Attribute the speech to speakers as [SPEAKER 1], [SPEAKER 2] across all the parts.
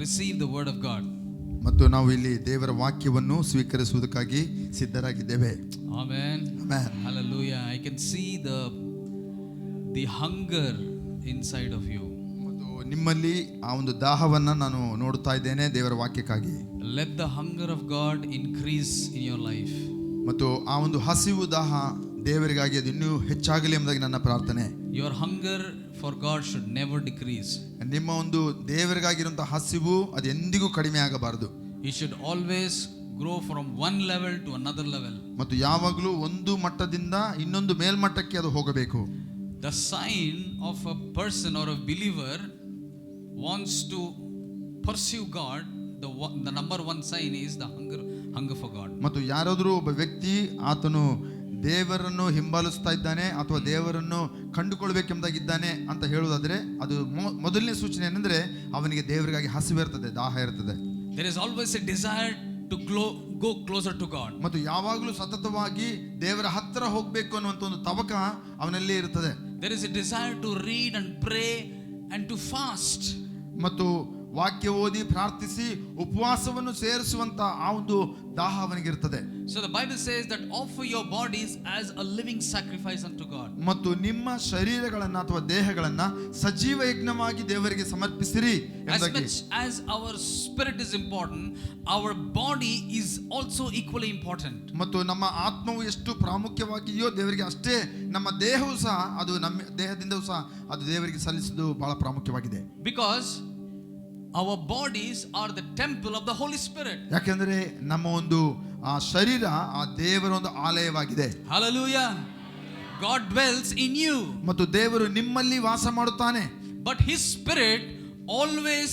[SPEAKER 1] receive the word of God.
[SPEAKER 2] ಮತ್ತು ನಾವು ಇಲ್ಲಿ ದೇವರ ವಾಕ್ಯವನ್ನು ಸ್ವೀಕರಿಸುವುದಕ್ಕಾಗಿ ಸಿದ್ಧರಾಗಿದ್ದೇವೆ.
[SPEAKER 1] Amen.
[SPEAKER 2] Amen.
[SPEAKER 1] Hallelujah. I can see the hunger inside of you.
[SPEAKER 2] ಮತ್ತು ನಿಮ್ಮಲ್ಲಿ ಆ ಒಂದು ದಾಹವನ್ನು ನಾನು ನೋಡ್ತಾ ಇದ್ದೇನೆ ದೇವರ ವಾಕ್ಯಕ್ಕಾಗಿ.
[SPEAKER 1] Let the hunger of God increase in your life.
[SPEAKER 2] ಮತ್ತು ಆ ಒಂದು ಹಸಿವು ದಾಹ ದೇವರಿಗಾಗಿ ಅದು ಇನ್ನೂ ಹೆಚ್ಚಾಗಲಿ ಎಂಬುದಾಗಿ ನನ್ನ ಪ್ರಾರ್ಥನೆ.
[SPEAKER 1] Your hunger for God should never decrease.
[SPEAKER 2] ನಿಮ್ಮ ಒಂದು ದೇವರಿಗಾಗಿರುವಂತಹ ಹಸಿವು ಅದು ಎಂದಿಗೂ ಕಡಿಮೆ ಆಗಬಾರದು.
[SPEAKER 1] You should always grow from one level to another level.
[SPEAKER 2] ಮತ್ತು ಯಾವಾಗಲೂ ಒಂದು ಮಟ್ಟದಿಂದ ಇನ್ನೊಂದು ಮೇಲ್ಮಟ್ಟಕ್ಕೆ ಅದು ಹೋಗಬೇಕು.
[SPEAKER 1] The sign of a person or a believer wants to pursue God. The number one sign is the hunger for God.
[SPEAKER 2] ಮತ್ತು ಯಾರಾದರೂ ಒಬ್ಬ ವ್ಯಕ್ತಿ ಆತನು ದೇವರನ್ನು ಹಿಂಬಾಲಿಸ್ತಾ ಇದ್ದಾನೆ ಅಥವಾ ದೇವರನ್ನು ಕಂಡುಕೊಳ್ಬೇಕೆಂಬುದಾಗಿದ್ದಾನೆ ಅಂತ ಹೇಳುವುದಾದ್ರೆ ಅದು ಮೊದಲನೇ ಸೂಚನೆ ಏನಂದ್ರೆ ಅವನಿಗೆ ದೇವರಿಗಾಗಿ ಹಸಿವು ಇರ್ತದೆ, ದಾಹ ಇರ್ತದೆ.
[SPEAKER 1] There is always a desire to go closer to God.
[SPEAKER 2] ಮತ್ತು ಯಾವಾಗಲೂ ಸತತವಾಗಿ ದೇವರ ಹತ್ತಿರ ಹೋಗಬೇಕು ಅನ್ನುವಂತ ಒಂದು ತವಕ ಅವನಲ್ಲಿ ಇರುತ್ತದೆ.
[SPEAKER 1] There is a desire to read and pray and to fast.
[SPEAKER 2] ಮತ್ತು ವಾಕ್ಯ ಓದಿ ಪ್ರಾರ್ಥಿಸಿ ಉಪವಾಸವನ್ನು ಸೇರಿಸುವಂತ ಆ ಒಂದು ದಾಹ ಅವನಿಗೆ ಇರ್ತದೆ.
[SPEAKER 1] So the Bible says that offer your bodies as a living sacrifice unto God.
[SPEAKER 2] ಮತ್ತು ನಿಮ್ಮ ಶರೀರಗಳನ್ನ ಅಥವಾ ದೇಹಗಳನ್ನ ಸಜೀವ ಯಜ್ಞವಾಗಿ ದೇವರಿಗೆ ಸಮರ್ಪಿಸಿರಿ.
[SPEAKER 1] As much as our spirit is important, our body is also equally important.
[SPEAKER 2] ಮತ್ತು ನಮ್ಮ ಆತ್ಮವು ಎಷ್ಟು ಪ್ರಾಮುಖ್ಯವಾಗಿದೆಯೋ ದೇವರಿಗೆ ಅಷ್ಟೇ ನಮ್ಮ ದೇಹವು ಸಹ ಅದು ನಮ್ಮ ದೇಹದಿಂದಲೂ ಸಹ ಅದು ದೇವರಿಗೆ ಸಲ್ಲಿಸುವುದು ಬಹಳ ಪ್ರಾಮುಖ್ಯವಾಗಿದೆ.
[SPEAKER 1] Because our bodies are the temple of the Holy Spirit.
[SPEAKER 2] ಯಾಕೆಂದ್ರೆ ನಮ್ಮ ಒಂದು ಆ ಶರೀರ ಆ ದೇವರ ಒಂದು ಆಲಯವಾಗಿದೆ.
[SPEAKER 1] Hallelujah. God dwells in you.
[SPEAKER 2] ಮತ್ತು ದೇವರು ನಿಮ್ಮಲ್ಲಿ ವಾಸ ಮಾಡುತ್ತಾನೆ.
[SPEAKER 1] But his spirit always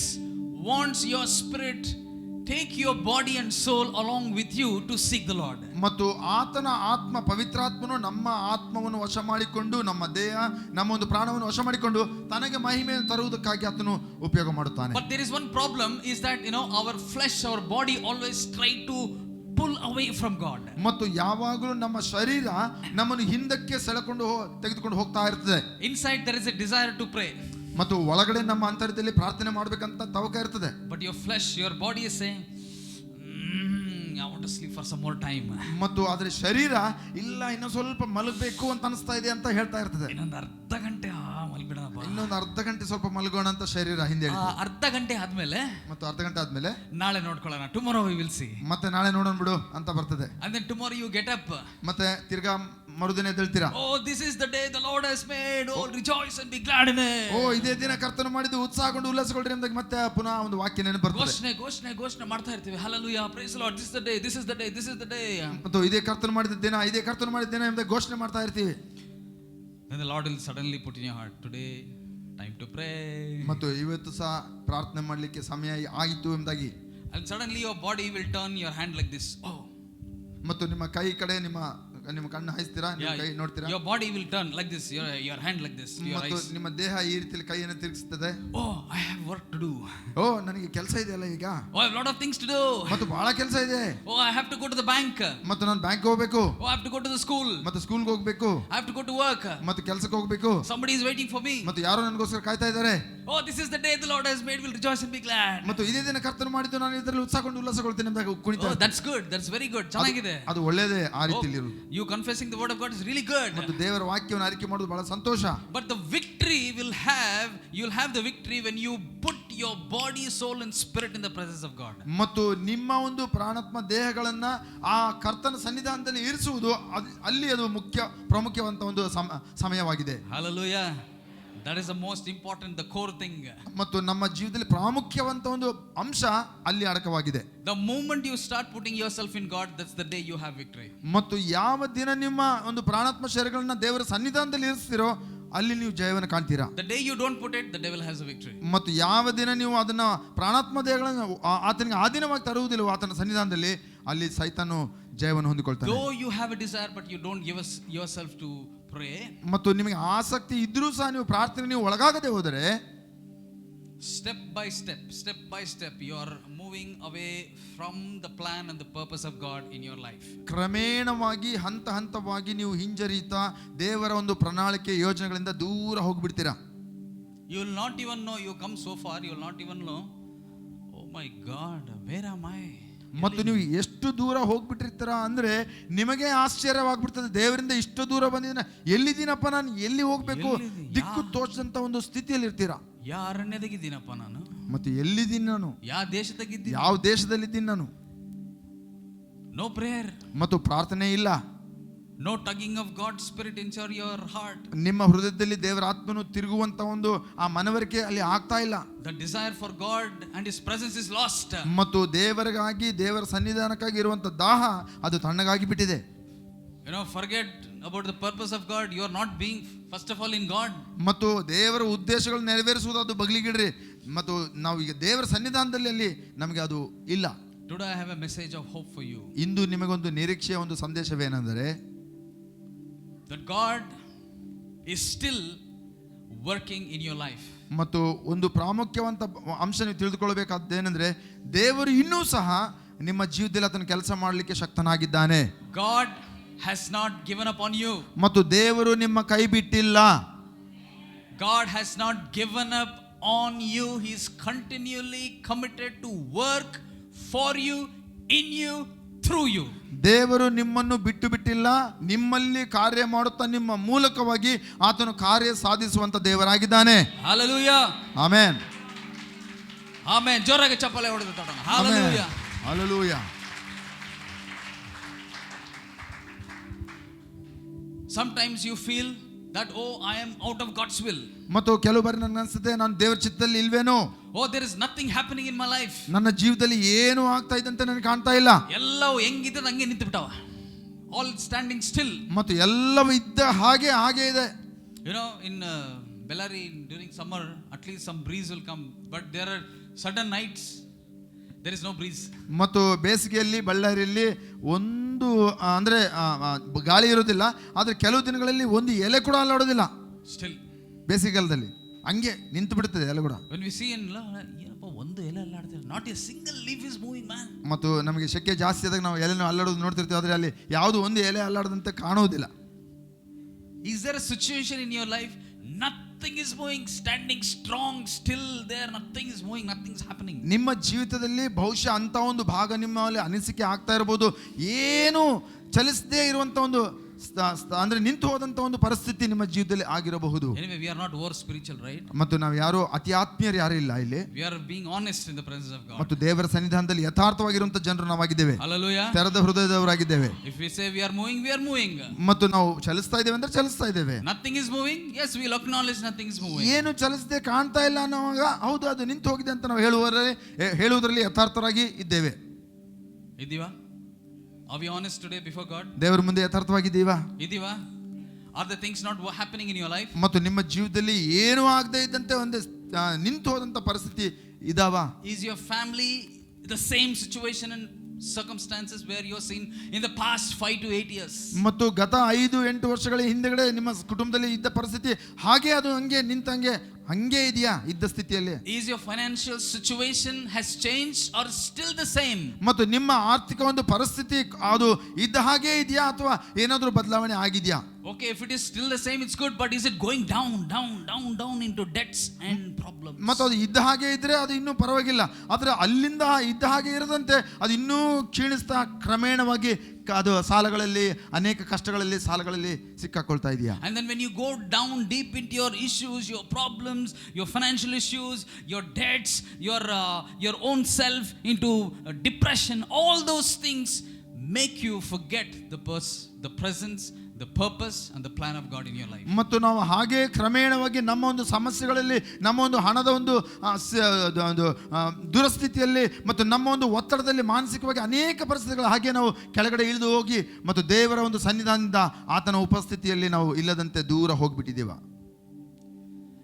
[SPEAKER 1] wants your spirit take your body and soul along with you to seek the Lord.
[SPEAKER 2] ಮತ್ತು ಆತನ ಆತ್ಮ ಪವಿತ್ರಾತ್ಮನು ನಮ್ಮ ಆತ್ಮವನ್ನು ವಶ ಮಾಡಿಕೊಂಡು ನಮ್ಮ ದೇಹ ನಮ್ಮ ಒಂದು ಪ್ರಾಣವನ್ನು ವಶ ಮಾಡಿಕೊಂಡು ತನಗೆ ಮಹಿಮೆಯನ್ನು ತರುವುದಕ್ಕಾಗಿ ಆತನು ಉಪಯೋಗ ಮಾಡುತ್ತಾನೆ.
[SPEAKER 1] But there is one problem is that our flesh, our body always try to pull away from God.
[SPEAKER 2] ಮತ್ತು ಯಾವಾಗಲೂ ನಮ್ಮ ಶರೀರ ನಮ್ಮನ್ನು ಹಿಂದಕ್ಕೆ ಸೆಳೆಕೊಂಡು ತೆಗೆದುಕೊಂಡು ಹೋಗ್ತಾ ಇರ್ತದೆ.
[SPEAKER 1] Inside there is a desire to pray.
[SPEAKER 2] ಮತ್ತು ಒಳಗಡೆ ನಮ್ಮ ಅಂತರ್ಯದಲ್ಲಿ ಪ್ರಾರ್ಥನೆ ಮಾಡಬೇಕಂತ ತವಕ ಇರ್ತದೆ.
[SPEAKER 1] But your flesh, your body is saying I want to sleep for some more time.
[SPEAKER 2] ಮತ್ತು ಅದರ ಶರೀರ ಇಲ್ಲ ಇನ್ನು ಸ್ವಲ್ಪ ಮಲಗಬೇಕು ಅಂತ ಅನಿಸ್ತಾ ಇದೆ ಅಂತ ಹೇಳ್ತಾ ಇರ್ತದೆ.
[SPEAKER 1] ಇನ್ನೊಂದು ಅರ್ಧ ಗಂಟೆ ಮಲಗಿಬಿಡೋಣ,
[SPEAKER 2] ಇನ್ನೊಂದು ಅರ್ಧ ಗಂಟೆ ಸ್ವಲ್ಪ ಮಲಗೋಣ ಅಂತ ಶರೀರ ಹಿಂದೆ
[SPEAKER 1] ಅರ್ಧ ಗಂಟೆ ಆದ್ಮೇಲೆ
[SPEAKER 2] ಮತ್ತು ಅರ್ಧ ಗಂಟೆ ಆದ್ಮೇಲೆ
[SPEAKER 1] ನಾಳೆ ನೋಡ್ಕೊಳ್ಳೋಣ, ಟುಮಾರೋ ವಿ ವಿಲ್ ಸಿ,
[SPEAKER 2] ಮತ್ತೆ ನಾಳೆ ನೋಡೋಣ ಬಿಡು ಅಂತ ಬರ್ತದೆ.
[SPEAKER 1] and then tomorrow you get up,
[SPEAKER 2] ಮತ್ತೆ ತಿರ್ಗಾ ಮರುದಿನ ಎದ್ದೇಳ್ತೀರಾ.
[SPEAKER 1] oh this is the day the Lord has made, oh rejoice and be glad in it.
[SPEAKER 2] ಓ ಇದೇ ದಿನ ಕರ್ತನು ಮಾಡಿದ್ದು ಉತ್ಸಾಹಗೊಂಡು ಉಲ್ಲಾಸಗೊಳ್ಳಿ ಎಂದಾಗ ಮತ್ತೆ ಪುನಃ ಒಂದು ವಾಕ್ಯ ನೆನಪು ಬರ್ತದೆ.
[SPEAKER 1] ಘೋಷಣೆ ಮಾಡ್ತಾ ಇರ್ತೀವಿ. hallelujah, praise the Lord, this is the day, this is the day, this is the day.
[SPEAKER 2] ಮತ್ತು ಇದೇ ಕರ್ತನು ಮಾಡಿದ ದಿನ, ಇದೇ ಕರ್ತನು ಮಾಡಿದ ದಿನ ಎಂಬ ಘೋಷಣೆ ಮಾಡ್ತಾ ಇರ್ತೀವಿ.
[SPEAKER 1] then the Lord will suddenly put in your heart, today time to pray.
[SPEAKER 2] ಮತ್ತು ಇವತ್ತು ಸಹ ಪ್ರಾರ್ಥನೆ ಮಾಡಲಿಕ್ಕೆ ಸಮಯ ಆಯಿತು ಎಂಬುದಾಗಿ,
[SPEAKER 1] and suddenly your body will turn your hand like this. oh
[SPEAKER 2] ಮತ್ತು ನಿಮ್ಮ ಕೈ ಕಡೆ ನಿಮ್ಮ ಕಣ್ಣು ಹಾಯಿಸ್ತೀರಾ, ನಿಮ್ಮ ಕೈ ನೋಡ್ತೀರಾ.
[SPEAKER 1] your body will turn like this, your hand like this to your
[SPEAKER 2] ಮತ್ತು
[SPEAKER 1] eyes.
[SPEAKER 2] ನಿಮ್ಮ ದೇಹ ಈ ರೀತಿಯಲ್ಲಿ ಕೈಯನ್ನು ತಿರುಗಿಸುತ್ತದೆ.
[SPEAKER 1] oh I have work to do.
[SPEAKER 2] ಓ ನನಗೆ ಕೆಲಸ ಇದೆಯಲ್ಲ ಈಗ.
[SPEAKER 1] oh I have lot of things to do.
[SPEAKER 2] ಮತ್ತು ಬಹಳ ಕೆಲಸ ಇದೆ.
[SPEAKER 1] oh I have to go to the bank.
[SPEAKER 2] ಮತ್ತು ನಾನು ಬ್ಯಾಂಕ್ ಹೋಗಬೇಕು.
[SPEAKER 1] oh I have to go to the school.
[SPEAKER 2] ಮತ್ತು ಸ್ಕೂಲ್ಗೆ ಹೋಗಬೇಕು.
[SPEAKER 1] I have to go to work.
[SPEAKER 2] ಮತ್ತು ಕೆಲಸಕ್ಕೆ ಹೋಗಬೇಕು.
[SPEAKER 1] somebody is waiting for me.
[SPEAKER 2] ಮತ್ತು ಯಾರೋ ನನಗೋಸ್ಕರ ಕಾಯ್ತಾ ಇದ್ದಾರೆ.
[SPEAKER 1] oh this is the day the Lord has made, will rejoice and be glad.
[SPEAKER 2] ಮತ್ತು ಇದೇ ದಿನ ಕರ್ತನು ಮಾಡಿದ್ದು ನಾನು ಇದರಲ್ಲಿ ಉತ್ಸಾಹಗೊಂಡು ಉಲ್ಲಾಸಗೊಳ್ತೇನೆ ಎಂದಾಗ ಕುಣಿತಾ.
[SPEAKER 1] oh that's good, that's very good, ಚೆನ್ನಾಗಿದೆ.
[SPEAKER 2] ಅದು ಒಳ್ಳೆಯದೇ ಆ ರೀತಿಯಲ್ಲಿ ಇರುವುದು.
[SPEAKER 1] you confessing the word of God is really good.
[SPEAKER 2] ಮತ್ತು ದೇವರ ವಾಕ್ಯವನ್ನು ಅರಿಕೆ ಮಾಡೋದು ಬಹಳ ಸಂತೋಷ.
[SPEAKER 1] but the victory you'll have the victory when you put your body, soul and spirit in the presence of God.
[SPEAKER 2] ಮತ್ತು ನಿಮ್ಮ ಒಂದು ಪ್ರಾಣಾತ್ಮ ದೇಹಗಳನ್ನ ಆ ಕರ್ತನ ಸನ್ನಿಧಾನದಲ್ಲಿ ಇರಿಸುವುದು ಅಲ್ಲಿ ಅದು ಪ್ರಾಮುಖ್ಯವಂತ ಒಂದು ಸಮಯವಾಗಿದೆ.
[SPEAKER 1] hallelujah, that is the most important, the core thing.
[SPEAKER 2] ಮತ್ತು ನಮ್ಮ ಜೀವಿತದಲ್ಲಿ ಪ್ರಾಮುಖ್ಯವಂತ ಒಂದು ಅಂಶ ಅಲ್ಲಿ ಅಡಕವಾಗಿದೆ.
[SPEAKER 1] the moment you start putting yourself in God, that's the day you have victory.
[SPEAKER 2] ಮತ್ತು ಯಾವ ದಿನ ನಿಮ್ಮ ಒಂದು ಪ್ರಾಣಾತ್ಮ ಶರೀರಗಳನ್ನ ದೇವರ ಸನ್ನಿಧಾನದಲ್ಲಿ ಇರಿಸ್ತಿರೋ ಅಲ್ಲಿ ನೀವು ಜಯವನ್ನು ಕಾಣ್ತೀರಾ.
[SPEAKER 1] the day you don't put it, the devil has a victory.
[SPEAKER 2] ಮತ್ತು ಯಾವ ದಿನ ನೀವು ಅದನ್ನ ಪ್ರಾಣಾತ್ಮ ದೇಹಗಳನ್ನು ಆತನಿಗೆ ಆಧೀನವಾಗಿ ತರುವುದಿಲ್ಲ ಆತನ ಸನ್ನಿಧಾನದಲ್ಲಿ, ಅಲ್ಲಿ ಸೈತಾನು ಜಯವನ್ನು ಹೊಂದಿಕೊಳ್ತಾನೆ.
[SPEAKER 1] though you have a desire but you don't give yourself to pray,
[SPEAKER 2] ಮತ್ತು ನಿಮಗೆ ಆಸಕ್ತಿ ಇದ್ರೂ ಸಹ ನೀವು ಪ್ರಾರ್ಥನೆ ನೀವು ಒಳಗಾಗದೆ ಹೋದರೆ
[SPEAKER 1] step by step you are moving away from the plan and the purpose of God in your life.
[SPEAKER 2] ಕ್ರಮೇಣವಾಗಿ ಹಂತ ಹಂತವಾಗಿ ನೀವು ಹಿಂಜರಿತಾ ದೇವರ ಒಂದು ಪ್ರಣಾಳಿಕೆ ಯೋಜನೆಗಳಿಂದ ದೂರ ಹೋಗ್ಬಿಡ್ತೀರಾ.
[SPEAKER 1] you will not even know, you come so far, you will not even know, oh my God, where am I?
[SPEAKER 2] ಮತ್ತು ನೀವು ಎಷ್ಟು ದೂರ ಹೋಗ್ಬಿಟ್ಟಿರ್ತೀರ ಅಂದ್ರೆ ನಿಮಗೆ ಆಶ್ಚರ್ಯವಾಗ್ಬಿಡ್ತದೆ. ದೇವರಿಂದ ಇಷ್ಟು ದೂರ ಬಂದಿದ್ದೀನ, ಎಲ್ಲಿದ್ದೀನಪ್ಪ ನಾನು, ಎಲ್ಲಿ ಹೋಗ್ಬೇಕು, ದಿಕ್ಕು ತೋಚದಂತ ಒಂದು ಸ್ಥಿತಿಯಲ್ಲಿ ಇರ್ತೀರಾ.
[SPEAKER 1] ಯಾವ ಅರಣ್ಯದಾಗಿದ್ದೀನಪ್ಪ ನಾನು,
[SPEAKER 2] ಮತ್ತು ಎಲ್ಲಿದ್ದೀನಿ ನಾನು,
[SPEAKER 1] ಯಾವ ದೇಶದಾಗಿದ್ದೀನಿ,
[SPEAKER 2] ಯಾವ ದೇಶದಲ್ಲಿದ್ದೀನಿ ನಾನು.
[SPEAKER 1] ನೋ ಪ್ರೇಯರ್,
[SPEAKER 2] ಮತ್ತು ಪ್ರಾರ್ಥನೆ ಇಲ್ಲ.
[SPEAKER 1] No tugging of God spirit in your heart.
[SPEAKER 2] ನಿಮ್ಮ ಹೃದಯದಲ್ಲಿ ದೇವರ ಆತ್ಮನು ತಿರುಗುವಂತ ಒಂದು ಆ ಮನವರಿಕೆ ಅಲ್ಲಿ ಆಗ್ತಾ ಇಲ್ಲ.
[SPEAKER 1] The desire for God and his presence is lost.
[SPEAKER 2] ಮತ್ತು ದೇವರಿಗಾಗಿ, ದೇವರ ಸನ್ನಿಧಾನಕ್ಕಾಗಿ ಇರುವಂತ ದಾಹ ಅದು ತಣ್ಣಗಾಗಿ ಬಿಟ್ಟಿದೆ.
[SPEAKER 1] You know, forget about the purpose of God. You are not being first of all in God.
[SPEAKER 2] ಮತ್ತು ದೇವರ ಉದ್ದೇಶಗಳು ನೆರವೇರಿಸುವುದು ಅದು ಬಗಲಿಗಿಡ್ರಿ. ಮತ್ತು ನಾವು ಈಗ ದೇವರ ಸನ್ನಿಧಾನದಲ್ಲಿ ಅಲ್ಲಿ ನಮಗೆ ಅದು ಇಲ್ಲ.
[SPEAKER 1] Today I have a message of hope for you.
[SPEAKER 2] ಇಂದು ನಿಮಗೊಂದು ನಿರೀಕ್ಷೆಯ ಒಂದು ಸಂದೇಶವೇನೆಂದರೆ,
[SPEAKER 1] that God is still working in your life.
[SPEAKER 2] ಮತ್ತು ಒಂದು ಪ್ರಾಮುಖ್ಯವಂತ ಅಂಶ ನೀವು ತಿಳಿದುಕೊಳ್ಳಬೇಕಾದ್ದೇನೆಂದ್ರೆ, ದೇವರು ಇನ್ನೂ ಸಹ ನಿಮ್ಮ ಜೀವಿತದಲ್ಲಿ ಆತನ ಕೆಲಸ ಮಾಡಲಿಕ್ಕೆ ಶಕ್ತನಾಗಿದ್ದಾನೆ.
[SPEAKER 1] God has not given up on you.
[SPEAKER 2] ಮತ್ತು ದೇವರು ನಿಮ್ಮ ಕೈ ಬಿಟ್ಟಿಲ್ಲ.
[SPEAKER 1] God has not given up on you. He is continually committed to work for you, in you, through you.
[SPEAKER 2] ದೇವರು ನಿಮ್ಮನ್ನು ಬಿಟ್ಟು ಬಿಟ್ಟಿಲ್ಲ. ನಿಮ್ಮಲ್ಲಿ ಕಾರ್ಯ ಮಾಡುತ್ತಾ ನಿಮ್ಮ ಮೂಲಕವಾಗಿ ಆತನು ಕಾರ್ಯ ಸಾಧಿಸುವಂತ ದೇವರಾಗಿದ್ದಾನೆ.
[SPEAKER 1] Hallelujah.
[SPEAKER 2] ಆಮೆನ್.
[SPEAKER 1] ಆಮೆನ್. ಜೋರಾಗಿ ಚಪ್ಪಾಳೆ ಹೊಡೆದು ತಡೋಣ. Hallelujah.
[SPEAKER 2] Hallelujah.
[SPEAKER 1] Sometimes you feel that, oh, I am out of God's will.
[SPEAKER 2] ಮತ್ತು ಕೆಲವು ಬಾರಿ ನನಗೆ ಅನಿಸುತ್ತೆ, ನಾನು ದೇವರ ಚಿತ್ತದಲ್ಲಿ ಇಲ್ವೇನೋ,
[SPEAKER 1] Oh, there is nothing happening in my life.
[SPEAKER 2] ನನ್ನ ಜೀವಿತದಲ್ಲಿ ಏನು ಆಗ್ತಾ ಇದೆ ಅಂತ ನನಗೆ ಕಾಣ್ತಾ ಇಲ್ಲ.
[SPEAKER 1] ಎಲ್ಲವೂ ಹೆಂಗಿದೆ ಹಂಗೆ ನಿಂತು ಬಿಟ್ಟವ. All standing still.
[SPEAKER 2] ಮತ್ತು ಎಲ್ಲವೂ ಇದ್ದ ಹಾಗೆ ಇದೆ.
[SPEAKER 1] You know, in Bellary during summer, at least some breeze will come, but there are sudden nights there is no breeze.
[SPEAKER 2] ಮತ್ತು ಬೇಸಿಗೆಯಲ್ಲಿ ಬಳ್ಳಾರಿಯಲ್ಲಿ ಒಂದು ಅಂದ್ರೆ ಗಾಳಿ ಇರೋದಿಲ್ಲ, ಆದ್ರೆ ಕೆಲವು ದಿನಗಳಲ್ಲಿ ಒಂದು ಎಲೆ ಕೂಡ ಅಲ್ಲಾಡೋದಿಲ್ಲ.
[SPEAKER 1] Still.
[SPEAKER 2] ಬೇಸಿಗೆಗಾಲದಲ್ಲಿ ಹಂಗೆ ನಿಂತು ಬಿಡುತ್ತದೆ ಎಲೆ ಕೂಡ.
[SPEAKER 1] When we see in ಏನಪ್ಪ ಒಂದು ಎಲೆ ಅಲ್ಲಾಡ್ತಿಲ್ಲ, not a single leaf is moving, man.
[SPEAKER 2] ಮತ್ತು ನಮಗೆ ಶೆಕೆ ಜಾಸ್ತಿ ಆದಾಗ ನಾವು ಎಲೆನೂ ಅಲ್ಲಾಡೋದು ನೋಡ್ತಿರ್ತೀವಿ, ಆದ್ರೆ ಅಲ್ಲಿ ಯಾವುದು ಒಂದು ಎಲೆ ಅಲ್ಲಾಡದಂತೆ ಕಾಣುವುದಿಲ್ಲ.
[SPEAKER 1] Is there a situation in your life nothing is moving, standing strong still there, nothing is moving, nothing is happening?
[SPEAKER 2] ನಿಮ್ಮ ಜೀವಿತದಲ್ಲಿ ಬಹುಶಃ ಅಂತ ಒಂದು ಭಾಗ ನಿಮ್ಮಲ್ಲಿ ಅನಿಸಿಕೆ ಆಗ್ತಾ ಇರಬಹುದು, ಏನು ಚಲಿಸದೇ ಇರುವಂತ ಒಂದು ಅಂದ್ರೆ ನಿಂತು ಹೋದಂತ ಒಂದು ಪರಿಸ್ಥಿತಿ ನಿಮ್ಮ ಜೀವಿತದಲ್ಲಿ ಆಗಿರಬಹುದು.
[SPEAKER 1] Anyway, we are not over spiritual, right?
[SPEAKER 2] ಮತ್ತು ನಾವು ಯಾರು ಅತಿ ಆತ್ಮೀಯರು ಯಾರು ಇಲ್ಲ ಇಲ್ಲಿ.
[SPEAKER 1] We are being honest in the presence of God.
[SPEAKER 2] ಮತ್ತು ದೇವರ ಸನ್ನಿಧಾನದಲ್ಲಿ ಯಥಾರ್ಥವಾಗಿರುವಂತ ಜನರು ನಾವಾಗಿದ್ದೇವೆ.
[SPEAKER 1] Hallelujah.
[SPEAKER 2] ತೆರೆದ ಹೃದಯದವರಾಗಿದ್ದೇವೆ.
[SPEAKER 1] If we say we are moving, we are moving.
[SPEAKER 2] ಮತ್ತು ನಾವು ಚಲಿಸ್ತಾ ಇದ್ದೇವೆ ಅಂದ್ರೆ ಚಲಿಸ್ತಾ ಇದ್ದೇವೆ.
[SPEAKER 1] Nothing is moving, yes, we will acknowledge nothing is moving.
[SPEAKER 2] ಏನು ಚಲಿಸದೆ ಕಾಣ್ತಾ ಇಲ್ಲ ಅನ್ನುವಾಗ ಹೌದು ಅದು ನಿಂತು ಹೋಗಿದೆ ಅಂತ ನಾವು ಹೇಳುವುದರಲ್ಲಿ ಯಥಾರ್ಥರಾಗಿ ಇದ್ದೇವೆ.
[SPEAKER 1] ಇದೀವಾ? Are we honest today before God?
[SPEAKER 2] ದೇವರ ಮುಂದೆ ಯಥಾರ್ಥವಾಗಿದ್ದೀವಾ?
[SPEAKER 1] ಇದೀವಾ? Are the things not happening in your life?
[SPEAKER 2] ಮತ್ತು ನಿಮ್ಮ ಜೀವಿತದಲ್ಲಿ ಏನು ಆಗದೆ ಇದ್ದಂತೆ ಒಂದು ನಿಂತು ಹೋದಂತ ಪರಿಸ್ಥಿತಿ ಇದಾವ?
[SPEAKER 1] Is your family the same situation and circumstances where you are seen in the past 5 to 8 years?
[SPEAKER 2] ಮತ್ತು ಗತ 5-8 ವರ್ಷಗಳ ಹಿಂದೆಗಡೆ ನಿಮ್ಮ ಕುಟುಂಬದಲ್ಲಿ ಇದ್ದ ಪರಿಸ್ಥಿತಿ ಹಾಗೆ ಅದು ಹಂಗೆ ನಿಂತಂಗೆ ಹಂಗೆ ಇದೆಯಾ ಇದ್ದ ಸ್ಥಿತಿಯಲ್ಲಿ?
[SPEAKER 1] Is your financial situation has changed or still the same?
[SPEAKER 2] ಮತ್ತು ನಿಮ್ಮ ಆರ್ಥಿಕ ಒಂದು ಪರಿಸ್ಥಿತಿ ಅದು ಇದ್ದ ಹಾಗೆ ಇದೆಯಾ ಅಥವಾ ಏನಾದರೂ ಬದಲಾವಣೆ ಆಗಿದೆಯಾ?
[SPEAKER 1] Okay, if it is still the same, it's good, but is it going down into debts and problems?
[SPEAKER 2] ಮತ್ತು ಅದು ಇದ್ದ ಹಾಗೆ ಇದ್ರೆ ಅದು ಇನ್ನೂ ಪರವಾಗಿಲ್ಲ, ಆದರೆ ಅಲ್ಲಿಂದ ಇದ್ದ ಹಾಗೆ ಇರದಂತೆ ಅದು ಇನ್ನೂ ಕ್ಷೀಣಿಸ್ತಾ ಕ್ರಮೇಣವಾಗಿ ಅದು ಸಾಲಗಳಲ್ಲಿ, ಅನೇಕ ಕಷ್ಟಗಳಲ್ಲಿ, ಸಾಲಗಳಲ್ಲಿ ಸಿಕ್ಕಾಕೊಳ್ತಾ ಇದೆಯಾ?
[SPEAKER 1] And then when you go down deep into your issues, your problems, your financial issues, your debts, your own self, into depression, all those things make you forget the presence, the purpose and the plan of God in your life.
[SPEAKER 2] ಮತ್ತು ನಾವು ಹಾಗೆ ಕ್ರಮೇಣವಾಗಿ ನಮ್ಮ ಒಂದು ಸಮಸ್ಯೆಗಳಲ್ಲಿ, ನಮ್ಮ ಒಂದು ಹಣದ ಒಂದು ದುರಸ್ಥಿತಿಯಲ್ಲಿ ಮತ್ತು ನಮ್ಮ ಒಂದು ಒತ್ತಡದಲ್ಲಿ ಮಾನಸಿಕವಾಗಿ ಅನೇಕ ಪರಿಸ್ಥಿತಿಗಳು ಹಾಗೆ ನಾವು ಕೆಳಗಡೆ ಇಳಿದು ಹೋಗಿ ಮತ್ತು ದೇವರ ಒಂದು ಸನ್ನಿಧಾನದಿಂದ ಆತನ ಉಪಸ್ಥಿತಿಯಲ್ಲಿ ನಾವು ಇಲ್ಲದಂತೆ ದೂರ ಹೋಗ್ಬಿಟ್ಟಿದ್ದೇವೆ.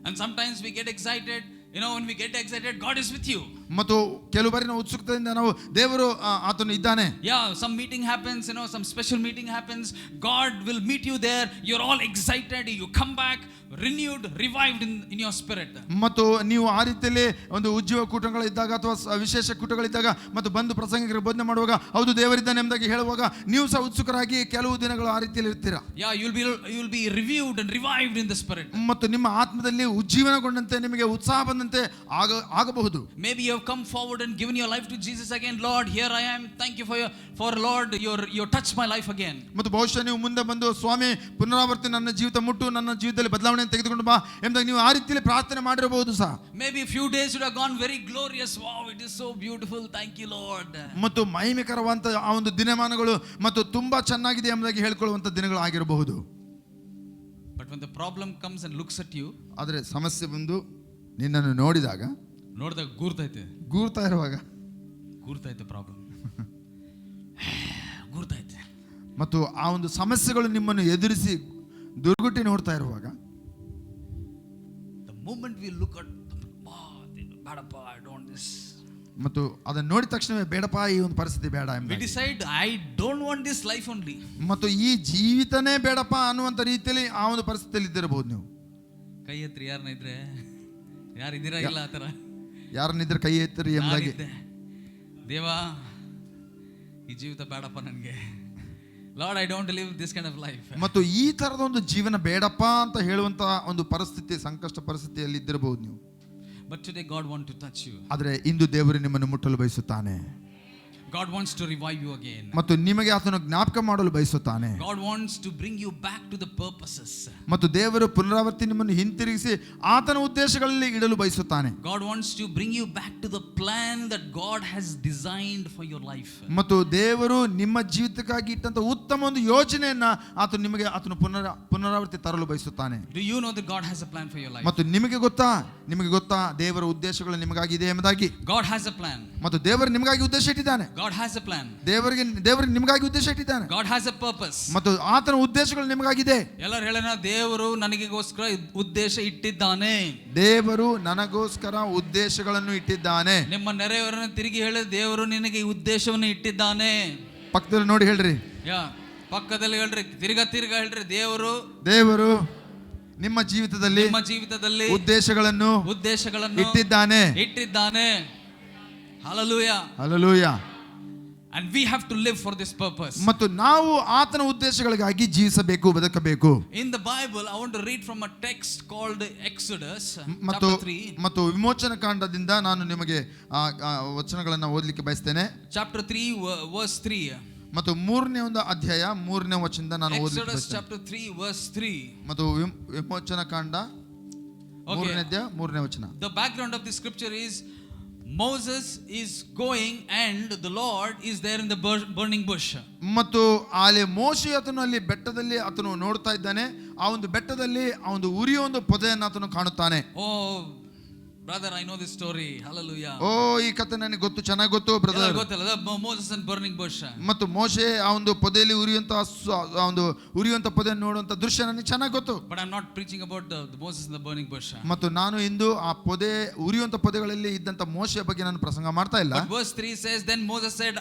[SPEAKER 1] And sometimes we get excited. You know, when we get excited, God is with you.
[SPEAKER 2] ಮತ್ತು ಕೆಲವು ಬಾರಿ ನಾವು ಉತ್ಸುಕತೆಯಿಂದ ನಾವು ದೇವರು ಆತನು ಇದ್ದಾನೆ.
[SPEAKER 1] Yeah, some meeting happens, you know, some special meeting happens. God will meet you there. You're all excited. You come back renewed, revived in your spirit.
[SPEAKER 2] ಮತ್ತು ನೀವು ಆ ರೀತಿಯಲ್ಲಿ ಒಂದು ಉಜ್ಜೀವ ಕೂಟಗಳಿದ್ದಾಗ ಅಥವಾ ವಿಶೇಷ ಕೂಟಗಳಿದ್ದಾಗ ಮತ್ತು ಬಂದು ಪ್ರಸಂಗಿಕರು ಬೋಧನೆ ಮಾಡುವಾಗ ಹೌದು ದೇವರಿದ್ದಾನೆ ಎಂಬುದಾಗಿ ಹೇಳುವಾಗ ನೀವು ಸಹ ಉತ್ಸುಕರಾಗಿ ಕೆಲವು ದಿನಗಳು ಆ ರೀತಿಯಲ್ಲಿ ಇರ್ತೀರಾ.
[SPEAKER 1] Yeah, you'll be reviewed and revived in the spirit.
[SPEAKER 2] ಮತ್ತು ನಿಮ್ಮ ಆತ್ಮದಲ್ಲಿ ಉಜ್ಜೀವನಗೊಂಡಂತೆ ನಿಮಗೆ ಉತ್ಸಾಹ ಬಂದಂತೆ ಆಗಬಹುದು.
[SPEAKER 1] Maybe you have come forward and given your life to Jesus again, Lord, here I am. Thank you for Lord, you touched my life again.
[SPEAKER 2] ಮತ್ತು ಬಹುಶಃ ನೀವು ಮುಂದೆ ಬಂದು ಸ್ವಾಮಿ ಪುನರಾವರ್ತಿ ನನ್ನ ಜೀವಿತ ಮುಟ್ಟು, ನನ್ನ ಜೀವಿತದಲ್ಲಿ ಬದಲಾವಣೆಯನ್ನು ತೆಗೆದುಕೊಂಡು ಬಾ ಎಂದಾಗ ನೀವು ಆ ರೀತಿಯಲ್ಲಿ ಪ್ರಾರ್ಥನೆ ಮಾಡಿರಬಹುದು ಸಹ.
[SPEAKER 1] Maybe a few days would have gone very glorious. Wow, it is so beautiful. Thank you, Lord.
[SPEAKER 2] ಮತ್ತು ಮಹಿಮೆಕರವಾದಂತ ಆ ಒಂದು ದಿನಮಾನಗಳು ಮತ್ತು ತುಂಬಾ ಚೆನ್ನಾಗಿದೆ ಎಂಬುದಾಗಿ ಹೇಳ್ಕೊಳ್ಳುವಂತ ದಿನಗಳು ಆಗಿರಬಹುದು.
[SPEAKER 1] But when the problem comes and looks at you,
[SPEAKER 2] ಆದರೆ ಸಮಸ್ಯೆ ಬಂದು ನಿನ್ನನ್ನು ನೋಡಿದಾಗ ಗೂರ್ತಾ ಇರುವಾಗ
[SPEAKER 1] ಪ್ರಾಬ್ಲಮ್ ಗೂರ್ತೈತೆ
[SPEAKER 2] ಮತ್ತು ಆ ಒಂದು ಸಮಸ್ಯೆಗಳು ನಿಮ್ಮನ್ನು ಎದುರಿಸಿ ದುರ್ಗುಟ್ಟಿ ನೋಡ್ತಾ ಇರುವಾಗ,
[SPEAKER 1] the moment we look at ಬೇಡಪ್ಪ, I don't want this,
[SPEAKER 2] ಮತ್ತು ಅದನ್ನು ನೋಡಿದ ತಕ್ಷಣವೇ ಬೇಡಪ್ಪ ಈ ಒಂದು ಪರಿಸ್ಥಿತಿ ಬೇಡ ಎಂಬ
[SPEAKER 1] we decide I don't want this life only,
[SPEAKER 2] ಮತ್ತು ಈ ಜೀವಿತನೇ ಬೇಡಪ್ಪ ಅನ್ನುವಂತ ರೀತಿಯಲ್ಲಿ ಆ ಒಂದು ಪರಿಸ್ಥಿತಿಯಲ್ಲಿ ಇದ್ದಿರಬಹುದು. ನೀವು
[SPEAKER 1] ಕೈ ಎತ್ತರಿ, ಯಾರನ್ನ ಇದ್ರೆ ಯಾರಿದ್ದೀರಾ? ಇಲ್ಲ ಆ ಥರ
[SPEAKER 2] ಯಾರನ್ನಿದ್ರೆ ಕೈ ಎತ್ತರಿ ಎಂಬುದಾಗಿ,
[SPEAKER 1] ದೇವಾ ಈ ಜೀವಿತ ಬೇಡಪ್ಪ ನನಗೆ, Lord I don't live this kind of life.
[SPEAKER 2] ಮತ್ತು ಈ ತರದ ಒಂದು ಜೀವನ ಬೇಡಪ್ಪ ಅಂತ ಹೇಳುವಂತ ಒಂದು ಪರಿಸ್ಥಿತಿ, ಸಂಕಷ್ಟ ಪರಿಸ್ಥಿತಿಯಲ್ಲಿ ಇದ್ದಿರಬಹುದು ನೀವು.
[SPEAKER 1] But today God wants to touch you.
[SPEAKER 2] ಆದರೆ ಇಂದು ದೇವರು ನಿಮ್ಮನ್ನು ಮುಟ್ಟಲು ಬಯಸುತ್ತಾನೆ.
[SPEAKER 1] God wants to revive you again.
[SPEAKER 2] ಮತ್ತು ನಿಮಗೆ ಆತನು ಜ್ಞಾಪಕ ಮಾಡಲು ಬಯಸುತ್ತಾನೆ.
[SPEAKER 1] God wants to bring you back to the purposes.
[SPEAKER 2] ಮತ್ತು ದೇವರು ಪುನರಾವರ್ತಿ ನಿಮ್ಮನ್ನು ಹಿಂತಿರುಗಿಸಿ ಆತನ ಉದ್ದೇಶಗಳಲ್ಲಿ ಇಡಲು ಬಯಸುತ್ತಾನೆ.
[SPEAKER 1] God wants to bring you back to the plan that God has designed for your life.
[SPEAKER 2] ಮತ್ತು ದೇವರು ನಿಮ್ಮ ಜೀವಿತಕ್ಕಾಗಿ ಇಟ್ಟಂತ ಉತ್ತಮ ಒಂದು ಯೋಜನೆಯನ್ನ ಆತನು ಪುನರಾವರ್ತಿ ತರಲು ಬಯಸುತ್ತಾನೆ.
[SPEAKER 1] Do you know that God has a plan for your life?
[SPEAKER 2] ಮತ್ತು ನಿಮಗೆ ಗೊತ್ತಾ ದೇವರ ಉದ್ದೇಶಗಳು ನಿಮಗಾಗಿ ಇದೆ ಎಂಬುದಾಗಿ.
[SPEAKER 1] God has a plan.
[SPEAKER 2] ಮತ್ತು ದೇವರು ನಿಮಗಾಗಿ ಉದ್ದೇಶ ಇಟ್ಟಿದ್ದಾನೆ.
[SPEAKER 1] God has a plan.
[SPEAKER 2] ದೇವರು ನಿಮಗಾಗಿ ಉದ್ದೇಶ ಇಟ್ಟಿದ್ದಾನೆ.
[SPEAKER 1] God has a purpose.
[SPEAKER 2] ಮತ್ತು ಆತನ ಉದ್ದೇಶಗಳು ನಿಮಗಾಗಿದೆ.
[SPEAKER 1] ಎಲ್ಲರೂ ಹೇಳೋಣ, ದೇವರು ನನಗೋಸ್ಕರ ಉದ್ದೇಶ ಇಟ್ಟಿದ್ದಾನೆ.
[SPEAKER 2] ದೇವರು ನನಗೋಸ್ಕರ ಉದ್ದೇಶಗಳನ್ನು ಇಟ್ಟಿದ್ದಾನೆ.
[SPEAKER 1] ನಿಮ್ಮ ನೆರೆಯವರನ್ನು ತಿರುಗಿ ಹೇಳಿ, ದೇವರು ನಿನಗೆ ಈ ಉದ್ದೇಶವನ್ನು ಇಟ್ಟಿದ್ದಾನೆ.
[SPEAKER 2] ಪಕ್ಕದಲ್ಲಿ ನೋಡಿ ಹೇಳ್ರಿ,
[SPEAKER 1] ಪಕ್ಕದಲ್ಲಿ ಹೇಳ್ರಿ, ತಿರ್ಗಾ ಹೇಳ್ರಿ,
[SPEAKER 2] ದೇವರು ನಿಮ್ಮ ಜೀವಿತದಲ್ಲಿ ಉದ್ದೇಶಗಳನ್ನು
[SPEAKER 1] ಇಟ್ಟಿದ್ದಾನೆ. Hallelujah.
[SPEAKER 2] Hallelujah.
[SPEAKER 1] And we have to live for this purpose.
[SPEAKER 2] ಮತ್ತು ನಾವು ಆತನ ಉದ್ದೇಶಗಳಿಗಾಗಿ ಜೀವಿಸಬೇಕು, ಬದುಕಬೇಕು.
[SPEAKER 1] In the Bible, I want to read from a text called Exodus
[SPEAKER 2] chapter
[SPEAKER 1] 3.
[SPEAKER 2] ಮತ್ತು ವಿಮೋಚನ ಕಾಂಡದಿಂದ ನಾನು ನಿಮಗೆ ವಚನಗಳನ್ನು ಓದಲಿಕ್ಕೆ ಬಯಸ್ತೇನೆ.
[SPEAKER 1] Chapter 3 verse 3.
[SPEAKER 2] ಮತ್ತು 3ನೇ ಒಂದು ಅಧ್ಯಾಯ 3ನೇ ವಚನದಿಂದ ನಾನು ಓದಲಿಕ್ಕೆ
[SPEAKER 1] ಬಯಸ್ತೇನೆ. Exodus chapter 3 verse 3.
[SPEAKER 2] ಮತ್ತು ವಿಮೋಚನ ಕಾಂಡ 3ನೇ ಅಧ್ಯಾಯ 3ನೇ ವಚನ.
[SPEAKER 1] The background of the scripture is Moses is going and the Lord is there in the burning bush.
[SPEAKER 2] ಮತ್ತು ಅಲ್ಲಿ ಮೋಶೆ ಆತನು ಅಲ್ಲಿ ಬೆಟ್ಟದಲ್ಲಿ ಆತನು ನೋಡ್ತಾ ಇದ್ದಾನೆ. ಆ ಒಂದು ಬೆಟ್ಟದಲ್ಲಿ ಆ ಒಂದು ಉರಿಯೋ ಒಂದು ಪೊದೆಯನ್ನು ಆತನು ಕಾಣುತ್ತಾನೆ.
[SPEAKER 1] Brother, I know this story. Hallelujah.
[SPEAKER 2] ಈ ಕಥೆ ನನಗೆ ಚೆನ್ನಾಗಿ ಗೊತ್ತು ಬ್ರದರ್.
[SPEAKER 1] ಗೊತ್ತಲ್ಲ, Moses and burning bush.
[SPEAKER 2] ಮತ್ತು ಮೋಶೆ ಆ ಒಂದು ಪೊದೆಯಲ್ಲಿ ಉರಿಯುವಂತ ಪೊದೆಯನ್ನು ನೋಡುವಂತ ದೃಶ್ಯ ನನಗೆ ಚೆನ್ನಾಗಿ ಗೊತ್ತು.
[SPEAKER 1] But I'm not preaching about the Moses and the burning bush.
[SPEAKER 2] ಮತ್ತು ನಾನು ಇಂದು ಆ ಪೊದೆ ಉರಿಯುವಂತ ಪೊದೆಗಳಲ್ಲಿ ಇದ್ದಂತ ಮೋಶೆಯ ಬಗ್ಗೆ ನಾನು ಪ್ರಸಂಗ ಮಾಡ್ತಾ ಇಲ್ಲ.
[SPEAKER 1] But verse 3 says, then Moses said,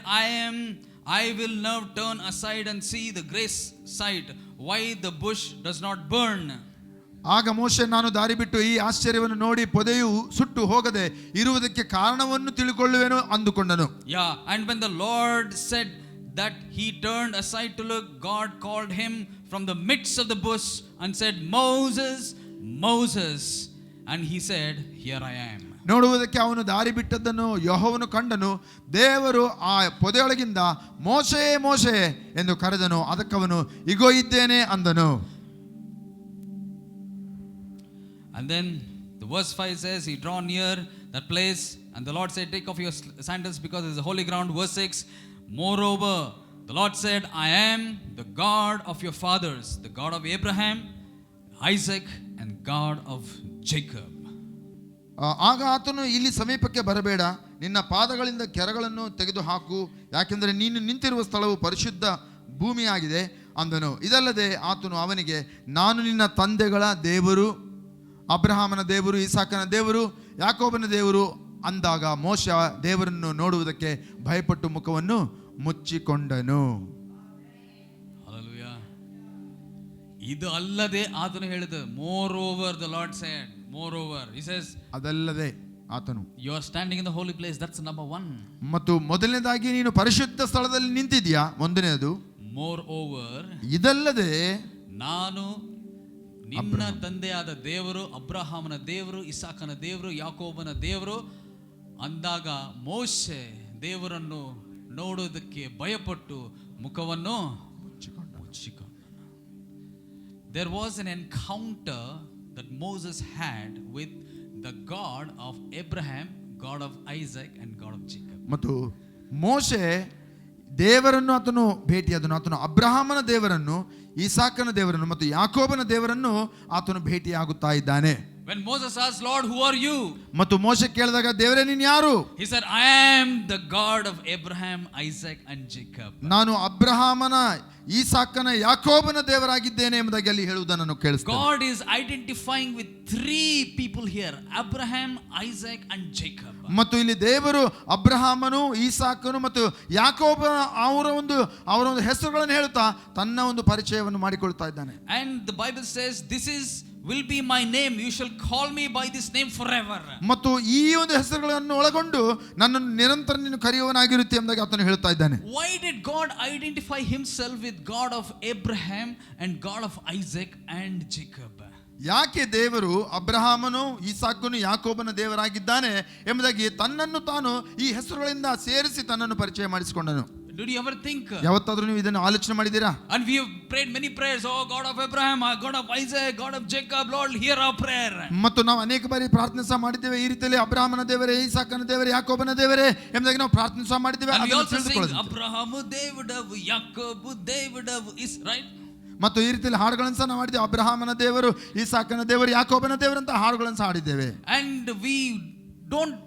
[SPEAKER 1] I will now turn aside and see the grace side, why the bush does not burn.
[SPEAKER 2] ಆಗ ಮೋಶೆ, ನಾನು ದಾರಿ ಬಿಟ್ಟು ಈ ಆಶ್ಚರ್ಯವನ್ನು ನೋಡಿ ಪೊದೆಯು ಸುಟ್ಟು ಹೋಗದೆ ಇರುವುದಕ್ಕೆ ಕಾರಣವನ್ನು ತಿಳಿಕೊಳ್ಳುವೆನು ಅಂದುಕೊಂಡನು.
[SPEAKER 1] And when the Lord said that he turned aside to look, God called him from the midst of the bush and said, Moses, Moses. And he said, here I am.
[SPEAKER 2] ನೋಡುವುದಕ್ಕೆ ಅವನು ದಾರಿ ಬಿಟ್ಟದ್ದನ್ನು ಯೆಹೋವನು ಕಂಡನು. ದೇವರು ಆ ಪೊದೆಯೊಳಗಿಂದ ಮೋಶೆ ಮೋಶೆ ಎಂದು ಕರೆದನು. ಅದಕ್ಕವನು ಇಗೋ ಇದ್ದೇನೆ ಅಂದನು.
[SPEAKER 1] And then the verse 5 says, he draw near that place and the Lord said, take off your sandals because it is a holy ground. Verse 6, moreover the Lord said, I am the God of your fathers, the God of Abraham, Isaac and God of Jacob.
[SPEAKER 2] ಆಗ ಆತನು, ಇಲ್ಲಿ ಸಮೀಪಕ್ಕೆ ಬರಬೇಡ, ನಿನ್ನ ಪಾದಗಳಿಂದ ಕೆರಗಳನ್ನು ತೆಗೆದು ಹಾಕು, ಯಾಕೆಂದರೆ ನೀನು ನಿಂತಿರುವ ಸ್ಥಳವು ಪರಿಶುದ್ಧ ಭೂಮಿಯಾಗಿದೆ ಅಂದನು. ಇದಲ್ಲದೆ ಆತನು ಅವನಿಗೆ, ನಾನು ನಿನ್ನ ತಂದೆಗಳ ದೇವರು, ಅಬ್ರಹಾಮನ ದೇವರು, ಇಸಾಕನ ದೇವರು, ಯಾಕೋಬನ ದೇವರು ಅಂದಾಗ ಮೋಶೆ ದೇವರನ್ನು ನೋಡುವುದಕ್ಕೆ ಭಯಪಟ್ಟು ಮುಖವನ್ನು ಮುಚ್ಚಿಕೊಂಡನು.
[SPEAKER 1] Hallelujah. ಇದು ಅಲ್ಲದೆ ಆತನು ಹೇಳಿದ, moreover the Lord said, moreover he says,
[SPEAKER 2] ಅದಲ್ಲದೆ ಆತನು,
[SPEAKER 1] you are standing in the holy place, that's number 1.
[SPEAKER 2] ಮತ್ತು ಮೊದಲನೇದಾಗಿ ನೀನು ಪರಿಶುದ್ಧ ಸ್ಥಳದಲ್ಲಿ ನಿಂತಿದ್ಯಾ, ಒಂದನೇದು.
[SPEAKER 1] moreover
[SPEAKER 2] ಇದಲ್ಲದೆ
[SPEAKER 1] ನಾನು ನಿನ್ನ ತಂದೆಯಾದ ದೇವರು, ಅಬ್ರಹಾಮನ ದೇವರು, ಇಸಾಕನ ದೇವರು, ಯಾಕೋಬನ ದೇವರು ಅಂದಾಗ ಮೋಶೆ ದೇವರನ್ನು ನೋಡೋದಕ್ಕೆ ಭಯಪಟ್ಟು ಮುಖವನ್ನು ಮುಚ್ಚಿಕೊಂಡ. There was an encounter that Moses had with the God of Abraham, God of Isaac and God of Jacob.
[SPEAKER 2] ಮತ್ತು ಮೋಶೆ ದೇವರನ್ನು ಆತನು ಭೇಟಿಯಾದನು. ಆತನು ಅಬ್ರಹಾಮನ ದೇವರನ್ನು, ಇಸಾಕನ ದೇವರನ್ನು ಮತ್ತು ಯಾಕೋಬನ ದೇವರನ್ನು ಆತನು ಭೇಟಿಯಾಗುತ್ತಾ ಇದ್ದಾನೆ.
[SPEAKER 1] When Moses asked, Lord, who are you?
[SPEAKER 2] ಮತ್ತು ಮೋಶೆ ಕೇಳಿದಾಗ, ದೇವರೇ ನೀನು ಯಾರು?
[SPEAKER 1] He said, I am the God of Abraham, Isaac and Jacob.
[SPEAKER 2] ನಾನು ಅಬ್ರಹಾಮನ, ಇಸಾಕನ, ಯಾಕೋಬನ ದೇವರಾಗಿದ್ದೇನೆ ಎಂಬುದಾಗಿ ಅಲ್ಲಿ ಹೇಳುವುದನ್ನು ಕೇಳಿಸ್ತೇನೆ.
[SPEAKER 1] God is identifying with three people here, Abraham, Isaac and Jacob.
[SPEAKER 2] ಮತ್ತು ಇಲ್ಲಿ ದೇವರು ಅಬ್ರಹಾಮನು, ಇಸಾಕನು ಮತ್ತು ಯಾಕೋಬನ ಅವರ ಒಂದು ಹೆಸರುಗಳನ್ನು ಹೇಳುತ್ತಾ ತನ್ನ ಒಂದು ಪರಿಚಯವನ್ನು ಮಾಡಿಕೊಳ್ತಾ ಇದ್ದಾನೆ.
[SPEAKER 1] And the Bible says, this will be my name, you shall call me by this name forever.
[SPEAKER 2] ಮತ್ತು ಈ ಒಂದು ಹೆಸರುಗಳನ್ನು ಒಳಗೊಂಡು ನನ್ನನ್ನು ನಿರಂತರ ನೀನು ಕರೆಯುವನಾಗಿರುತ್ತೆ ಎಂಬುದಾಗಿ ಆತನು ಹೇಳ್ತಾ ಇದ್ದಾನೆ.
[SPEAKER 1] Why did God identify himself with God of Abraham and God of Isaac and Jacob?
[SPEAKER 2] ಯಾಕೆ ದೇವರು ಅಬ್ರಹಾಮನು, ಇಸಾಕನು, ಯಾಕೋಬನ ದೇವರಾಗಿದ್ದಾನೆ ಎಂಬುದಾಗಿ ತನ್ನನ್ನು ತಾನು ಈ ಹೆಸರುಗಳಿಂದ ಸೇರಿಸಿ ತನ್ನನ್ನು ಪರಿಚಯ ಮಾಡಿಸಿಕೊಂಡನು.
[SPEAKER 1] Did you ever think?
[SPEAKER 2] ಯಾವತ್ತಾದ್ರೂ ನೀವು ಇದನ್ನು ಆಲೋಚನೆ ಮಾಡಿದ್ದೀರಾ?
[SPEAKER 1] And we have prayed many prayers. Oh God of Abraham, God of Isaac, God of Jacob, Lord, hear our prayer.
[SPEAKER 2] ಮತ್ತು ನಾವು ಅನೇಕ ಬಾರಿ ಪ್ರಾರ್ಥನೆ ಸಹ ಮಾಡಿದ್ದೇವೆ. ಈ ರೀತಿಯಲ್ಲಿ ಅಬ್ರಹಾಮನ ದೇವರೇ, ಇಸಾಕನ ದೇವರೇ, ಯಾಕೋಬನ ದೇವರೇ ಎಂಬುದಾಗಿ ನಾವು ಪ್ರಾರ್ಥನೆ ಸಹ ಮಾಡಿದ್ದೇವೆ.
[SPEAKER 1] And we also sing Abrahamu Devudavu, Yakobu Devudavu, is right?
[SPEAKER 2] ಮತ್ತು ಈ ರೀತಿಯಲ್ಲಿ ಹಾಡುಗಳನ್ನು ಸಹ ನಾವು ಮಾಡಿದ್ದೇವೆ. ಅಬ್ರಹಾಮನ ದೇವರು, ಇಸಾಕನ ದೇವರು, ಯಾಕೋಬನ ದೇವರು ಅಂತ ಹಾಡುಗಳನ್ನು ಸಹ ಹಾಡಿದ್ದೇವೆ.
[SPEAKER 1] And we don't,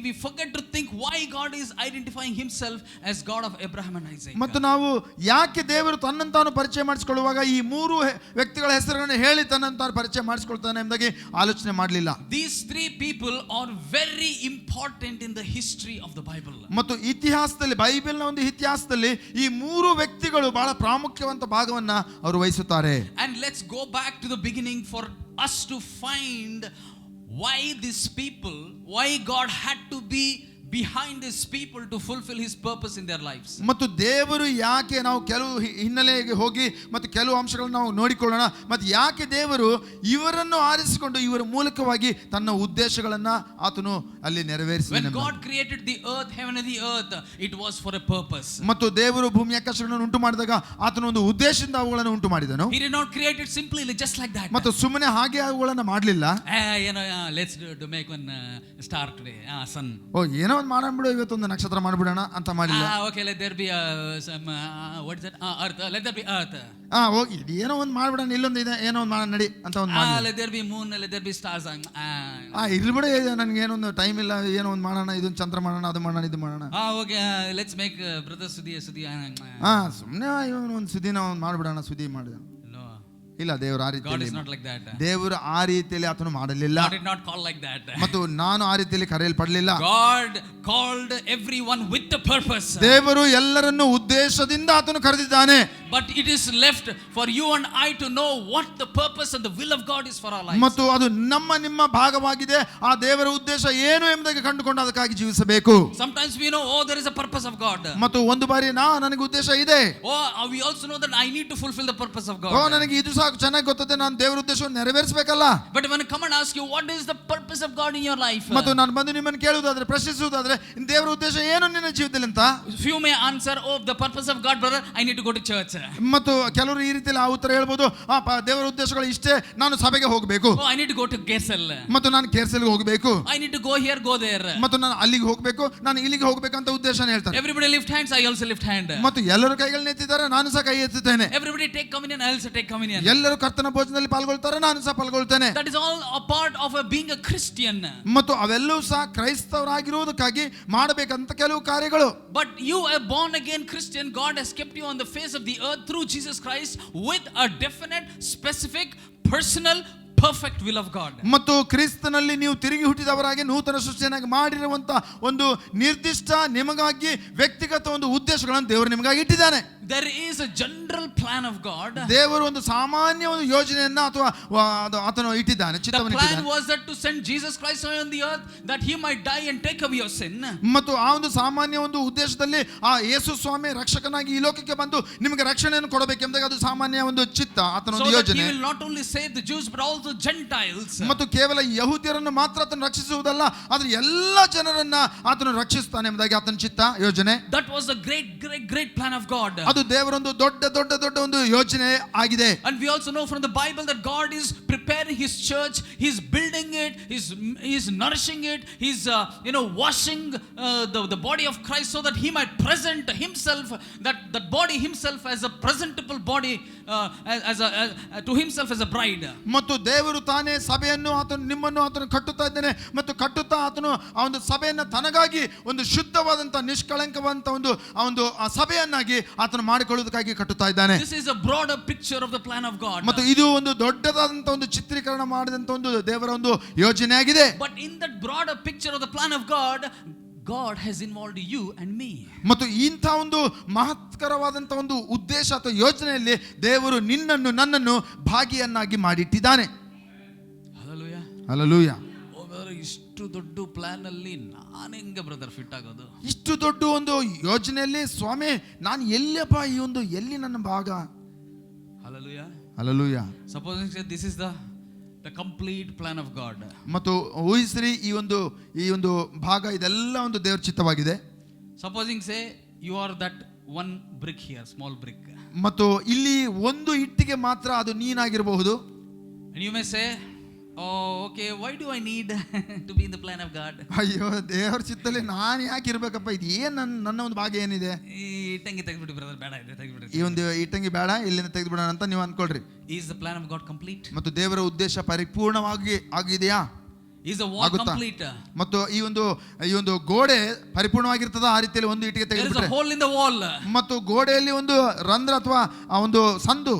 [SPEAKER 1] we forget to think why God is identifying himself as God of Abraham and Isaac.
[SPEAKER 2] ಮತ್ತು ನಾವು ಯಾಕೆ ದೇವರು ತನ್ನನ್ನು ತಾನು ಪರಿಚಯ ಮಾಡಿಸಿಕೊಳ್ಳುವಾಗ ಈ ಮೂರು ವ್ಯಕ್ತಿಗಳ ಹೆಸರುಗಳನ್ನು ಹೇಳಿ ತನ್ನನ್ನು ತಾನು ಪರಿಚಯ ಮಾಡಿಸಿಕೊಳ್ತಾನೆ ಎಂಬುದಾಗಿ ಆಲೋಚನೆ ಮಾಡಲಿಲ್ಲ.
[SPEAKER 1] These three people are very important in the history of the Bible.
[SPEAKER 2] ಮತ್ತು ಇತಿಹಾಸದಲ್ಲಿ, ಬೈಬಲ್ನ ಒಂದು ಇತಿಹಾಸದಲ್ಲಿ ಈ ಮೂರು ವ್ಯಕ್ತಿಗಳು ಬಹಳ ಪ್ರಾಮುಖ್ಯವಂತ ಭಾಗವನ್ನ ಅವರು ವಹಿಸುತ್ತಾರೆ.
[SPEAKER 1] And let's go back to the beginning for us to find why these people, why God had to be behind these people to fulfill his purpose in their lives.
[SPEAKER 2] ಮತ್ತು ದೇವರು ಯಾಕೆ, ನಾವು ಕೆಲವು ಹಿನ್ನೆಲೆಗೆ ಹೋಗಿ ಮತ್ತು ಕೆಲವು ಅಂಶಗಳನ್ನು ನಾವು ನೋಡಿಕೊಳ್ಳೋಣ. ಮತ್ತು ಯಾಕೆ ದೇವರು ಇವರನ್ನು ಆರಿಸಿಕೊಂಡು ಇವರ ಮೂಲಕವಾಗಿ ತನ್ನ ಉದ್ದೇಶಗಳನ್ನು ಆತನು ಅಲ್ಲಿ ನೆರವೇರಿಸಿದನು.
[SPEAKER 1] When God created the earth, heaven and the earth, it was for a purpose.
[SPEAKER 2] ಮತ್ತು ದೇವರು ಭೂಮಿ ಆಕಾಶಗಳನ್ನು ಉಂಟು ಮಾಡಿದಾಗ ಆತನು ಒಂದು ಉದ್ದೇಶದಿಂದ ಅವುಗಳನ್ನು ಉಂಟು ಮಾಡಿದನು.
[SPEAKER 1] He did not create it simply just like that.
[SPEAKER 2] ಮತ್ತು ಸುಮ್ಮನೆ ಹಾಗೆ ಅವುಗಳನ್ನು ಮಾಡಲಿಲ್ಲ.
[SPEAKER 1] Let's do make one star today, sun.
[SPEAKER 2] ಏನೋ ಒಂದು ಮಾಡಬಿಡು, ಇವತ್ತೊಂದು ನಕ್ಷತ್ರ ಮಾಡಿಬಿಡೋಣ ಅಂತ ಮಾಡಿಲ್ಲ.
[SPEAKER 1] Okay, let there be some what is that, earth, let there be earth.
[SPEAKER 2] ಹೋಗಿ ಏನೋ ಒಂದು ಮಾಡ್ಬಿಡೋಣ, ಇಲ್ಲೊಂದು ಇದೆ, ಏನೋ ಒಂದು ಮಾಡೋಣ ನಡಿ ಅಂತ ಒಂದು ಮಾಡಿ.
[SPEAKER 1] Let there be moon, let there be stars.
[SPEAKER 2] ಇರ್ಲಿ ಬಿಡು, ನನಗೆ ಏನೊಂದು ಟೈಮ್ ಇಲ್ಲ, ಏನೋ ಒಂದು ಮಾಡೋಣ, ಇದೊಂದು ಚಂದ್ರ ಮಾಡೋಣ, ಅದು ಮಾಡೋಣ, ಇದು ಮಾಡೋಣ.
[SPEAKER 1] Okay, let's make brother Sudhi.
[SPEAKER 2] ಸುಮ್ಮನೆ ಇವನು ಒಂದು ಸುದ್ದಿನ ಒಂದು ಮಾಡ್ಬಿಡೋಣ, ಸುದ್ದಿ ಮಾಡಿದ. ಇಲ್ಲ, ದೇವರು ಆ ರೀತಿಯಲ್ಲಿ, ದೇವರು ಆ ರೀತಿಯಲ್ಲಿ ಆತನು ಮಾಡಲಿಲ್ಲ.
[SPEAKER 1] God did not call like that.
[SPEAKER 2] ಮತ್ತು ನಾನು ಆ ರೀತಿಯಲ್ಲಿ ಕರೆಯಲ್ಪಡಲಿಲ್ಲ.
[SPEAKER 1] God called everyone with the purpose.
[SPEAKER 2] ದೇವರು ಎಲ್ಲರನ್ನು ಉದ್ದೇಶದಿಂದ ಆತನು ಕರೆದಿದ್ದಾನೆ.
[SPEAKER 1] But it is left for you and I to know what the purpose and the will of God is for our lives.
[SPEAKER 2] ಮತ್ತು ಅದು ನಿಮ್ಮ ಭಾಗವಾಗಿದೆ. ಆ ದೇವರ ಉದ್ದೇಶ ಏನು ಎಂಬುದಕ್ಕೆ ಕಂಡುಕೊಂಡು ಅದಕ್ಕಾಗಿ ಜೀವಿಸಬೇಕು.
[SPEAKER 1] Sometimes we know, there is a purpose of God.
[SPEAKER 2] ಮತ್ತು ಒಂದು ಬಾರಿ ನನಗೆ ಉದ್ದೇಶ ಇದೆ.
[SPEAKER 1] We also know that I need to fulfill the purpose of God.
[SPEAKER 2] ನನಗೆ ಇದು ಸಾಕು, ಚೆನ್ನಾಗಿ ಗೊತ್ತದೆ, ನಾನು ದೇವರ ಉದ್ದೇಶವನ್ನು ನೆರವೇರಿಸಬೇಕಲ್ಲ.
[SPEAKER 1] But when I come and ask you, what is the purpose of God in your life?
[SPEAKER 2] ಮತ್ತು ನಾನು ಬಂದು ನಿಮ್ಮನ್ನು ಕೇಳುವುದಾದ್ರೆ, ಪ್ರಶ್ನಿಸುವುದಾದ್ರೆ, ದೇವರ ಉದ್ದೇಶ ಏನು ನಿನ್ನ ಜೀವಿತದಲ್ಲಿ ಅಂತ,
[SPEAKER 1] few may answer, the purpose of God, brother, I need to go to church.
[SPEAKER 2] ಮತ್ತು ಕೆಲವರು ಈ ರೀತಿಯಲ್ಲಿ ಆ ಉತ್ತರ ಹೇಳ್ಬೋದು, ದೇವರ ಉದ್ದೇಶಗಳು ಇಷ್ಟೇ, ನಾನು ಸಭೆಗೆ ಹೋಗಬೇಕು.
[SPEAKER 1] I need to go to Gersel.
[SPEAKER 2] ಮತ್ತು ನಾನು ಕೇರ್ಸಲ್ಗೆ ಹೋಗಬೇಕು.
[SPEAKER 1] I need to go here, go there.
[SPEAKER 2] ಮತ್ತು ನಾನು ಅಲ್ಲಿಗೆ ಹೋಗಬೇಕು, ನಾನು ಇಲ್ಲಿಗೆ ಹೋಗಬೇಕು ಅಂತ ಉದ್ದೇಶನ ಹೇಳ್ತಾರೆ.
[SPEAKER 1] Everybody lift hands, I also lift hand.
[SPEAKER 2] ಮತ್ತು ಎಲ್ಲರೂ ಕೈಗಳನ್ನು ಎತ್ತಿದ್ದಾರೆ, ನಾನು ಸಹ ಕೈ ಎತ್ತುತ್ತೇನೆ.
[SPEAKER 1] Everybody take communion, I also take communion.
[SPEAKER 2] ಎಲ್ಲರೂ ಕರ್ತನ ಭೋಜನದಲ್ಲಿ ಪಾಲ್ಗೊಳ್ತಾರೆ, ನಾನು ಸಹ ಪಾಲ್ಗೊಳ್ತೇನೆ.
[SPEAKER 1] That is all a part of being a Christian.
[SPEAKER 2] ಮತ್ತು ಅವೆಲ್ಲವೂ ಸಹ ಕ್ರೈಸ್ತವರಾಗಿರುವುದಕ್ಕಾಗಿ ಮಾಡಬೇಕಂತ ಕೆಲವು ಕಾರ್ಯಗಳು.
[SPEAKER 1] But you are born again Christian. God has kept you on the face of the earth through Jesus Christ with a definite, specific, personal, perfect will of God.
[SPEAKER 2] ಮತ್ತು ಕ್ರಿಸ್ತನಲ್ಲಿ ನೀವು ತಿರುಗಿ ಹುಟ್ಟಿದವರಾಗಿ ನೂತನ ಸೃಷ್ಟಿಯನ್ನಾಗಿ ಮಾಡಿರುವಂತ ಒಂದು ನಿರ್ದಿಷ್ಟ ನಿಮಗಾಗಿ ವ್ಯಕ್ತಿಗತ ಒಂದು ಉದ್ದೇಶಗಳನ್ನು ದೇವರು ನಿಮಗಾಗಿ ಇಟ್ಟಿದ್ದಾನೆ.
[SPEAKER 1] there is a general plan of God.
[SPEAKER 2] ದೇವರು ಒಂದು ಸಾಮಾನ್ಯ ಒಂದು ಯೋಜನೆಯನ್ನ ಅಥವಾ ಆತನು ಇಟ್ಟಿದ್ದಾನೆ,
[SPEAKER 1] The
[SPEAKER 2] ಚಿತ್ತವನ್ನು
[SPEAKER 1] plan
[SPEAKER 2] ಇಟ್ಟಿದ್ದಾನೆ.
[SPEAKER 1] was that to send Jesus Christ on the earth that he might die and take away your sin.
[SPEAKER 2] ಮತ್ತು ಆ ಒಂದು ಸಾಮಾನ್ಯ ಒಂದು ಉದ್ದೇಶದಲ್ಲಿ ಆ ಯೇಸು ಸ್ವಾಮಿ ರಕ್ಷಕನಾಗಿ ಈ ಲೋಕಕ್ಕೆ ಬಂದು ನಿಮಗೆ ರಕ್ಷಣೆಯನ್ನು ಕೊಡಬೇಕೆಂದಾಗ ಅದು ಸಾಮಾನ್ಯ ಒಂದು ಚಿತ್ತ, ಆತನ
[SPEAKER 1] So
[SPEAKER 2] ಒಂದು
[SPEAKER 1] that he
[SPEAKER 2] ಯೋಜನೆ.
[SPEAKER 1] will not only save the Jews but also Gentiles.
[SPEAKER 2] ಮತ್ತು ಕೇವಲ ಯಹೂದ್ಯರನ್ನು ಮಾತ್ರ ಆತನು ರಕ್ಷಿಸುವುದಲ್ಲ, ಆದ್ರೆ ಎಲ್ಲ ಜನರನ್ನ ಆತನು ರಕ್ಷಿಸ್ತಾನೆ ಎಂಬುದಾಗಿ ಆತನ ಚಿತ್ತ, ಯೋಜನೆ.
[SPEAKER 1] That was the great plan of God.
[SPEAKER 2] ಅದು ದೇವರೊಂದು ದೊಡ್ಡ ಒಂದು ಯೋಜನೆ ಆಗಿದೆ.
[SPEAKER 1] And we also know from the Bible that God is preparing his church, he's building it, he's nourishing it, he's washing the body of Christ so that he might present himself, that body himself as a presentable body, to himself as a bride.
[SPEAKER 2] ಮತ್ತು ದೇವರು ತಾನೇ ಸಭೆಯನ್ನು ಆತನು ನಿಮ್ಮನ್ನು ಆತನು ಕಟ್ಟುತ್ತಾ ಇದ್ದಾನೆ, ಮತ್ತು ಕಟ್ಟುತ್ತಾ ಆತನು ಆ ಒಂದು ಸಭೆಯನ್ನು ತನಗಾಗಿ ಒಂದು ಶುದ್ಧವಾದಂತ ನಿಷ್ಕಳಂಕವಾದಂತ ಒಂದು ಆ ಸಭೆಯನ್ನಾಗಿ ಆತನು ಮಾಡಿಕೊಳ್ಳುವುದಕ್ಕಾಗಿ ಕಟ್ಟುತ್ತಾ ಇದ್ದಾನೆ.
[SPEAKER 1] This is a broader picture of the plan of God.
[SPEAKER 2] ಮತ್ತು ಇದು ಒಂದು ದೊಡ್ಡದಾದಂತ ಒಂದು ಚಿತ್ರೀಕರಣ ಮಾಡಿದಂತ ಒಂದು ದೇವರ ಒಂದು ಯೋಜನೆ ಆಗಿದೆ.
[SPEAKER 1] But in that broader picture of the plan of God has involved you and me.
[SPEAKER 2] ಮತ್ತು ಇಂಥ ಒಂದು ಮಹತ್ಕರವಾದಂತ ಒಂದು ಉದ್ದೇಶ ಅಥವಾ ಯೋಜನೆಯಲ್ಲಿ ದೇವರು ನಿನ್ನನ್ನು ನನ್ನನ್ನು ಭಾಗಿಯನ್ನಾಗಿ ಮಾಡಿಟ್ಟಿದ್ದಾನೆ.
[SPEAKER 1] Hallelujah.
[SPEAKER 2] ಹಲ್ಲೆಲೂಯಾ.
[SPEAKER 1] ಇಷ್ಟು ದೊಡ್ಡ ಪ್ಲಾನ್ ಅಲ್ಲಿ ನಾನು ಹೆಂಗೆ ಬ್ರದರ್ ಫಿಟ್ ಆಗೋದು?
[SPEAKER 2] ಇಷ್ಟು ದೊಡ್ಡ ಒಂದು ಯೋಜನೆಯಲ್ಲಿ ಸ್ವಾಮಿ ನಾನು ಎಲ್ಲಿಯಪ್ಪ ಎಲ್ಲಿ ನನ್ನ ಭಾಗ?
[SPEAKER 1] Hallelujah.
[SPEAKER 2] Hallelujah.
[SPEAKER 1] Supposing this is the complete plan of God.
[SPEAKER 2] ಮತ್ತು ಊಹಿಸ್ರಿ ಈ ಒಂದು ಭಾಗ ಇದೆಲ್ಲ ಒಂದು ದೇವರ ಚಿತ್ತವಾಗಿದೆ.
[SPEAKER 1] Supposing say you are that one brick here, small brick.
[SPEAKER 2] ಮತ್ತು ಇಲ್ಲಿ ಒಂದು ಇಟ್ಟಿಗೆ ಮಾತ್ರ ಅದು ನೀನಾಗಿರಬಹುದು.
[SPEAKER 1] And you may say, oh okay, why do I need to be in the plan of God?
[SPEAKER 2] ಅಯ್ಯೋ ದೇವರ ಚಿತ್ತದಲ್ಲಿ ನಾನು ಯಾಕೆ ಇರ್ಬೇಕಪ್ಪ, ಇದು ಏನ್ ನನ್ನ ಒಂದು ಭಾಗ ಏನಿದೆ?
[SPEAKER 1] ಈ ಇಟ್ಟಂಗಿ ತೆಗೆದ್ಬಿಡಿ ಬ್ರದರ್, ಬೇಡ ಇದೆ ತೆಗೆದ್ಬಿಡಿ.
[SPEAKER 2] ಈ ಒಂದು ಇಟ್ಟಂಗಿ ಬೇಡ, ಇಲ್ಲಿಂದ ತೆಗೆದ್ಬಿಡೋಣ ಅಂತ ನೀವು ಅನ್ಕೊಳ್ರಿ.
[SPEAKER 1] Is the plan of God complete?
[SPEAKER 2] ಮತ್ತು ದೇವರ ಉದ್ದೇಶ ಪರಿಪೂರ್ಣವಾಗಿ ಆಗಿದೆಯಾ?
[SPEAKER 1] Is the wall complete?
[SPEAKER 2] ಮತ್ತು ಈ ಒಂದು ಗೋಡೆ ಪರಿಪೂರ್ಣವಾಗಿರ್ತದ? ಆ ರೀತಿಯಲ್ಲಿ ಒಂದು ಇಟ್ಟಿಗೆ
[SPEAKER 1] There is
[SPEAKER 2] ತೆಗೆದುಬಿಟ್ರೆ
[SPEAKER 1] a hole in the wall.
[SPEAKER 2] ಮತ್ತು ಗೋಡೆಯಲ್ಲಿ ಒಂದು ರಂಧ್ರ ಅಥವಾ ಆ ಒಂದು ಸಂದು,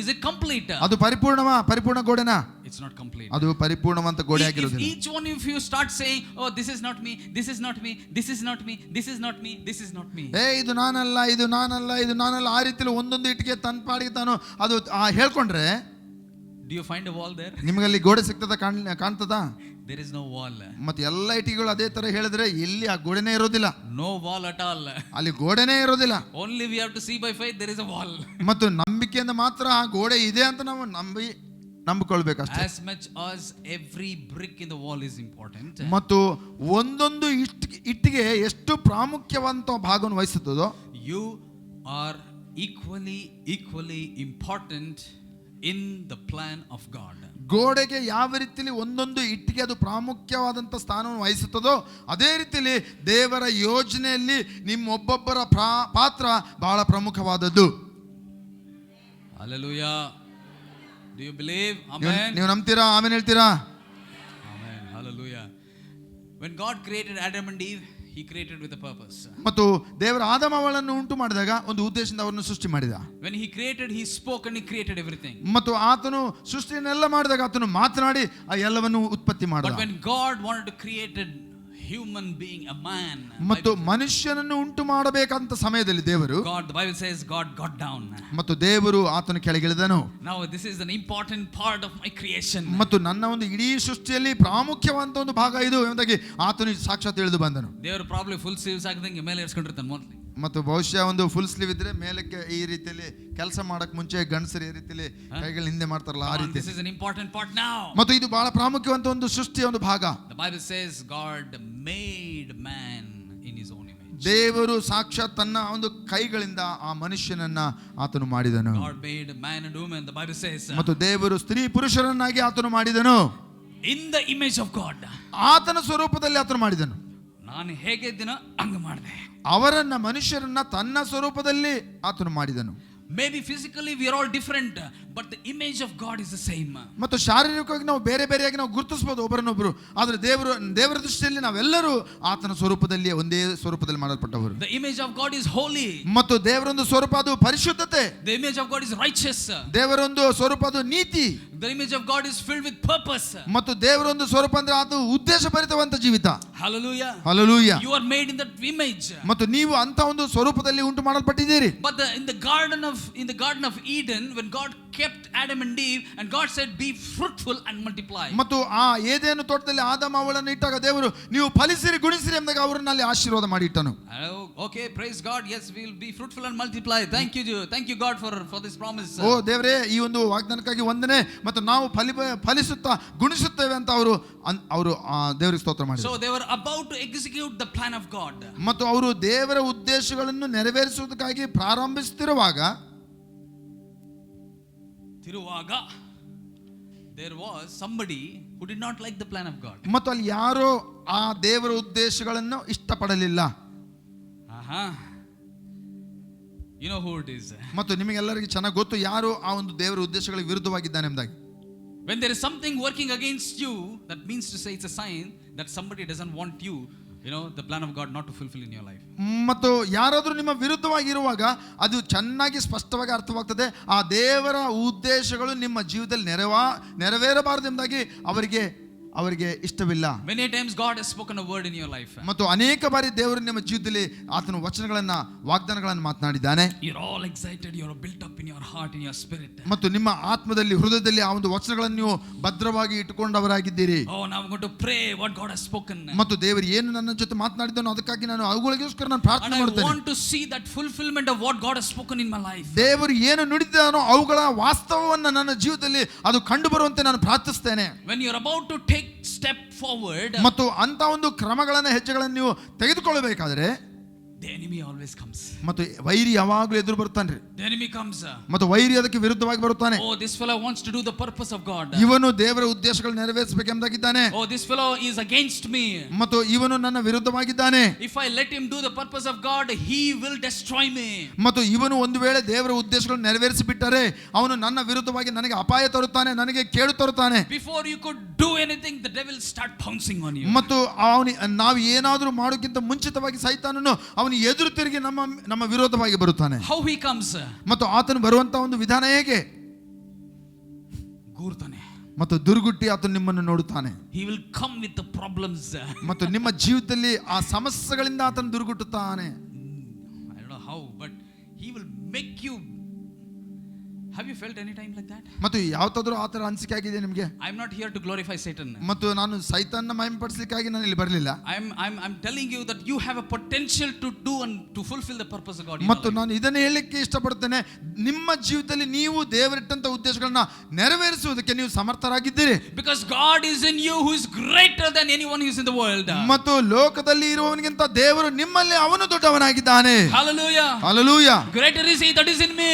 [SPEAKER 1] is it complete?
[SPEAKER 2] ಅದು ಪರಿಪೂರ್ಣ ಗೋಡೆನಾ?
[SPEAKER 1] It's not complete.
[SPEAKER 2] ಅದು ಪರಿಪೂರ್ಣವಂತ ಗೋಡೆ
[SPEAKER 1] If
[SPEAKER 2] ಆಗಿರೋದಿಲ್ಲ.
[SPEAKER 1] each one of you start saying, oh this is not me, this is not me, this is not me, this is not me, this is not me,
[SPEAKER 2] ಇದು ನಾನಲ್ಲ ಆ ರೀತಿಯಲ್ಲಿ ಒಂದೊಂದು ಇಟ್ಟಿಗೆ ತನ್ನ ಪಾಡಿಗೆ ತಾನು ಅದು ಹೇಳ್ಕೊಂಡ್ರೆ,
[SPEAKER 1] do you find a wall there?
[SPEAKER 2] ನಿಮಗಲ್ಲಿ ಗೋಡೆ ಸಿಗ್ತದ? ಕಾಣ್ತದ?
[SPEAKER 1] There is no wall.
[SPEAKER 2] ಮತ್ತೆ ಎಲ್ಲ ಇಟ್ಟಿಗೆಗಳು ಅದೇ ತರ ಹೇಳಿದ್ರೆ ಎಲ್ಲಿ ಆ ಗೋಡೆನೇ ಇರೋದಿಲ್ಲ.
[SPEAKER 1] No wall at all.
[SPEAKER 2] ಅಲ್ಲಿ ಗೋಡೆನೇ ಇರೋದಿಲ್ಲ.
[SPEAKER 1] Only we have to see by faith there is a wall.
[SPEAKER 2] ಮತ್ತು ನಂಬಿಕೆಯಿಂದ ಮಾತ್ರ ಆ ಗೋಡೆ ಇದೆ ಅಂತ ನಾವು ನಂಬಿಕೊಳ್ಬೇಕಷ್ಟೇ.
[SPEAKER 1] As much as every brick in the wall is important.
[SPEAKER 2] ಮತ್ತು ಒಂದೊಂದು ಇಟ್ಟಿಗೆ ಎಷ್ಟು ಪ್ರಾಮುಖ್ಯವಂತ ಭಾಗವನ್ನು ವಹಿಸುತ್ತದೋ,
[SPEAKER 1] you are equally important in the plan of God.
[SPEAKER 2] ಗೋಡೆಗೆ ಯಾವ ರೀತಿಯಲ್ಲಿ ಒಂದೊಂದು ಇಟ್ಟಿಗೆ ಅದು ಪ್ರಾಮುಖ್ಯವಾದಂಥ ಸ್ಥಾನವನ್ನು ವಹಿಸುತ್ತದೋ, ಅದೇ ರೀತಿಯಲ್ಲಿ ದೇವರ ಯೋಜನೆಯಲ್ಲಿ ನಿಮ್ಮೊಬ್ಬೊಬ್ಬರ ಪಾತ್ರ ಬಹಳ ಪ್ರಮುಖವಾದದ್ದು.
[SPEAKER 1] Hallelujah. Do you believe? Amen.
[SPEAKER 2] ನೀವು ನಂಬ್ತೀರಾ? ಆಮೆನ್ ಹೇಳ್ತೀರಾ?
[SPEAKER 1] Amen. Hallelujah. When God created Adam and Eve, he created with a purpose.
[SPEAKER 2] ಮತ್ತು ದೇವರ ಆದಾಮವನ್ನು ಉಂಟು ಮಾಡಿದಾಗ ಒಂದು ಉದ್ದೇಶದಿಂದ ಅವರನ್ನು ಸೃಷ್ಟಿ ಮಾಡಿದ.
[SPEAKER 1] When he created, he spoke and he created everything.
[SPEAKER 2] ಮತ್ತು ಆತನು ಸೃಷ್ಟಿಯನ್ನೆಲ್ಲ ಮಾಡಿದಾಗ ಆತನು ಮಾತನಾಡಿ ಆ ಎಲ್ಲವನ್ನು ಉತ್ಪತ್ತಿ ಮಾಡಿದ.
[SPEAKER 1] But when God wanted to create a human being, a man,
[SPEAKER 2] ಮತ್ತು ಮನುಷ್ಯನನ್ನು ಉಂಟು ಮಾಡಬೇಕಂತ ಸಮಯದಲ್ಲಿ ದೇವರು,
[SPEAKER 1] the Bible says God got down.
[SPEAKER 2] ಮತ್ತು ದೇವರು ಆತನು ಕೆಳಗಿಳಿದನು.
[SPEAKER 1] Now this is an important part of my creation.
[SPEAKER 2] ಮತ್ತು ನನ್ನ ಒಂದು ಇಡೀ ಸೃಷ್ಟಿಯಲ್ಲಿ ಪ್ರಾಮುಖ್ಯವಂತ ಒಂದು ಭಾಗ ಇದು ಎಂಬುದಾಗಿ ಆತನು ಸಾಕ್ಷಾತ್ ತಿಳಿದು ಬಂದನು.
[SPEAKER 1] ದೇವರು ಪ್ರಾಬ್ಲಿ ಫುಲ್ ಸ್ಲೀವ್ಸ್ ಹಾಕಿದಂಗೆ ಮೇಲೆ ಇರಿಸ್ಕೊಂಡಿರ್ತಾನೆ ಮೊದಲು.
[SPEAKER 2] ಮತ್ತು ಬಹುಶಃ ಒಂದು ಫುಲ್ ಸ್ಲೀವ್ ಇದ್ರೆ ಮೇಲಕ್ಕೆ ಈ ರೀತಿಯಲ್ಲಿ ಕೆಲಸ ಮಾಡಕ್ ಮುಂಚೆ ಗಂಡಸರು ಈ ರೀತಿಯಲ್ಲಿ ಕೈಗಳ ಹಿಂದೆ ಮಾಡ್ತಾರಲ್ಲ ಆ ರೀತಿ.
[SPEAKER 1] This is an important part now.
[SPEAKER 2] ಮತ್ತು ಇದು ಬಹಳ ಪ್ರಾಮುಖ್ಯವಂತ ಒಂದು ಸೃಷ್ಟಿಯ ಒಂದು ಭಾಗ.
[SPEAKER 1] The Bible says God made man in his own image.
[SPEAKER 2] ದೇವರು ಸಾಕ್ಷಾತ್ ತನ್ನ ಒಂದು ಕೈಗಳಿಂದ ಆ ಮನುಷ್ಯನನ್ನ ಆತನು ಮಾಡಿದನು.
[SPEAKER 1] God made man and woman, the Bible says.
[SPEAKER 2] ಮತ್ತು ದೇವರು ಸ್ತ್ರೀ ಪುರುಷರನ್ನಾಗಿ ಆತನು ಮಾಡಿದನು.
[SPEAKER 1] In the image of God.
[SPEAKER 2] ಆತನ ಸ್ವರೂಪದಲ್ಲಿ ಆತನು ಮಾಡಿದನು.
[SPEAKER 1] ನಾನು ಹೇಗೆ ಇದ್ದೀನೋ ಹಂಗೆ ಮಾಡಿದೆ.
[SPEAKER 2] ಅವರನ್ನ ಮನುಷ್ಯರನ್ನ ತನ್ನ ಸ್ವರೂಪದಲ್ಲಿ ಆತನು ಮಾಡಿದನು.
[SPEAKER 1] Maybe physically we are all different, but the image of God is the same.
[SPEAKER 2] ಮತ್ತು ಶಾರೀರಿಕವಾಗಿ ನಾವು ಬೇರೆಯಾಗಿ ನಾವು ಗುರುತಿಸಬಹುದು ಒಬ್ಬರನ್ನೊಬ್ಬರು, ಆದರೆ ದೇವರ ದೃಷ್ಟಿಯಲ್ಲಿ ನಾವೆಲ್ಲರೂ ಆತನ ಸ್ವರೂಪದಲ್ಲಿ ಒಂದೇ ಸ್ವರೂಪದಲ್ಲಿ ಮಾಡಲ್ಪಟ್ಟವರು.
[SPEAKER 1] The image of God is holy.
[SPEAKER 2] ಮತ್ತು ದೇವರೊಂದು ಸ್ವರೂಪ ಅದು ಪರಿಶುದ್ಧತೆ.
[SPEAKER 1] The image of God is righteous.
[SPEAKER 2] ದೇವರೊಂದು ಸ್ವರೂಪ ಅದು ನೀತಿ.
[SPEAKER 1] The image of God is filled with purpose.
[SPEAKER 2] ಮತ್ತು ದೇವರ ಒಂದು ಸ್ವರೂಪ ಅಂದ್ರೆ ಅದು ಉದ್ದೇಶಭರಿತವಂತ ಜೀವಿತ.
[SPEAKER 1] Hallelujah.
[SPEAKER 2] Hallelujah.
[SPEAKER 1] You are made in that image.
[SPEAKER 2] ಮತ್ತು ನೀವು ಅಂತ ಒಂದು ಸ್ವರೂಪದಲ್ಲಿ ಉಂಟು ಮಾಡಲ್ಪಟ್ಟಿದ್ದೀರಿ.
[SPEAKER 1] But in the garden of Eden, when God kept Adam and Eve, and God said, "Be fruitful and multiply."
[SPEAKER 2] ಮತ್ತು ಆ ಏದೇನು ತೋಟದಲ್ಲಿ ಆದಾಮ ಅವಳನ್ನು ಇಟ್ಟಾಗ ದೇವರು ನೀವು ಫಲಿಸಿರಿ ಗುಣಿಸಿರಿ ಎಂದಾಗ ಅವರನ್ನು ಅಲ್ಲಿ ಆಶೀರ್ವಾದ ಮಾಡಿ ಇಟ್ಟನು.
[SPEAKER 1] Okay, praise God. Yes, we will be fruitful and multiply. Thank you God for this promise.
[SPEAKER 2] ಓ ದೇವರೇ, ಈ ಒಂದು ವಾಗ್ದಾನಕ್ಕಾಗಿ ವಂದನೆ, ಮತ್ತು ನಾವು ಫಲಿಸುತ್ತಾ ಗುಣಿಸುತ್ತೇವೆ ಅಂತ ಅವರು ದೇವರಿಗೆ ಸ್ತೋತ್ರ ಮಾಡಿದರು.
[SPEAKER 1] So they were about to execute the plan of God.
[SPEAKER 2] ಮತ್ತು ಅವರು ದೇವರ ಉದ್ದೇಶಗಳನ್ನು ನೆರವೇರಿಸುವುದಕ್ಕಾಗಿ ಪ್ರಾರಂಭಿಸುತ್ತಿರುವಾಗ
[SPEAKER 1] there was somebody who did not like the plan of God.
[SPEAKER 2] ಮತ್ತು ಅಲ್ಲಿ ಯಾರೋ ಆ ದೇವರ ಉದ್ದೇಶಗಳನ್ನು ಇಷ್ಟಪಡಲಿಲ್ಲ.
[SPEAKER 1] You know who it is.
[SPEAKER 2] ಮತ್ತು ನಿಮಗೆಲ್ಲರಿಗೂ ಚೆನ್ನಾಗಿ ಗೊತ್ತು ಯಾರು ಆ ಒಂದು ದೇವರ ಉದ್ದೇಶಗಳಿಗೆ ವಿರುದ್ಧವಾಗಿದ್ದಾನೆ ಎಂಬುದಾಗಿ.
[SPEAKER 1] When there is something working against you, that means to say it's a sign that somebody doesn't want you, the plan of God not to fulfill in your life.
[SPEAKER 2] ಮತ್ತು ಯಾರಾದರೂ ನಿಮ್ಮ ವಿರುದ್ಧವಾಗಿ ಇರುವಾಗ ಅದು ಚೆನ್ನಾಗಿ ಸ್ಪಷ್ಟವಾಗಿ ಅರ್ಥವಾಗ್ತದೆ, ಆ ದೇವರ ಉದ್ದೇಶಗಳು ನಿಮ್ಮ ಜೀವಿತದಲ್ಲಿ ನೆರವೇರಬಾರದು ಎಂಬುದಾಗಿ ಅವರಿಗೆ ಇಷ್ಟವಿಲ್ಲ.
[SPEAKER 1] Many times God has spoken a word in your life.
[SPEAKER 2] ಮತ್ತು ಅನೇಕ ಬಾರಿ ದೇವರು ನಿಮ್ಮ ಜೀವಿತದಲ್ಲಿ ಆತನ ವಚನಗಳನ್ನು ವಾಗ್ದಾನಗಳನ್ನು ಮಾತನಾಡಿದ್ದಾನೆ.
[SPEAKER 1] You're all excited, you're built up in your heart, in your spirit.
[SPEAKER 2] ಮತ್ತು ನಿಮ್ಮ ಆತ್ಮದಲ್ಲಿ ಹೃದಯದಲ್ಲಿ ಆ ಒಂದು ವಚನಗಳನ್ನು ನೀವು ಭದ್ರವಾಗಿ ಇಟ್ಟುಕೊಂಡವರಾಗಿದ್ದೀರಿ.
[SPEAKER 1] Oh, now I'm going to pray what God has spoken.
[SPEAKER 2] ಮತ್ತು ದೇವರು ಏನು ನನ್ನ ಜೊತೆ ಮಾತನಾಡಿದನೋ ಅದಕ್ಕಾಗಿ ನಾನು ಅವುಗಳಿಗೋಸ್ಕರ ನಾನು ಪ್ರಾರ್ಥನೆ ಮಾಡುತ್ತೇನೆ.
[SPEAKER 1] I want to see that fulfillment of what God has spoken in my life.
[SPEAKER 2] ದೇವರು ಏನು ನುಡಿದಿದ್ದಾನೋ ಅವುಗಳ ವಾಸ್ತವವನ್ನು ನನ್ನ ಜೀವಿತದಲ್ಲಿ ಅದು ಕಂಡು ಬರುವಂತೆ ನಾನು ಪ್ರಾರ್ಥಿಸುತ್ತೇನೆ.
[SPEAKER 1] When you're about to take step forward,
[SPEAKER 2] ಮತ್ತು ಅಂತ ಒಂದು ಹೆಜ್ಜೆಗಳನ್ನು ನೀವು ತೆಗೆದುಕೊಳ್ಳಬೇಕಾದ್ರೆ
[SPEAKER 1] the enemy always comes.
[SPEAKER 2] ಮತ್ತು ವೈರಿ ಯಾವಾಗಲೂ ಎದುರು ಬರ್ತಾನೆ.
[SPEAKER 1] The enemy comes.
[SPEAKER 2] ಮತ್ತು ವೈರಿ ಅದಕ್ಕೆ ವಿರುದ್ಧವಾಗಿ ಬರುತ್ತಾನೆ.
[SPEAKER 1] Oh, this fellow wants to do the purpose of God.
[SPEAKER 2] ಇವನು ದೇವರ ಉದ್ದೇಶಗಳನ್ನು ನೆರವೇರಿಸಬೇಕೆಂದಾಗಿದ್ದಾನೆ.
[SPEAKER 1] Oh, this fellow is against me.
[SPEAKER 2] ಮತ್ತು ಇವನು ನನ್ನ ವಿರುದ್ಧವಾಗಿದ್ದಾನೆ.
[SPEAKER 1] If I let him do the purpose of God, he will destroy me.
[SPEAKER 2] ಮತ್ತು ಇವನು ಒಂದು ವೇಳೆ ದೇವರ ಉದ್ದೇಶಗಳನ್ನು ನೆರವೇರಿಸಿಬಿಟ್ಟರೆ ಅವನು ನನ್ನ ವಿರುದ್ಧವಾಗಿ ನನಗೆ ಅಪಾಯ ತರುತ್ತಾನೆ, ನನಗೆ ಕೇಡು ತರುತ್ತಾನೆ.
[SPEAKER 1] Before you could do anything, the devil start pouncing on you.
[SPEAKER 2] ಮತ್ತು ನಾವು ಏನಾದರೂ ಮಾಡೋಕ್ಕಿಂತ ಮುಂಚಿತವಾಗಿ ಸೈತಾನನು ಅವನು ಎದುರು ತಿರುಗಿ ನಮ್ಮ ವಿರೋಧವಾಗಿ ಬರುತ್ತಾನೆ.
[SPEAKER 1] How he comes?
[SPEAKER 2] ಮತ್ತು ಆತನು ಬರುವಂತ ಒಂದು ವಿಧಾನ ಹೇಗೆ?
[SPEAKER 1] ಗೂರ್ತಾನೆ.
[SPEAKER 2] ಮತ್ತು ದುರ್ಗುಟ್ಟಿ ಆತನು ನಿಮ್ಮನ್ನು ನೋಡುತ್ತಾನೆ.
[SPEAKER 1] He will come with the problems.
[SPEAKER 2] ಮತ್ತು ನಿಮ್ಮ ಜೀವಿತದಲ್ಲಿ ಆ ಸಮಸ್ಯೆಗಳಿಂದ ಆತನು ದುರ್ಗುಟ್ಟುತ್ತಾನೆ.
[SPEAKER 1] I don't know how, but he will make you. Have you felt any time like that?
[SPEAKER 2] ಮತ್ತು ಯಾವತ್ತಾದರೂ ಆ ತರ ಅನಿಸಿಕೆ ಆಗಿದೆ ನಿಮಗೆ?
[SPEAKER 1] I am not here to glorify Satan.
[SPEAKER 2] ಮತ್ತು ನಾನು ಸೈತಾನನ ಮಹಿಮೆಪಡಿಸಲಿಕ್ಕಾಗಿ ನಾನು ಇಲ್ಲಿ ಬರಲಿಲ್ಲ.
[SPEAKER 1] I'm telling you that you have a potential to do and to fulfill the purpose of God.
[SPEAKER 2] ಮತ್ತು ನಾನು ಇದನ್ನು ಹೇಳಲಿಕ್ಕೆ ಇಷ್ಟಪಡ್ತೇನೆ, ನಿಮ್ಮ ಜೀವಿತದಲ್ಲಿ ನೀವು ದೇವರಿಟ್ಟಂತ ಉದ್ದೇಶಗಳನ್ನ ನೆರವೇರಿಸುವುದಕ್ಕೆ ನೀವು ಸಮರ್ಥರಾಗಿದ್ದೀರಿ.
[SPEAKER 1] Because God is in you, who is greater than anyone who is in the world.
[SPEAKER 2] ಮತ್ತು ಲೋಕದಲ್ಲಿ ಇರುವವನಿಗಿಂತ ದೇವರು ನಿಮ್ಮಲ್ಲಿ ಅವನು ದೊಡ್ಡವನಾಗಿದ್ದಾನೆ.
[SPEAKER 1] Hallelujah.
[SPEAKER 2] Hallelujah.
[SPEAKER 1] Greater is he that is in me.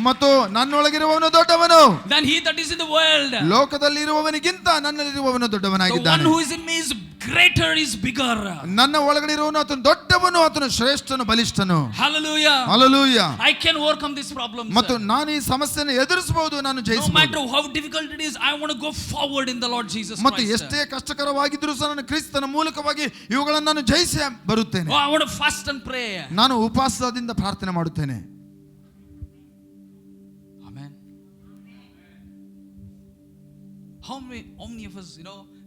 [SPEAKER 2] ಮತ್ತು ನನ್ನೊಳಗಿರುವವನು ದೊಡ್ಡವನು
[SPEAKER 1] than he that is in the world.
[SPEAKER 2] ಲೋಕದಲ್ಲಿ ಇರುವವನಿಗಿಂತ ನನ್ನಲ್ಲಿರುವವನು ದೊಡ್ಡವನಾಗಿದ್ದಾನೆ.
[SPEAKER 1] The one who is in me is greater, is bigger.
[SPEAKER 2] ನನ್ನ ಒಳಗಡೆ ಇರುವವನು ಆತನು ದೊಡ್ಡವನು, ಆತನು ಶ್ರೇಷ್ಠನು, ಬಲಿಷ್ಠನು.
[SPEAKER 1] Hallelujah.
[SPEAKER 2] Hallelujah.
[SPEAKER 1] I can overcome these problems.
[SPEAKER 2] ಮತ್ತು ನಾನು ಈ ಸಮಸ್ಯೆಯನ್ನು ಎದುರಿಸಬಹುದು, ನಾನು ಜಯಿಸಬಹುದು.
[SPEAKER 1] No matter how difficult it is, I want to go forward in the Lord Jesus Christ.
[SPEAKER 2] ಮತ್ತು ಎಷ್ಟೇ ಕಷ್ಟಕರವಾಗಿದ್ದರೂ ಸಹ ನಾನು ಕ್ರಿಸ್ತನ ಮೂಲಕವಾಗಿ ಇವುಗಳನ್ನು ನಾನು ಜಯಿಸಿ ಬರುತ್ತೇನೆ.
[SPEAKER 1] Oh, I want to fast and pray.
[SPEAKER 2] ನಾನು ಉಪವಾಸದಿಂದ ಪ್ರಾರ್ಥನೆ ಮಾಡುತ್ತೇನೆ.
[SPEAKER 1] How many of us,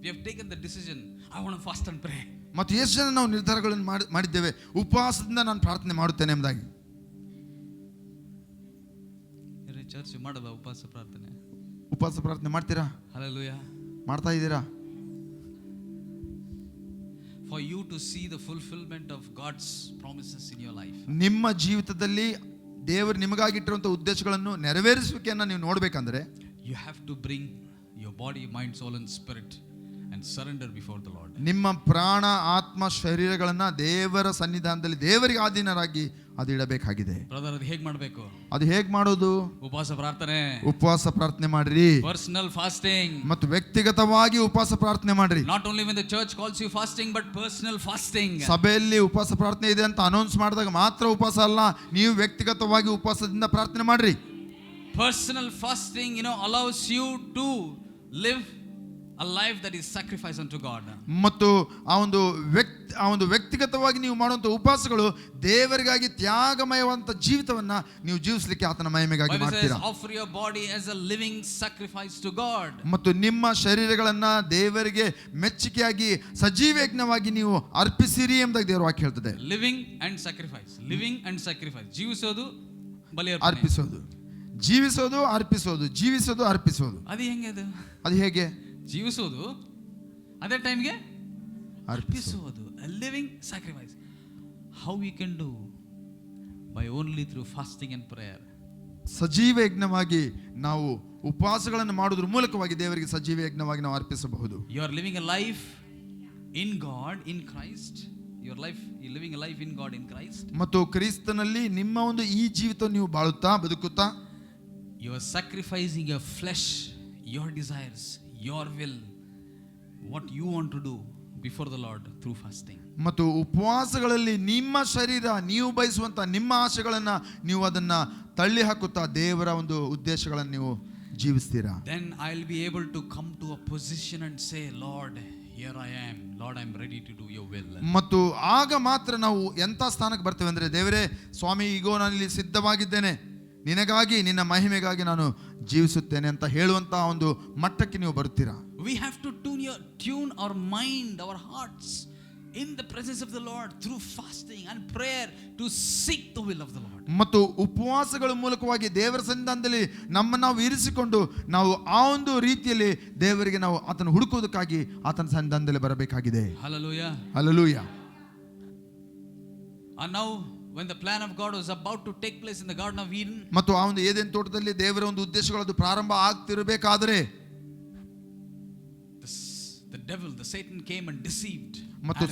[SPEAKER 1] we have taken the decision, I want to fast and pray.
[SPEAKER 2] ಮತ್ತು ಎಷ್ಟು ಜನ ನಾವು ನಿರ್ಧಾರಗಳನ್ನು ಮಾಡಿದ್ದೇವೆ, ಉಪವಾಸದಿಂದ ನಾನು ಪ್ರಾರ್ಥನೆ ಮಾಡುತ್ತೇನೆ ಎಂಬುದಾಗಿ.
[SPEAKER 1] ಚರ್ಚ್ ಮಾಡಲ್ಲ ಉಪವಾಸ ಪ್ರಾರ್ಥನೆ?
[SPEAKER 2] ಉಪವಾಸ ಪ್ರಾರ್ಥನೆ ಮಾಡ್ತೀರಾ?
[SPEAKER 1] Hallelujah.
[SPEAKER 2] ಮಾಡ್ತಾ ಇದ್ದೀರಾ?
[SPEAKER 1] For you to see the fulfillment of God's promises in your life.
[SPEAKER 2] ನಿಮ್ಮ ಜೀವಿತದಲ್ಲಿ ದೇವರು ನಿಮಗಾಗಿಟ್ಟಿರುವಂತಹ ಉದ್ದೇಶಗಳನ್ನು ನೆರವೇರಿಸುವಿಕೆಯನ್ನು ನೀವು ನೋಡಬೇಕಂದ್ರೆ
[SPEAKER 1] you have to bring your body, mind, soul and spirit and surrender before the Lord.
[SPEAKER 2] ನಿಮ್ಮ ಪ್ರಾಣ, ಆತ್ಮ, ಶರೀರಗಳನ್ನು ದೇವರ ಸನ್ನಿಧಾನದಲ್ಲಿ ದೇವರಿಗೆ ಆಧೀನರಾಗಿ ಅದು ಇಡಬೇಕಾಗಿದೆ.
[SPEAKER 1] ಬ್ರದರ್, ಅದು ಹೇಗೆ ಮಾಡಬೇಕು?
[SPEAKER 2] ಅದು ಹೇಗೆ ಮಾಡೋದು?
[SPEAKER 1] ಉಪವಾಸ ಪ್ರಾರ್ಥನೆ.
[SPEAKER 2] ಉಪವಾಸ ಪ್ರಾರ್ಥನೆ ಮಾಡ್ರಿ.
[SPEAKER 1] Personal fasting.
[SPEAKER 2] ಮತ್ತು ವ್ಯಕ್ತಿಗತವಾಗಿ ಉಪವಾಸ ಪ್ರಾರ್ಥನೆ ಮಾಡ್ರಿ.
[SPEAKER 1] Not only when the church calls you fasting, but personal fasting.
[SPEAKER 2] ಸಭೆಯಲ್ಲಿ ಉಪವಾಸ ಪ್ರಾರ್ಥನೆ ಇದೆ ಅಂತ ಅನೌನ್ಸ್ ಮಾಡಿದಾಗ ಮಾತ್ರ ಉಪವಾಸ ಅಲ್ಲ, ನೀವು ವ್ಯಕ್ತಿಗತವಾಗಿ ಉಪವಾಸದಿಂದ ಪ್ರಾರ್ಥನೆ ಮಾಡ್ರಿ.
[SPEAKER 1] Personal fasting, allows you to live a life that is sacrifice unto God.
[SPEAKER 2] ಮತ್ತು ಆ ಒಂದು ವ್ಯಕ್ತಿಗತವಾಗಿ ನೀವು ಮಾಡುವಂತ ಉಪವಾಸಗಳು ದೇವರಿಗಾಗಿ ತ್ಯಾಗಮಯವಂತ ಜೀವಿತವನ್ನ ನೀವು ಜೀವಿಸಲಿಕ್ಕೆ ಆತನ ಮಹಿಮೆಗಾಗಿ
[SPEAKER 1] Bible says,
[SPEAKER 2] ಮಾಡ್ತೀರಾ.
[SPEAKER 1] offer your body as a living sacrifice to God.
[SPEAKER 2] ಮತ್ತು ನಿಮ್ಮ ಶರೀರಗಳನ್ನ ದೇವರಿಗೆ ಮೆಚ್ಚುಗೆಯಾಗಿ ಸಜೀವ ಯಜ್ಞವಾಗಿ ನೀವು ಅರ್ಪಿಸಿರಿ ಎಂಬುದಾಗಿ ದೇವರ ವಾಕ್ಯ ಹೇಳ್ತದೆ.
[SPEAKER 1] Living and sacrifice, living and sacrifice, ಜೀವಿಸೋದು ಬಲಿ
[SPEAKER 2] ಅರ್ಪಿಸೋದು, ಜೀವಿಸೋದು ಅರ್ಪಿಸೋದು, ಜೀವಿಸೋದು ಅರ್ಪಿಸೋದು.
[SPEAKER 1] ಅದು ಹೆಂಗೆ? ಅದು
[SPEAKER 2] ಹೇಗೆ?
[SPEAKER 1] ಜೀವಿಸೋದು ಅದೇ ಟೈಮ್ಗೆ
[SPEAKER 2] ಅರ್ಪಿಸೋದು,
[SPEAKER 1] living sacrifice. How you can do? By only through fasting and prayer.
[SPEAKER 2] ಸಜೀವ ಯಜ್ಞವಾಗಿ ನಾವು ಉಪವಾಸಗಳನ್ನು ಮಾಡುವುದರ ಮೂಲಕವಾಗಿ ದೇವರಿಗೆ ಸಜೀವ ಯಜ್ಞವಾಗಿ ನಾವು ಅರ್ಪಿಸಬಹುದು.
[SPEAKER 1] You are living a life in God, in Christ. Your life, you living a life in God, in Christ.
[SPEAKER 2] ಮತ್ತು ಕ್ರಿಸ್ತನಲ್ಲಿ ನಿಮ್ಮ ಒಂದು ಈ ಜೀವಿತ ನೀವು ಬಾಳುತ್ತಾ ಬದುಕುತ್ತಾ,
[SPEAKER 1] you are sacrificing your flesh, your desires, your will, what you want to do before the Lord through fasting.
[SPEAKER 2] ಮತ್ತು ಉಪವಾಸಗಳಲ್ಲಿ ನಿಮ್ಮ ಶರೀರ ನೀವು ಬಯಸುವಂತ ನಿಮ್ಮ ಆಶೆಗಳನ್ನ ನೀವು ಅದನ್ನ ತಳ್ಳಿ ಹಾಕುತ್ತಾ ದೇವರ ಒಂದು ಉದ್ದೇಶಗಳನ್ನು ನೀವು ಜೀವಿಸ್ತೀರಾ.
[SPEAKER 1] Then I will be able to come to a position and say, Lord, here I am. Lord, I am ready to do your will.
[SPEAKER 2] ಮತ್ತು ಆಗ ಮಾತ್ರ ನಾವು ಎಂಥ ಸ್ಥಾನಕ್ಕೆ ಬರ್ತೇವೆ ಅಂದ್ರೆ, ದೇವರೇ ಸ್ವಾಮಿ, ಈಗೋ ನಾನು ಇಲ್ಲಿ ಸಿದ್ಧವಾಗಿದ್ದೇನೆ, ನಿನಗಾಗಿ ನಿನ್ನ ಮಹಿಮೆಗಾಗಿ ನಾನು ಜೀವಿಸುತ್ತೇನೆ ಅಂತ ಹೇಳುವಂತ ಒಂದು ಮಟ್ಟಕ್ಕೆ ನೀವು ಬರುತ್ತೀರಾ.
[SPEAKER 1] We have to tune our mind, our hearts in the presence of the Lord through fasting and prayer to seek the will of the Lord.
[SPEAKER 2] ಮತ್ತು ಉಪವಾಸಗಳ ಮೂಲಕವಾಗಿ ದೇವರ ಸನ್ನಿಧಾನದಲ್ಲಿ ನಮ್ಮನ್ನು ನಾವು ಇರಿಸಿಕೊಂಡು ನಾವು ಆ ಒಂದು ರೀತಿಯಲ್ಲಿ ದೇವರಿಗೆ ನಾವು ಆತನ ಹುಡುಕುವುದಕ್ಕಾಗಿ ಆತನ ಸನ್ನಿಧಾನದಲ್ಲಿ ಬರಬೇಕಾಗಿದೆ.
[SPEAKER 1] Hallelujah.
[SPEAKER 2] Hallelujah.
[SPEAKER 1] And now when the plan of God was about to take place in the Garden of Eden,
[SPEAKER 2] ಮತ್ತು ಆ ಒಂದು ಏದೆನ್ ತೋಟದಲ್ಲಿ ದೇವರ ಒಂದು ಉದ್ದೇಶಗಳು ಪ್ರಾರಂಭ ಆಗ್ತಿರಬೇಕಾದರೆ
[SPEAKER 1] the devil, the Satan came and deceived.
[SPEAKER 2] ಮತ್ತು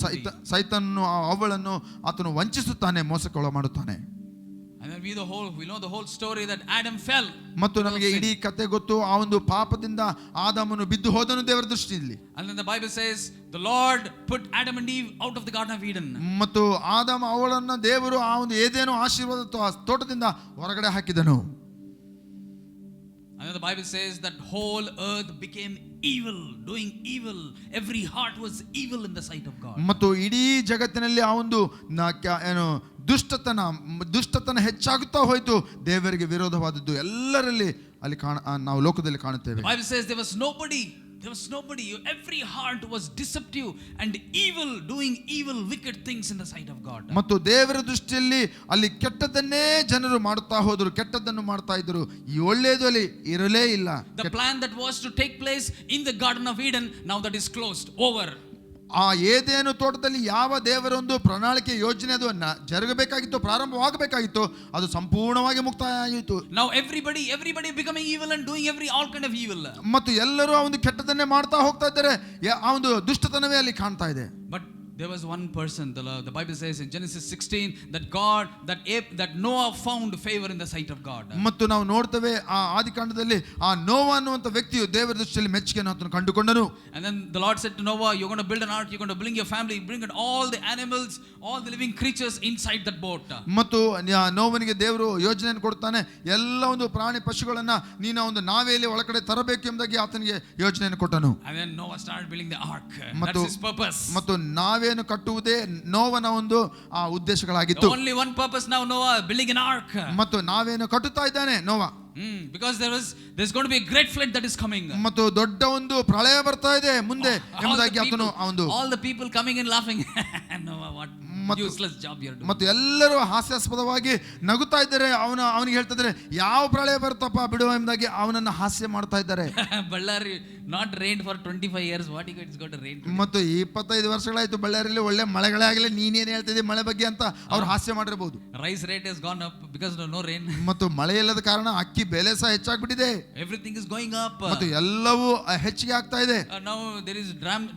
[SPEAKER 2] ಸೈತಾನನು ಅವಳನ್ನು ಆತನು ವಂಚಿಸುತ್ತಾನೆ, ಮೋಸಕ್ಕೊಳ ಮಾಡುತ್ತಾನೆ.
[SPEAKER 1] And then we know the whole story that Adam fell.
[SPEAKER 2] ಮತ್ತು ನಮಗೆ ಇಡೀ ಕತೆ ಗೊತ್ತು. ಆ ಒಂದು ಪಾಪದಿಂದ ಆದಾಮನು ಬಿದ್ದು ಹೋದನು ದೇವರ ದೃಷ್ಟಿಯಲ್ಲಿ.
[SPEAKER 1] And then the Bible says the Lord put Adam and Eve out of the Garden of Eden.
[SPEAKER 2] ಮತ್ತು ಆದಾಮ ಅವಳನ್ನು ದೇವರು ಆ ಒಂದು ಏದೇನೋ ಆಶೀರ್ವಾದ ತೋಟದಿಂದ ಹೊರಗಡೆ ಹಾಕಿದನು.
[SPEAKER 1] And then the Bible says that whole earth became evil, doing evil. Every heart was evil in the sight of God.
[SPEAKER 2] ಮತ್ತು ಇಡೀ ಜಗತ್ತಿನಲ್ಲಿ ಆ ಒಂದು ಏನು ದುಷ್ಟತನ ಹೆಚ್ಚಾಗುತ್ತಾ ಹೋಯಿತು, ದೇವರಿಗೆ ವಿರೋಧವಾದದ್ದು ಎಲ್ಲರಲ್ಲಿ ಅಲ್ಲಿ ನಾವು ಲೋಕದಲ್ಲಿ ಕಾಣುತ್ತೇವೆ.
[SPEAKER 1] The Bible says there was nobody. Every heart was deceptive and evil, doing evil, wicked things in the sight of God.
[SPEAKER 2] ಮತ್ತು ದೇವರ ದೃಷ್ಟಿಯಲ್ಲಿ ಅಲ್ಲಿ ಕೆಟ್ಟದನ್ನೇ ಜನರು ಮಾಡುತ್ತಾ ಹೋದರು, ಕೆಟ್ಟದನ್ನು ಮಾಡ್ತಾ ಇದ್ದರು. ಈ ಒಳ್ಳೆಯದು ಅಲ್ಲಿ ಇರಲೇ ಇಲ್ಲ.
[SPEAKER 1] The plan that was to take place in the Garden of Eden, now that is closed, over.
[SPEAKER 2] ಆ ಏದೇನು ತೋಟದಲ್ಲಿ ಯಾವ ದೇವರ ಒಂದು ಪ್ರಣಾಳಿಕೆ ಯೋಜನೆ ಅದು ಜರುಗಬೇಕಾಗಿತ್ತು, ಪ್ರಾರಂಭವಾಗಬೇಕಾಗಿತ್ತು, ಅದು ಸಂಪೂರ್ಣವಾಗಿ ಮುಕ್ತಾಯ ಆಯಿತು.
[SPEAKER 1] Now everybody becoming evil and doing all kind of evil.
[SPEAKER 2] ಮತ್ತು ಎಲ್ಲರೂ ಆ ಒಂದು ಕೆಟ್ಟದನ್ನೇ ಮಾಡ್ತಾ ಹೋಗ್ತಾ ಇದ್ದಾರೆ, ಆ ಒಂದು ದುಷ್ಟತನವೇ ಅಲ್ಲಿ ಕಾಣ್ತಾ ಇದೆ.
[SPEAKER 1] But there was one person, the Bible says in Genesis 16 that Noah found favor in the sight of God.
[SPEAKER 2] ಮತ್ತು ನಾವು ನೋಡ್ತೇವೆ ಆ ಆದಿಕಾಂಡದಲ್ಲಿ ಆ ನೋವ ಅನ್ನುವಂತ ವ್ಯಕ್ತಿಯು ದೇವರ ದೃಷ್ಟಿಯಲ್ಲಿ ಮೆಚ್ಚುಗೆಯನ್ನು ಆತನು ಕಂಡುಕೊಂಡನು.
[SPEAKER 1] And then the Lord said to Noah, you're going to build an ark, you're going to bring your family, bring in all the animals, all the living creatures inside that boat.
[SPEAKER 2] ಮತ್ತು ನೋವನಿಗೆ ದೇವರು ಯೋಜನೆಯನ್ನು ಕೊಡ್ತಾನೆ, ಎಲ್ಲ ಒಂದು ಪ್ರಾಣಿ ಪಶುಗಳನ್ನ ನೀನು ಒಂದು ನಾವೆಯಲ್ಲಿ ಒಳಗಡೆ ತರಬೇಕು ಎಂಬುದಾಗಿ ಆತನಿಗೆ ಯೋಜನೆಯನ್ನು ಕೊಟ್ಟನು.
[SPEAKER 1] And then Noah started building the ark. That's his purpose.
[SPEAKER 2] ಮತ್ತು ನಾವೇನು ಕಟ್ಟುವುದೇ ನೋವನ ಒಂದು ಆ ಉದ್ದೇಶಗಳಾಗಿತ್ತು.
[SPEAKER 1] Only one purpose now, Noah building an ark.
[SPEAKER 2] ಮತ್ತು ನಾವೇನು ಕಟ್ಟುತ್ತಾ ಇದ್ದಾನೆ ನೋವ,
[SPEAKER 1] because there's going to be a great flood that is coming.
[SPEAKER 2] ಮತ್ತು ದೊಡ್ಡ ಒಂದು ಪ್ರಳಯ ಬರ್ತಾ ಇದೆ ಮುಂದೆ ಎಂಬುದಾಗಿ ಆತನು
[SPEAKER 1] all the people coming in laughing. Noah, what useless job you're doing.
[SPEAKER 2] ಮತ್ತು ಎಲ್ಲರೂ ಹಾಸ್ಯಾಸ್ಪದವಾಗಿ ನಗುತ್ತಾ ಇದ್ದಾರೆ. ಅವನಿಗೆ ಹೇಳ್ತಾ ಇದ್ದಾರೆ, ಯಾವ ಪ್ರಳಯ ಬರ್ತಪ್ಪ ಬಿಡುವ ಎಂಬುದಾಗಿ ಅವನನ್ನು ಹಾಸ್ಯ ಮಾಡ್ತಾ ಇದ್ದಾರೆ.
[SPEAKER 1] Ballari not rained for 25 years, what it's going to rain today?
[SPEAKER 2] ಮತ್ತು 25 ವರ್ಷಗಳಾಯ್ತು ಬಳ್ಳಾರಿಯಲ್ಲಿ ಒಳ್ಳೆ ಮಳೆಗಳೇ ಆಗಿಲ್ಲ, ನೀನೇನು ಹೇಳ್ತಿದ್ದೆ ಮಳೆ ಬಗ್ಗೆ ಅಂತ ಅವ್ರು ಹಾಸ್ಯ ಮಾಡಿರಬಹುದು.
[SPEAKER 1] Rice rate has gone up because no rain.
[SPEAKER 2] ಮತ್ತು ಮಳೆ ಇಲ್ಲದ ಕಾರಣ ಅಕ್ಕಿ ಬೆಲೆ ಸಹ ಹೆಚ್ಚಾಗ್ಬಿಟ್ಟಿದೆ.
[SPEAKER 1] Everything is going up.
[SPEAKER 2] ಮತ್ತು ಎಲ್ಲವೂ ಹೆಚ್ಚಿಗೆ ಆಗ್ತಾ ಇದೆ.
[SPEAKER 1] Now there is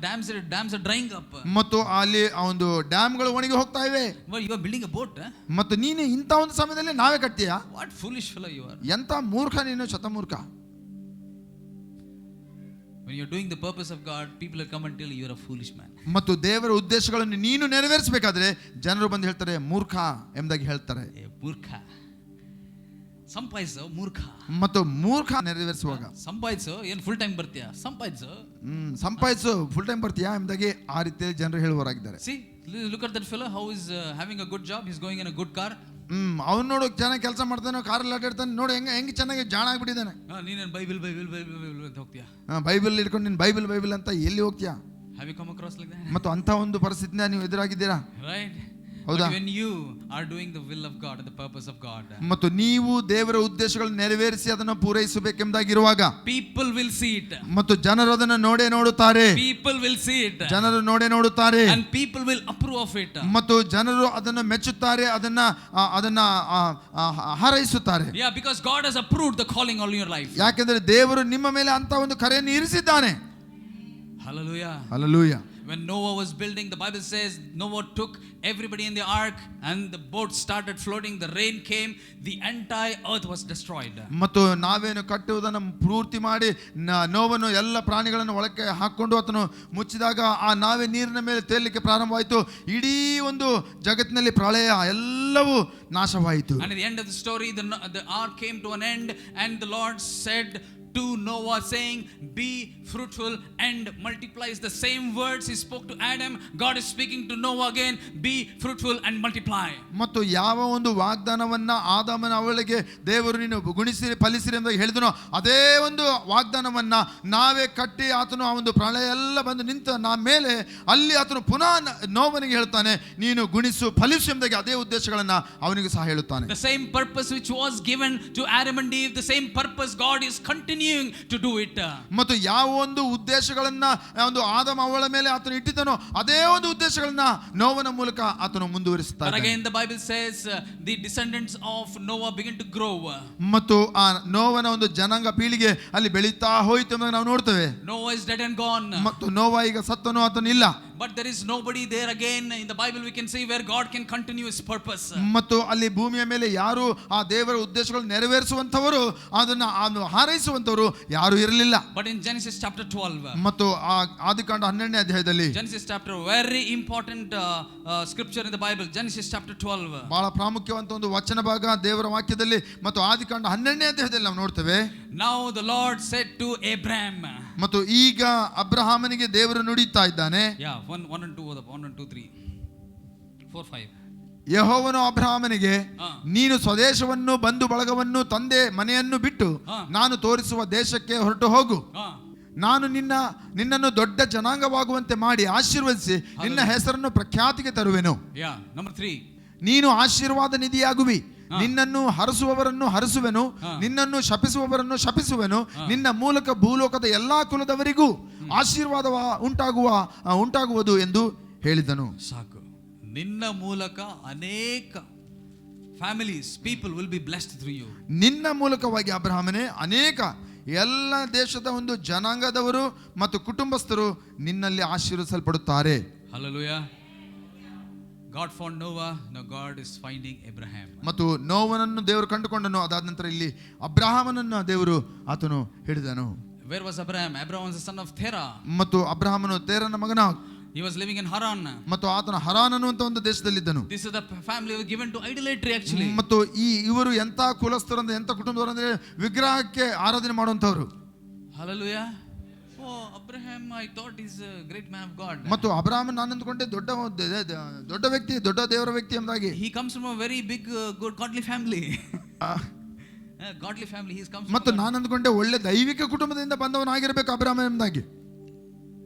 [SPEAKER 1] dams are drying up.
[SPEAKER 2] ಮತ್ತು ಅಲ್ಲಿ ಆ ಒಂದು ಡ್ಯಾಮ್ಗಳು ಒಣಗಿ ಹೋಗ್ತಾ ಇವೆ.
[SPEAKER 1] You are building a boat.
[SPEAKER 2] ಮತ್ತು ನೀನು ಇಂಥ ಒಂದು ಸಮಯದಲ್ಲಿ ನಾವೇ ಕಟ್ತೀಯಾ?
[SPEAKER 1] What foolish fellow you are.
[SPEAKER 2] ಎಂತ ಮೂರ್ಖ ನೀನು, ಶತಮೂರ್ಖ.
[SPEAKER 1] When you're doing the purpose of God, people will come and tell you you're a foolish man.
[SPEAKER 2] ಮತ್ತು ದೇವರ ಉದ್ದೇಶಗಳನ್ನು ನೀನು ನೆರವೇರಿಸಬೇಕಾದ್ರೆ ಜನರು ಬಂದು ಹೇಳ್ತಾರೆ ಮೂರ್ಖ ಎಂಬುದಾಗಿ ಹೇಳ್ತಾರೆ.
[SPEAKER 1] ಮೂರ್ಖ ಸಂಪಾದಿಸೋ ಮೂರ್ಖ.
[SPEAKER 2] ಮತ್ತು ಮೂರ್ಖ ನೆರವೇರಿಸುವಾಗ
[SPEAKER 1] ಸಂಪಾದಿಸೋ ಏನು ಫುಲ್ ಟೈಮ್ ಬರ್ತೀಯಾ, ಸಂಪಾದಿಸೋ
[SPEAKER 2] ಫುಲ್ ಟೈಮ್ ಬರ್ತೀಯಾ ಎಂಬುದಾಗಿ ಆ ರೀತಿಯಲ್ಲಿ ಜನರು ಹೇಳುವವರಾಗಿದ್ದಾರೆ.
[SPEAKER 1] See, Look at that fellow, how is having a good job, he's going in a good car.
[SPEAKER 2] ಅವ್ನು ನೋಡು ಚೆನ್ನಾಗಿ ಕೆಲಸ ಮಾಡ್ತಾನೆ, ಕಾರಲ್ಲಿ ಆಟಾಡ್ತಾನೆ, ನೋಡಿ ಹೆಂಗೆ ಚೆನ್ನಾಗಿ ಜಾಣ ಆಗ್ಬಿಟ್ಟಿದ್ದಾನೆ.
[SPEAKER 1] ನೀನೇನು ಬೈಬಲ್ ಬೈಬಲ್ ಬೈಬಲ್ ಬೈಬಲ್ ಅಂತ ಹೋಗ್ತೀಯಾ?
[SPEAKER 2] ಬೈಬಲ್ ಇಟ್ಕೊಂಡು ನೀನು ಬೈಬಲ್ ಬೈಬಲ್ ಅಂತ ಎಲ್ಲಿ ಹೋಗ್ತೀಯಾ?
[SPEAKER 1] Have you come across like that?
[SPEAKER 2] ಮತ್ತು ಅಂತ ಒಂದು ಪರಿಸ್ಥಿತಿನ ನೀವು ಎದುರಾಗಿದ್ದೀರಾ?
[SPEAKER 1] Right.
[SPEAKER 2] ಹೌದಾ?
[SPEAKER 1] When you are doing the will of God and the purpose of God,
[SPEAKER 2] ಮತ್ತು ನೀವು ದೇವರ ಉದ್ದೇಶಗಳನ್ನು ನೆರವೇರಿಸಿ ಅದನ್ನು ಪೂರೈಸಬೇಕೆಂಬುದಾಗಿರುವಾಗ
[SPEAKER 1] people will see it.
[SPEAKER 2] ಮತ್ತು ಜನರು ಅದನ್ನು ನೋಡುತ್ತಾರೆ.
[SPEAKER 1] People will see it.
[SPEAKER 2] ಜನರು ನೋಡುತ್ತಾರೆ.
[SPEAKER 1] And people will approve of it.
[SPEAKER 2] ಮತ್ತು ಜನರು ಅದನ್ನು ಮೆಚ್ಚುತ್ತಾರೆ, ಅದನ್ನ ಹಾರೈಸುತ್ತಾರೆ.
[SPEAKER 1] Yeah, because God has approved the calling on your life.
[SPEAKER 2] ಯಾಕೆಂದರೆ ದೇವರು ನಿಮ್ಮ ಮೇಲೆ ಅಂತ ಒಂದು ಕರೆಯನ್ನು ಇರಿಸಿದ್ದಾನೆ.
[SPEAKER 1] Hallelujah.
[SPEAKER 2] Hallelujah.
[SPEAKER 1] When Noah was building, the Bible says Noah took everybody in the ark and the boat started floating. The rain came, the entire earth was destroyed.
[SPEAKER 2] ಮತ್ತು ನಾವೇನು ಕಟ್ಟುವುದನ್ನು ಪೂರ್ತಿ ಮಾಡಿ ನೋವನ್ನು ಎಲ್ಲ ಪ್ರಾಣಿಗಳನ್ನು ಒಳಕ್ಕೆ ಹಾಕೊಂಡು ಆತನು ಮುಚ್ಚಿದಾಗ ಆ ನಾವೇ ನೀರಿನ ಮೇಲೆ ತೇಲಲಿಕ್ಕೆ ಪ್ರಾರಂಭವಾಯಿತು. ಇಡೀ ಒಂದು ಜಗತ್ತಿನಲ್ಲಿ ಪ್ರಳಯ ಎಲ್ಲವೂ ನಾಶವಾಯಿತು.
[SPEAKER 1] And at the end of the story, the ark came to an end, and the Lord said to Noah, saying, be fruitful and multiply. Is the same words he spoke to Adam. God is speaking to Noah again, be fruitful and multiply. ಮತ್ತು ಯಾವ ಒಂದು ವಾಗ್ದಾನವನ್ನ ಆದಾಮನ ಅವಳಿಗೆ ದೇವರು ನೀನು ಗುಣಿಸಿರಿ ಫಲಿಸಿರಿ ಅಂತ ಹೇಳಿದನೋ, ಅದೇ ಒಂದು ವಾಗ್ದಾನವನ್ನ ನಾವೇ ಕಟ್ಟಿ ಆತನು ಆ ಒಂದು ಪ್ರಳಯ ಎಲ್ಲ ಬಂದು ನಿಂತ ಮೇಲೆ ಅಲ್ಲಿ ಆತನು ಪುನಃ ನೋವನಿಗೆ ಹೇಳ್ತಾನೆ, ನೀನು ಗುಣಿಸು ಫಲಿಸು ಎಂಬುದಾಗಿ ಅದೇ ಉದ್ದೇಶಗಳನ್ನ ಅವನಿಗೆ ಸಹ ಹೇಳುತ್ತಾನೆ. The same purpose which was given to Adam and Eve, the same purpose God is continuing to do it. ಮತ್ತು ಯಾವ ಒಂದು ಉದ್ದೇಶಗಳನ್ನ ಒಂದು ಆದಾಮ ಅವಳ ಮೇಲೆ ಆತನು ಇಟ್ಟಿದ್ದನೋ ಅದೇ ಒಂದು ಉದ್ದೇಶಗಳನ್ನ ನೋವನ ಮೂಲಕ ಆತನು ಮುಂದುವರಿಸುತ್ತಾನೆ. But again the Bible says the descendants of Noah began to grow. ಮತ್ತು ಆ ನೋವನ ಒಂದು ಜನಾಂಗ ಪೀಳಿಗೆ ಅಲ್ಲಿ ಬೆಳೀತಾ ಹೋಯಿತು ಎಂದು ನಾವು ನೋಡ್ತೇವೆ. Noah is dead and gone. ಮತ್ತು ನೋವ ಈಗ ಸತ್ತನು, ಆತನು ಇಲ್ಲ. But there is nobody there again in the Bible we can see where God can continue his purpose. ಮತ್ತು ಅಲ್ಲಿ ಭೂಮಿಯ ಮೇಲೆ ಯಾರು ಆ ದೇವರ ಉದ್ದೇಶಗಳನ್ನು ನೆರವೇರಿಸುವಂತವರು, ಅದನ್ನು ಹಾರೈಸುವಂತವರು ಯಾರು ಇರಲಿಲ್ಲ. But in Genesis chapter 12, ಮತ್ತು ಆದಿಕಾಂಡ 12ನೇ ಅಧ್ಯಾಯದಲ್ಲಿ, Genesis chapter, very important scripture in the Bible, Genesis chapter 12, ಬಹಳ ಪ್ರಾಮುಖ್ಯವಾದ ಒಂದು ವಚನ ಭಾಗ ದೇವರ ವಾಕ್ಯದಲ್ಲಿ ಮತ್ತು ಆದಿಕಾಂಡ 12ನೇ ಅಧ್ಯಾಯದಲ್ಲಿ ನಾವು ನೋಡ್ತೇವೆ. Now the Lord said to Abraham, ಮತ್ತು ಈಗ ಅಬ್ರಹಾಮನಿಗೆ ದೇವರು ನುಡಿತಾ ಇದ್ದಾನೆ. 1 and 2 3 4 5. ಯೆಹೋವನು ಅಬ್ರಹಾಮನಿಗೆ, ನೀನು ಸ್ವದೇಶವನ್ನು ಬಂಧು ಬಳಗವನ್ನು ತಂದೆ ಮನೆಯನ್ನು ಬಿಟ್ಟು ನಾನು ತೋರಿಸುವ ದೇಶಕ್ಕೆ ಹೊರಟು ಹೋಗು. ನಾನು ನಿನ್ನನ್ನು ದೊಡ್ಡ ಜನಾಂಗವಾಗುವಂತೆ ಮಾಡಿ ಆಶೀರ್ವದಿಸಿ ನಿನ್ನ ಹೆಸರನ್ನು ಪ್ರಖ್ಯಾತಿಗೆ ತರುವೆನು. Number 3, ನೀನು ಆಶೀರ್ವಾದ ನಿಧಿಯಾಗುವಿ. ನಿನ್ನನ್ನು ಹರಸುವವರನ್ನು ಹರಸುವೆನು, ನಿನ್ನನ್ನು ಶಪಿಸುವವರನ್ನು ಶಪಿಸುವೆನು. ನಿನ್ನ ಮೂಲಕ ಭೂಲೋಕದ ಎಲ್ಲಾ ಕುಲದವರಿಗೂ ಆಶೀರ್ವಾದ ಉಂಟಾಗುವುದು ಎಂದು ಹೇಳಿದನು. ಸಾಕು. ನಿನ್ನ ಮೂಲಕ ಅನೇಕ families, people will be blessed through you. ನಿನ್ನ ಮೂಲಕವಾಗಿ ಅಬ್ರಹಾಮನೇ ಅನೇಕ ಎಲ್ಲ ದೇಶದ ಒಂದು ಜನಾಂಗದವರು ಮತ್ತು ಕುಟುಂಬಸ್ಥರು ನಿನ್ನಲ್ಲಿ ಆಶೀರ್ವದಿಸಲ್ಪಡುತ್ತಾರೆ. Hallelujah. God found Noah, now God is finding Abraham. ಮತ್ತು ನೋವನನ್ನು ದೇವರು ಕಂಡುಕೊಂಡನು, ಅದಾದ ನಂತರ ಇಲ್ಲಿ ಅಬ್ರಹಾಮನನ್ನು ದೇವರು ಆತನು ಹಿಡಿದನು. Where was Abraham? Abraham was the son of Terah. ಮತ್ತು ಅಬ್ರಹಾಮನು ತೇರನ ಮಗನ. He was living in Haran. ಮತ್ತು ಆತನು ಹರಾನ್ ಅನ್ನುವಂತ ಒಂದು ದೇಶದಲ್ಲಿದ್ದನು. This is the family were given to idolatry actually. ಮತ್ತು ಇವರು ಎಂತ ಕುಲಸ್ಥರು ಅಂದ್ರೆ, ಎಂತ ಕುಟುಂಬದವರು ಅಂದ್ರೆ ವಿಗ್ರಹಕ್ಕೆ ಆರಾಧನೆ ಮಾಡುವಂತವರು. Hallelujah. Oh, Abraham, I thought he's a great man of God. ಮತ್ತು ಅಬ್ರಹಾಮ ನಾನು ಅಂದುಕೊಂಡೆ ದೊಡ್ಡ ವ್ಯಕ್ತಿ, ದೊಡ್ಡ ದೇವರ ವ್ಯಕ್ತಿ ಎಂಬುದಾಗಿ. He comes from a very big good godly family. Godly family he comes from. ಮತ್ತು ನಾನು ಅಂದುಕೊಂಡೆ ಒಳ್ಳೆ ದೈವಿಕ ಕುಟುಂಬದಿಂದ ಬಂದವನಾಗಿರಬೇಕು ಅಬ್ರಹಾಮ ಎಂಬುದಾಗಿ.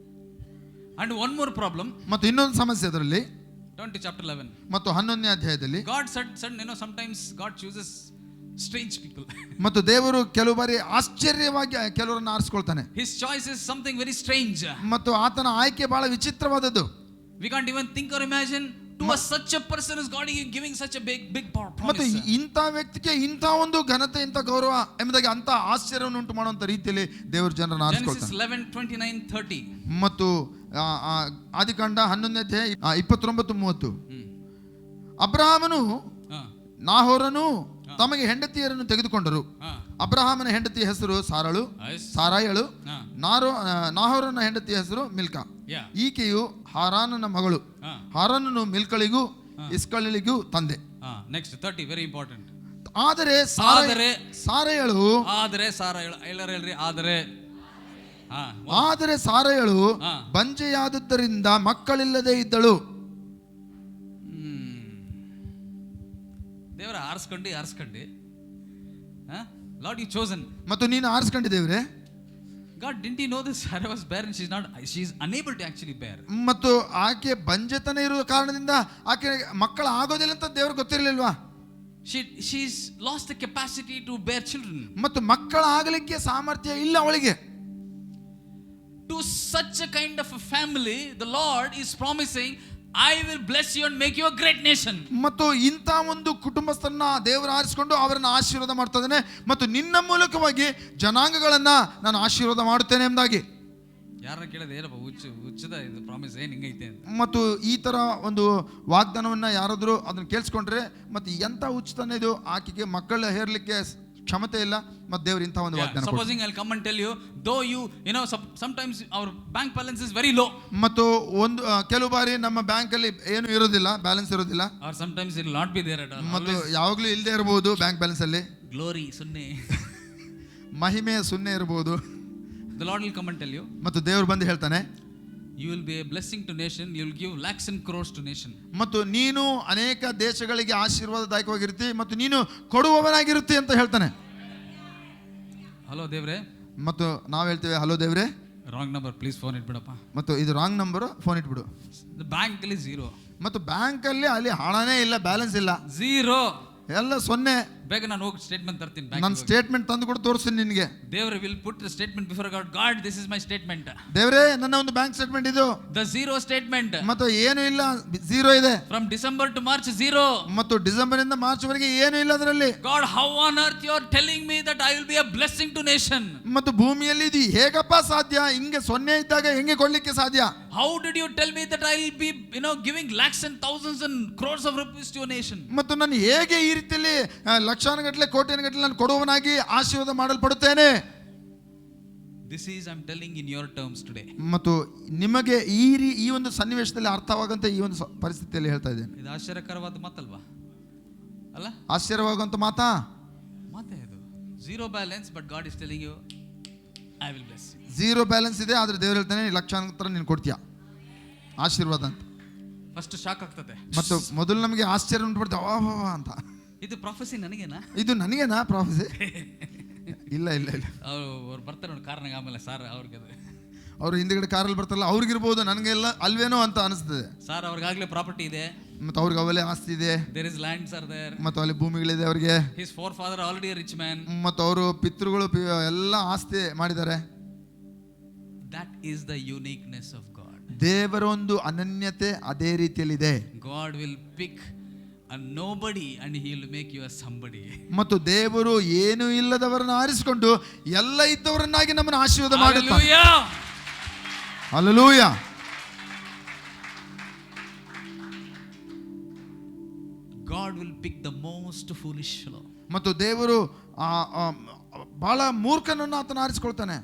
[SPEAKER 1] And one more problem. ಮತ್ತು ಇನ್ನೊಂದು ಸಮಸ್ಯೆ ಅದರಲ್ಲಿ. Turn to chapter 11. ಮತ್ತು 11ನೇ ಅಧ್ಯಾಯದಲ್ಲಿ God said, sometimes God chooses strange people. ಮತ್ತು ದೇವರು ಕೆಲವು ಬಾರಿ ಆಶ್ಚರ್ಯವಾಗಿ ಕೆಲವರನ್ನು ಆರಿಸಿಕೊಳ್ತಾನೆ. His choice is something very strange. ಮತ್ತು ಆತನ ಆಯ್ಕೆ ಬಹಳ ವಿಚಿತ್ರವಾದದ್ದು. We can't even think or imagine to such a person is God giving such a big promise. ಮತ್ತು ಇಂಥ ವ್ಯಕ್ತಿಗೆ ಇಂಥ ಒಂದು ಘನತೆ, ಇಂಥ ಗೌರವ ಎಂಬುದಾಗಿ ಅಂತ ಆಶ್ಚರ್ಯವನ್ನು ಉಂಟು ಮಾಡುವಂತ ರೀತಿಯಲ್ಲಿ ದೇವರು ಜನರನ್ನು ಆರಿಸಿಕೊಳ್ತಾನೆ. Genesis 11:29-30. ಮತ್ತು ಆದಿಕಾಂಡ 11ನೇ ಅಧ್ಯಾಯ 29-30. ಅಬ್ರಹಾಮನು ನಾಹೋರನು ತಮಗೆ ಹೆಂಡತಿಯರನ್ನು ತೆಗೆದುಕೊಂಡರು. ಅಬ್ರಹಾಮನ ಹೆಂಡತಿಯ ಹೆಸರು ಸಾರಾಯಳು. ನಾಹೋರನ ಹೆಂಡತಿಯ ಹೆಸರು ಮಿಲ್ಕಾ. ಈಕೆಯು ಹಾರಾನನ ಮಗಳು. ಹಾರಾನನು ಮಿಲ್ಕಳಿಗೂ ಇಸ್ಕಳಿಗೂ ತಂದೆ. Next 30, very important. ಆದರೆ ಸಾರಾಯಳು ಬಂಜೆಯಾದದ್ದರಿಂದ ಮಕ್ಕಳಿಲ್ಲದೆ ಇದ್ದಳು. ಆರಿಸ್ಕೊಂಡು ಲಾರ್ಡ್ ಯು ಚೋಸನ್.
[SPEAKER 2] ಮತ್ತು ನೀನು ಆರಿಸ್ಕೊಂಡಿದ್ದೇವ್ರೆ.
[SPEAKER 1] God, didn't you know this? Sarah was barren. She's unable to actually bear.
[SPEAKER 2] ಮತ್ತು ಆಕೆ ಬಂಜೆತನ ಇರುವ ಕಾರಣದಿಂದ ಆಕೆ ಮಕ್ಕಳು ಆಗೋದಿಲ್ಲ ಅಂತ ದೇವ್ರಿಗೆ ಗೊತ್ತಿರಲಿಲ್ವಾ?
[SPEAKER 1] She's lost the capacity to bear children.
[SPEAKER 2] ಮತ್ತು ಮಕ್ಕಳು ಆಗಲಿಕ್ಕೆ ಸಾಮರ್ಥ್ಯ ಇಲ್ಲ ಅವಳಿಗೆ.
[SPEAKER 1] To such a kind of a family, the Lord is promising, I will bless you and make you a great nation.
[SPEAKER 2] ಮತ್ತು ಇಂಥ ಒಂದು ಕುಟುಂಬಸ್ಥರನ್ನ ದೇವರು ಆರಿಸಿಕೊಂಡು ಅವರನ್ನು ಆಶೀರ್ವಾದ ಮಾಡ್ತಾ ಇದ್ದಾನೆ. ಮತ್ತು ನಿನ್ನ ಮೂಲಕವಾಗಿ ಜನಾಂಗಗಳನ್ನ ನಾನು ಆಶೀರ್ವಾದ ಮಾಡುತ್ತೇನೆ ಎಂಬುದಾಗಿ.
[SPEAKER 1] ಯಾರನ್ನ ಕೇಳಿದ್ರೆ ಏನಪ್ಪ ಹುಚ್ಚದ ಇದು ಪ್ರಾಮಿಸ್ ಏನು ಹಿಂಗೈತೆ ಅಂತ.
[SPEAKER 2] ಮತ್ತು ಈ ತರ ಒಂದು ವಾಗ್ದಾನವನ್ನ ಯಾರಾದರೂ ಅದನ್ನ ಕೇಳಿಸ್ಕೊಂಡ್ರೆ ಮತ್ತೆ ಎಂತ ಹುಚ್ಚತನ ಇದು, ಆಕೆಗೆ ಮಕ್ಕಳು ಹೇರ್ಲಿಕ್ಕೆ ಕ್ಷಮತೆ ಇಲ್ಲ, ಮತ್ತೆ ದೇವರು ಇಂಥ ಒಂದು ವಾಗ್ದಾನ.
[SPEAKER 1] Supposing I'll come and tell you, though you know sometimes our bank balance is very low.
[SPEAKER 2] ಮತ್ತು ಒಂದು ಕೆಲವು ಬಾರಿ ನಮ್ಮ ಬ್ಯಾಂಕ್ ಅಲ್ಲಿ ಏನು ಇರೋದಿಲ್ಲ, ಬ್ಯಾಲೆನ್ಸ್ ಇರೋದಿಲ್ಲ.
[SPEAKER 1] Or sometimes it will not be there at all.
[SPEAKER 2] ಮತ್ತು ಯಾವಾಗಲೂ ಇಲ್ಲದೆ ಇರಬಹುದು ಬ್ಯಾಂಕ್ ಬ್ಯಾಲೆನ್ಸ್ ಅಲ್ಲಿ.
[SPEAKER 1] Glory ಸುನ್ನೆ,
[SPEAKER 2] ಮಹಿಮೆ ಸುನ್ನೆ ಇರಬಹುದು.
[SPEAKER 1] The Lord will come and tell you.
[SPEAKER 2] ಮತ್ತು ದೇವರು ಬಂದು ಹೇಳ್ತಾನೆ,
[SPEAKER 1] you will be a blessing to nation, you will give lakhs and crores to nation.
[SPEAKER 2] ಮತ್ತು ನೀನು ಅನೇಕ ದೇಶಗಳಿಗೆ ಆಶೀರ್ವಾದದಾಯಕವಾಗಿರ್ತಿ ಮತ್ತು ನೀನು ಕೊಡುವವನಾಗಿರುತ್ತಿ ಅಂತ ಹೇಳ್ತಾನೆ.
[SPEAKER 1] ಹಲೋ ದೇವ್ರೆ.
[SPEAKER 2] ಮತ್ತು ನಾವು ಹೇಳ್ತೇವೆ ಹಲೋ ದೇವ್ರೆ.
[SPEAKER 1] ರಾಂಗ್ ನಂಬರ್, ಪ್ಲೀಸ್ ಫೋನ್ ಇಟ್ಬಿಡಪ್ಪ.
[SPEAKER 2] ಮತ್ತು ಇದು ರಾಂಗ್ ನಂಬರ್, ಫೋನ್ ಇಟ್ಬಿಡು.
[SPEAKER 1] ಬ್ಯಾಂಕ್ ಅಲ್ಲಿ ಝೀರೋ.
[SPEAKER 2] ಮತ್ತು ಬ್ಯಾಂಕ್ ಅಲ್ಲಿ ಅಲ್ಲಿ ಹಣನೇ ಇಲ್ಲ, ಬ್ಯಾಲೆನ್ಸ್ ಇಲ್ಲ,
[SPEAKER 1] ಝೀರೋ,
[SPEAKER 2] ಎಲ್ಲ ಸೊನ್ನೆ.
[SPEAKER 1] ಬೇಗ ನಾನು ಹೋಗಿ ಸ್ಟೇಟ್ಮೆಂಟ್ ತರ್ತೀನಿ.
[SPEAKER 2] ನಾನು ಸ್ಟೇಟ್ಮೆಂಟ್ ತಂದು ಕೂಡ ತೋರಿಸ್ತೀನಿ ನಿನಗೆ.
[SPEAKER 1] ದೇವ್ರೆ will put the statement before God. God, this is my statement.
[SPEAKER 2] ದೇವ್ರೆ ನನ್ನ ಒಂದು ಬ್ಯಾಂಕ್ ಸ್ಟೇಟ್ಮೆಂಟ್ ಇದು.
[SPEAKER 1] The zero statement.
[SPEAKER 2] ಮತ್ತು ಏನು ಇಲ್ಲ, ಝೀರೋ ಇದೆ.
[SPEAKER 1] From December to March zero.
[SPEAKER 2] ಮತ್ತು ಡಿಸೆಂಬರ್ ಇಂದ ಮಾರ್ಚ್ ವರೆಗೆ ಏನು ಇಲ್ಲ ಅದರಲ್ಲಿ.
[SPEAKER 1] God, how on earth you are telling me that I will be a blessing to nation.
[SPEAKER 2] ಮತ್ತು ಭೂಮಿಯಲ್ಲಿ ಇದು ಹೇಗಪ್ಪ ಸಾಧ್ಯ? ಹಿಂಗೆ ಸೊನ್ನೆ ಇದ್ದಾಗ ಹೆಂಗೆ ಕೊಡ್ಲಿಕ್ಕೆ ಸಾಧ್ಯ?
[SPEAKER 1] How did you tell me that I will be, giving lakhs and thousands and crores of rupees to a nation?
[SPEAKER 2] ಮತ್ತು ನಾನು ಹೇಗೆ ಈ ರೀತಿಯಲ್ಲಿ ಲಕ್ಷಾನುಗಟ್ಟಲೆ ಕೋಟಿಯನುಗಟ್ಟಲೆ ನಾನು ಕೊಡುವವನಾಗಿ ಆಶೀರ್ವಾದ ಮಾಡಲ್ಪಡುತ್ತೇನೆ?
[SPEAKER 1] This is I'm telling in your terms today.
[SPEAKER 2] ಮತ್ತು ನಿಮಗೆ ಈ ಒಂದು ಸನ್ನಿವೇಶದಲ್ಲಿ ಅರ್ಥವಾಗಂತ ಈ ಒಂದು ಪರಿಸ್ಥಿತಿಯಲ್ಲಿ ಹೇಳ್ತಾ ಇದ್ದೇನೆ.
[SPEAKER 1] ಇದು ಆಶ್ಚರ್ಯಕರವಾದ ಮಾತಲ್ವಾ? ಅಲ್ಲ,
[SPEAKER 2] ಆಶ್ಚರ್ಯವಾಗುವಂತ ಮಾತಾ
[SPEAKER 1] ಮಾತೇ ಇದು. Zero balance, but God is telling you I will bless you.
[SPEAKER 2] Zero balance ಇದೆ, ಆದ್ರೆ ದೇವರು ಹೇಳ್ತಾನೆ ಲಕ್ಷಾಂತರ ನೀನು ಕೊಡ್ತೀಯಾ ಆಶೀರ್ವಾದ ಅಂತ.
[SPEAKER 1] ಫಸ್ಟ್ ಶಾಕ್ ಆಗ್ತದೆ.
[SPEAKER 2] ಮತ್ತು ಮೊದಲು ನಮಗೆ ಆಶ್ಚರ್ಯ ಉಂಟುಪಡ್ತೇವೆ, ವಾ ಅಂತ.
[SPEAKER 1] ಇದು ಪ್ರಾಫೆಸಿ ನನಗೇನಾ?
[SPEAKER 2] ಇದು ನನಗೇನಾ ಪ್ರಾಫೆಸಿ? ಇಲ್ಲ ಇಲ್ಲ ಇಲ್ಲ,
[SPEAKER 1] ಅವ್ರು ಬರ್ತಾರೆ ನೋಡಿ ಕಾರ್ನಾಗ, ಆಮೇಲೆ ಸಾರ್ ಅವ್ರಿಗೆ
[SPEAKER 2] ಅವ್ರು ಹಿಂದ್ಗಡೆ ಕಾರಲ್ಲಿ ಬರ್ತಾರಲ್ಲ ಅವ್ರಿಗಿರ್ಬೋದು, ನನಗೆಲ್ಲ ಅಲ್ವೇನೋ ಅಂತ ಅನಿಸ್ತದೆ.
[SPEAKER 1] ಸರ್ ಅವ್ರಿಗಾಗಲೇ ಪ್ರಾಪರ್ಟಿ ಇದೆ,
[SPEAKER 2] ಮತ್ತು ಅವ್ರಿಗೆ ಅವಲೇ ಆಸ್ತಿ ಇದೆ,
[SPEAKER 1] there is lands are there,
[SPEAKER 2] ಮತ್ತು ಅಲ್ಲಿ ಭೂಮಿಗಳಿದೆ ಅವರಿಗೆ.
[SPEAKER 1] His forefather already rich man,
[SPEAKER 2] ಮತ್ತು ಅವರು ಪಿತೃಗಳು ಎಲ್ಲ ಆಸ್ತಿ ಮಾಡಿದ್ದಾರೆ.
[SPEAKER 1] That is the uniqueness of God.
[SPEAKER 2] ದೇವರ ಒಂದು ಅನನ್ಯತೆ ಅದೇ ರೀತಿಯಲ್ಲಿದೆ.
[SPEAKER 1] God will pick a nobody and he will make you a somebody.
[SPEAKER 2] ಮತ್ತು ದೇವರು ಏನು ಇಲ್ಲದವರನ್ನು ಆರಿಸಿಕೊಂಡು ಎಲ್ಲ ಇದ್ದವರನ್ನಾಗಿ ನಮ್ಮನ್ನು ಆಶೀರ್ವಾದ ಮಾಡುತ್ತಾನೆ. Hallelujah.
[SPEAKER 1] God will pick the most foolish fellow.
[SPEAKER 2] ಮತ್ತು ದೇವರು ಬಹಳ ಮೂರ್ಖನನ್ನು ಆತನ ಆರಿಸಿಕೊಳ್ತಾನೆ.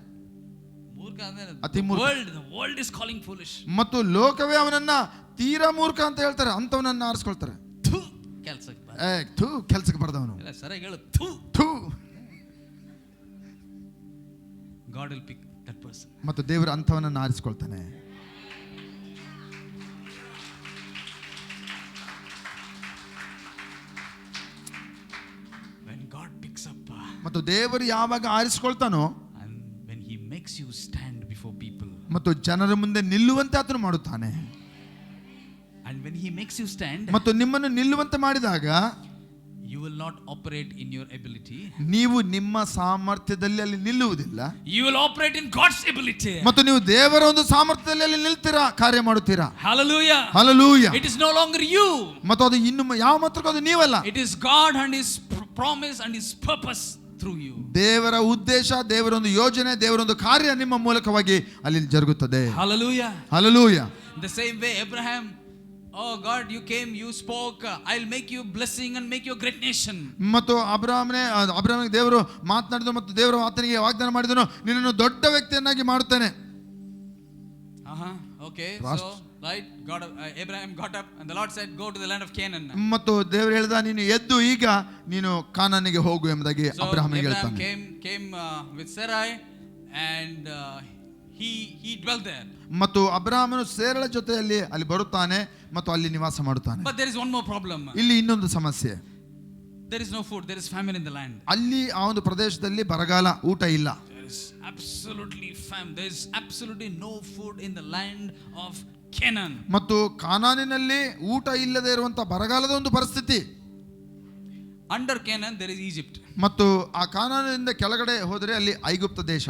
[SPEAKER 1] ಮೂರ್ಖ ಅಂದ್ರೆ
[SPEAKER 2] ಅತಿ ಮೂರ್ಖ.
[SPEAKER 1] the world is calling foolish.
[SPEAKER 2] ಮತ್ತು ಲೋಕವೇ ಅವನನ್ನ ತೀರಾ ಮೂರ್ಖ ಅಂತ ಹೇಳ್ತಾರೆ, ಅಂತವನನ್ನ ಆರಿಸಿಕೊಳ್ತಾರೆ. ಕೆಲ್ಸಕ್ಕೆ ಬರ್ದವನು
[SPEAKER 1] ಸರಿಯಾಗಿ ಹೇಳು. God will pick that person.
[SPEAKER 2] ಮತ್ತು ದೇವರು ಅಂತವನನ್ನು ಆರಿಸಿಕೊಳ್ತಾನೆ.
[SPEAKER 1] When God picks up,
[SPEAKER 2] ಮತ್ತು ದೇವರು ಯಾವಾಗ ಆರಿಸಿಕೊಳ್ತಾನೋ,
[SPEAKER 1] and when he makes you stand before people,
[SPEAKER 2] ಮತ್ತು ಜನರ ಮುಂದೆ ನಿಲ್ಲುವಂತೆ ಆತನು ಮಾಡುತ್ತಾನೆ.
[SPEAKER 1] and when he makes you stand,
[SPEAKER 2] ಮತ್ತು ನಿಮ್ಮನ್ನು ನಿಲ್ಲುವಂತೆ ಮಾಡಿದಾಗ
[SPEAKER 1] you will not operate in your ability,
[SPEAKER 2] ನೀವು ನಿಮ್ಮ ಸಾಮರ್ಥ್ಯದಲ್ಲಿ ಅಲ್ಲಿ ನಿಲ್ಲುವುದಿಲ್ಲ,
[SPEAKER 1] you will operate in God's ability.
[SPEAKER 2] ಮತ್ತು ನೀವು ದೇವರ ಒಂದು ಸಾಮರ್ಥ್ಯದಲ್ಲಿ ಅಲ್ಲಿ ನಿಲ್ತೀರಾ, ಕಾರ್ಯ ಮಾಡುತ್ತೀರಾ.
[SPEAKER 1] Hallelujah.
[SPEAKER 2] Hallelujah.
[SPEAKER 1] It is no longer you,
[SPEAKER 2] ಮತ್ತು ಅದು ಇನ್ನು ಯಾವ ಮಾತ್ರಕ್ಕೂ ಅದು ನೀವಲ್ಲ.
[SPEAKER 1] it is God and his promise and his purpose through you.
[SPEAKER 2] ದೇವರ ಉದ್ದೇಶ, ದೇವರ ಒಂದು ಯೋಜನೆ, ದೇವರ ಒಂದು ಕಾರ್ಯ ನಿಮ್ಮ ಮೂಲಕವಾಗಿ ಅಲ್ಲಿ ಜರುಗುತ್ತದೆ.
[SPEAKER 1] Hallelujah.
[SPEAKER 2] Hallelujah.
[SPEAKER 1] In the same way Abraham, oh God, you came, you spoke, I'll make you blessing and make you a great nation.
[SPEAKER 2] ಮತ್ತು ಅಬ್ರಹಾಮನಿಗೆ ದೇವರು ಮಾತನಾಡಿದನು ಮತ್ತು ದೇವರು ಆತನಿಗೆ ವಾಗ್ದಾನ ಮಾಡಿದನು, ನಿನ್ನನ್ನು ದೊಡ್ಡ ವ್ಯಕ್ತಿಯನ್ನಾಗಿ ಮಾಡುತ್ತೇನೆ.
[SPEAKER 1] Okay, so right, God, Abraham got up and the Lord said, go to the land of Canaan.
[SPEAKER 2] ಮತ್ತು ದೇವರು ಹೇಳಿದ, ನೀನು ಎದ್ದು ಈಗ ನೀನು ಕಾನಾನಿಗೆ ಹೋಗು ಎಂಬುದಾಗಿ ಅಬ್ರಹಾಮನಿಗೆ ಹೇಳ್ತಾನೆ.
[SPEAKER 1] came with Sarai and he dwelt there.
[SPEAKER 2] ಮತ್ತು ಅಬ್ರಹಾಮನು ಸೇರಳ ಜೊತೆಯಲ್ಲಿ ಅಲ್ಲಿ ಬರುತ್ತಾನೆ ಮತ್ತು ಅಲ್ಲಿ ನಿವಾಸ ಮಾಡುತ್ತಾನೆ.
[SPEAKER 1] But there is one more problem.
[SPEAKER 2] ಇಲ್ಲಿ ಇನ್ನೊಂದು ಸಮಸ್ಯೆ.
[SPEAKER 1] there is no food, there is famine in the land.
[SPEAKER 2] ಅಲ್ಲಿ ಆ ಒಂದು ಪ್ರದೇಶದಲ್ಲಿ ಬರಗಾಲ, ಊಟ ಇಲ್ಲ.
[SPEAKER 1] There is absolutely famine. There is absolutely no food in the land of Canaan.
[SPEAKER 2] ಮತ್ತು ಕಾನಾನಿನಲ್ಲಿ ಊಟ ಇಲ್ಲದೆ ಇರುವಂತ ಬರಗಾಲದ ಒಂದು ಪರಿಸ್ಥಿತಿ.
[SPEAKER 1] Under Canaan there is Egypt.
[SPEAKER 2] ಮತ್ತು ಆ ಕಾನಾನಿನಿಂದ ಕೆಳಗಡೆ ಹೋದರೆ ಅಲ್ಲಿ ಐಗುಪ್ತ ದೇಶ.